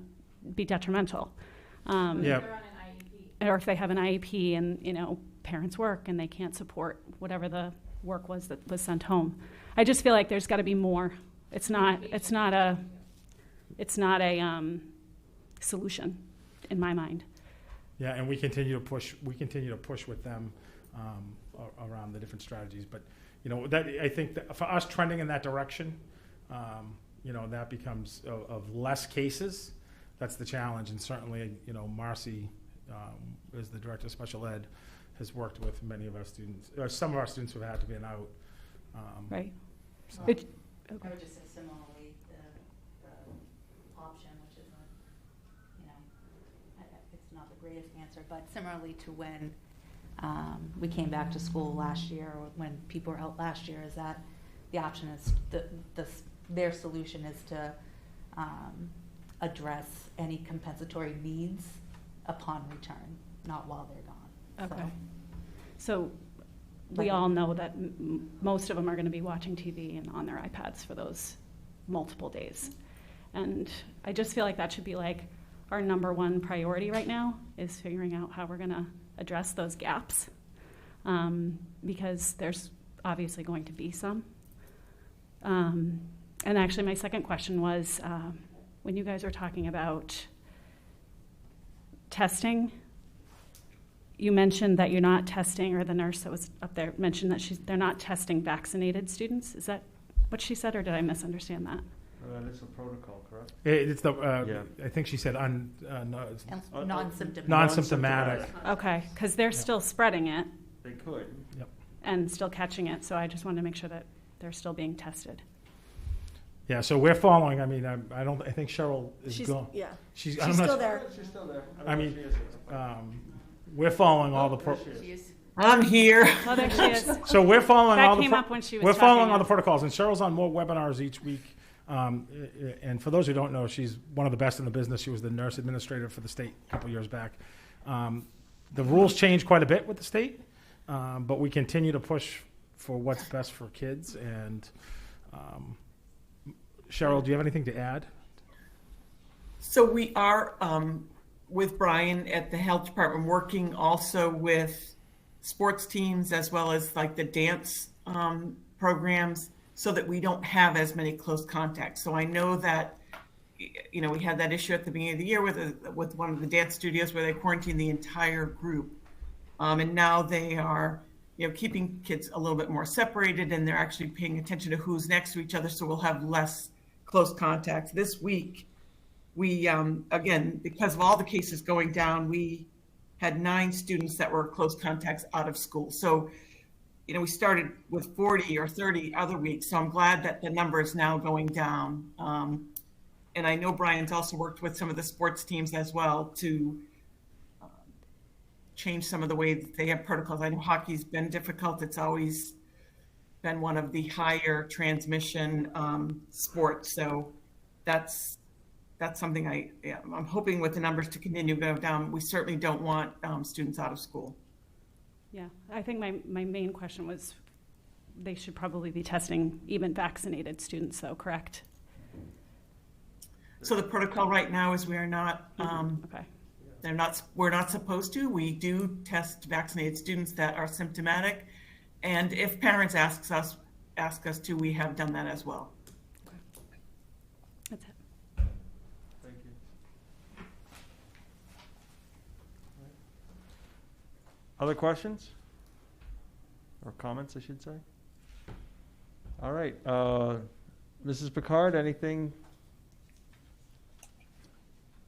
Speaker 16: be detrimental. Or if they have an IEP and, parents work and they can't support whatever the work was that was sent home. I just feel like there's got to be more. It's not a solution in my mind.
Speaker 2: Yeah, and we continue to push with them around the different strategies. But, that I think that for us trending in that direction, that becomes of less cases. That's the challenge. And certainly, Marcy, as the director of special ed, has worked with many of our students, or some of our students who have had to be out.
Speaker 16: Right.
Speaker 2: So.
Speaker 17: I would just say similarly, the option, which isn't, it's not the greatest answer, but similarly to when we came back to school last year, or when people were out last year, is that the option is their solution is to address any compensatory needs upon return, not while they're gone.
Speaker 16: Okay. So we all know that most of them are going to be watching TV and on their iPads for those multiple days. And I just feel like that should be like our number one priority right now, is figuring out how we're going to address those gaps, because there's obviously going to be some. And actually my second question was, when you guys were talking about testing, you mentioned that you're not testing, or the nurse that was up there mentioned that they're not testing vaccinated students. Is that what she said, or did I misunderstand that?
Speaker 1: That's a protocol, correct?
Speaker 2: It's the,
Speaker 1: Yeah.
Speaker 2: I think she said
Speaker 13: Non-symptomatic.
Speaker 2: non-symptomatic.
Speaker 16: Okay, because they're still spreading it.
Speaker 1: They could.
Speaker 2: Yep.
Speaker 16: And still catching it, so I just wanted to make sure that they're still being tested.
Speaker 2: Yeah, so we're following. I mean, I think Cheryl is gone.
Speaker 8: Yeah.
Speaker 2: She's
Speaker 8: She's still there.
Speaker 1: She's still there.
Speaker 2: I mean, we're following all the
Speaker 11: I'm here.
Speaker 16: Oh, there she is.
Speaker 2: So we're following
Speaker 16: That
Speaker 2: all the
Speaker 16: came up when she was
Speaker 2: we're
Speaker 16: talking
Speaker 2: following all the
Speaker 16: about-
Speaker 2: protocols, and Cheryl's on more webinars each week. And for those who don't know, she's one of the best in the business. She was the nurse administrator for the state a couple years back. The rules change quite a bit with the state, but we continue to push for what's best for kids. And Cheryl, do you have anything to add?
Speaker 11: So we are, with Brian at the health department, working also with sports teams as well as like the dance programs, so that we don't have as many close contacts. So I know that, we had that issue at the beginning of the year with one of the dance studios where they quarantined the entire group. And now they are, keeping kids a little bit more separated, and they're actually paying attention to who's next to each other. So we'll have less close contacts. This week, we, again, because of all the cases going down, we had 9 students that were close contacts out of school. So, we started with 40 or 30 other weeks. So I'm glad that the number is now going down. And I know Brian's also worked with some of the sports teams as well to change some of the way that they have protocols. I know hockey's been difficult. It's always been one of the higher transmission sports. So that's something I'm hoping with the numbers to continue to go down. We certainly don't want students out of school.
Speaker 16: Yeah, I think my main question was, they should probably be testing even vaccinated students, though, correct?
Speaker 11: So the protocol right now is we are not,
Speaker 16: Okay.
Speaker 11: we're not supposed to. We do test vaccinated students that are symptomatic. And if parents ask us to, we have done that as well.
Speaker 16: That's it.
Speaker 1: Thank you. Other questions? Or comments, I should say? All right. Mrs. Picard, anything?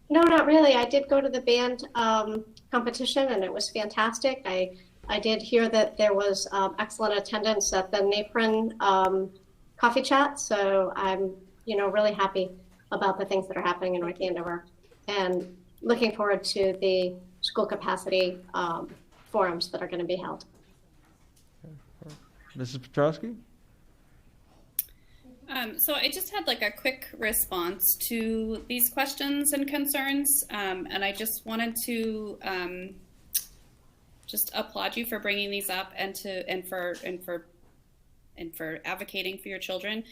Speaker 3: No, not really. I did go to the band competition, and it was fantastic. I did hear that there was excellent attendance at the Napron coffee chat, so I'm really happy about the things that are happening in North Andover, and looking forward to the school capacity forums that are going to be held.
Speaker 1: Mrs. Petrowski?
Speaker 14: So I just had like a quick response to these questions and concerns, and I just wanted to just applaud you for bringing these up and for advocating for your children.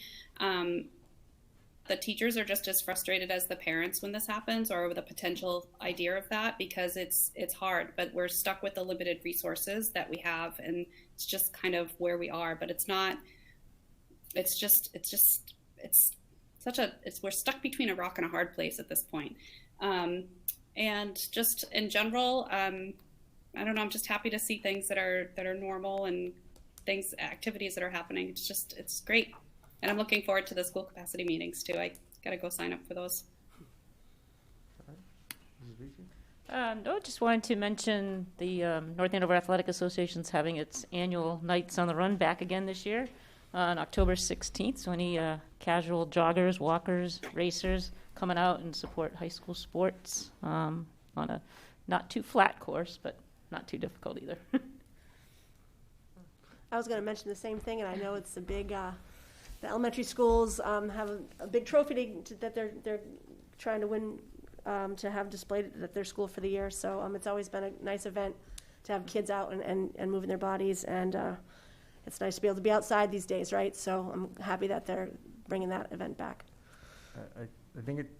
Speaker 14: The teachers are just as frustrated as the parents when this happens, or the potential idea of that, because it's hard, but we're stuck with the limited resources that we have, and it's just kind of where we are. But it's not. We're stuck between a rock and a hard place at this point. And just in general, I don't know, I'm just happy to see things that are normal and activities that are happening. It's great. And I'm looking forward to the school capacity meetings too. I gotta go sign up for those.
Speaker 7: No, just wanted to mention the North Andover Athletic Association's having its annual Nights on the Run back again this year on October 16th. So any casual joggers, walkers, racers coming out and support high school sports on a not too flat course, but not too difficult either.
Speaker 8: I was going to mention the same thing, and I know it's a big. The elementary schools have a big trophy that they're trying to win to have displayed at their school for the year. So it's always been a nice event to have kids out and moving their bodies, and it's nice to be able to be outside these days, right? So I'm happy that they're bringing that event back.
Speaker 1: I think it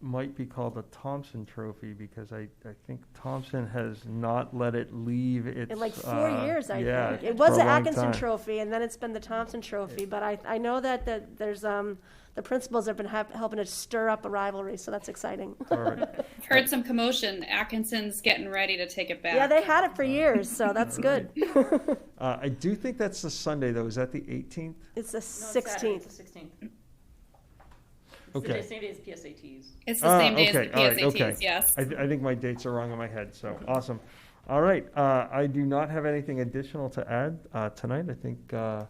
Speaker 1: might be called the Thompson Trophy because I think Thompson has not let it leave its...
Speaker 8: In like 4 years, I think. It
Speaker 1: for
Speaker 8: was
Speaker 1: a
Speaker 8: the
Speaker 1: long
Speaker 8: Atkinson
Speaker 1: time.
Speaker 8: Trophy, and then it's been the Thompson Trophy. But I know that there's the principals have been helping to stir up a rivalry, so that's exciting.
Speaker 1: All right.
Speaker 14: I've heard some commotion. Atkinson's getting ready to take it back.
Speaker 8: Yeah, they had it for years, so that's good.
Speaker 1: I do think that's the Sunday, though. Is that the 18th?
Speaker 8: It's the
Speaker 7: No, it's Saturday,
Speaker 8: 16th.
Speaker 7: it's the 16th.
Speaker 1: Okay.
Speaker 7: It's the same day as PSATs.
Speaker 14: It's the same day as the
Speaker 1: Okay, all right,
Speaker 14: PSATs,
Speaker 1: okay.
Speaker 14: yes.
Speaker 1: I think my dates are wrong in my head, so awesome. All right, I do not have anything additional to add tonight. I think I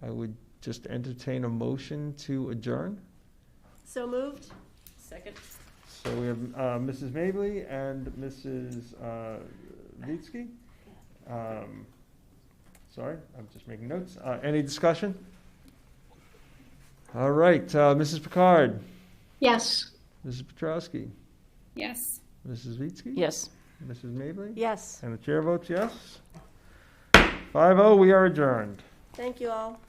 Speaker 1: would just entertain a motion to adjourn.
Speaker 8: So moved.
Speaker 7: Second.
Speaker 1: So we have Mrs. Mably and Mrs. Vitsky. Sorry, I'm just making notes. Any discussion? All right, Mrs. Picard,
Speaker 3: Yes.
Speaker 1: Mrs. Petrowski,
Speaker 14: Yes.
Speaker 1: Mrs. Vitsky?
Speaker 7: Yes.
Speaker 1: Mrs. Mably?
Speaker 8: Yes.
Speaker 1: And the chair votes yes. 5-0, we are adjourned.
Speaker 8: Thank you all.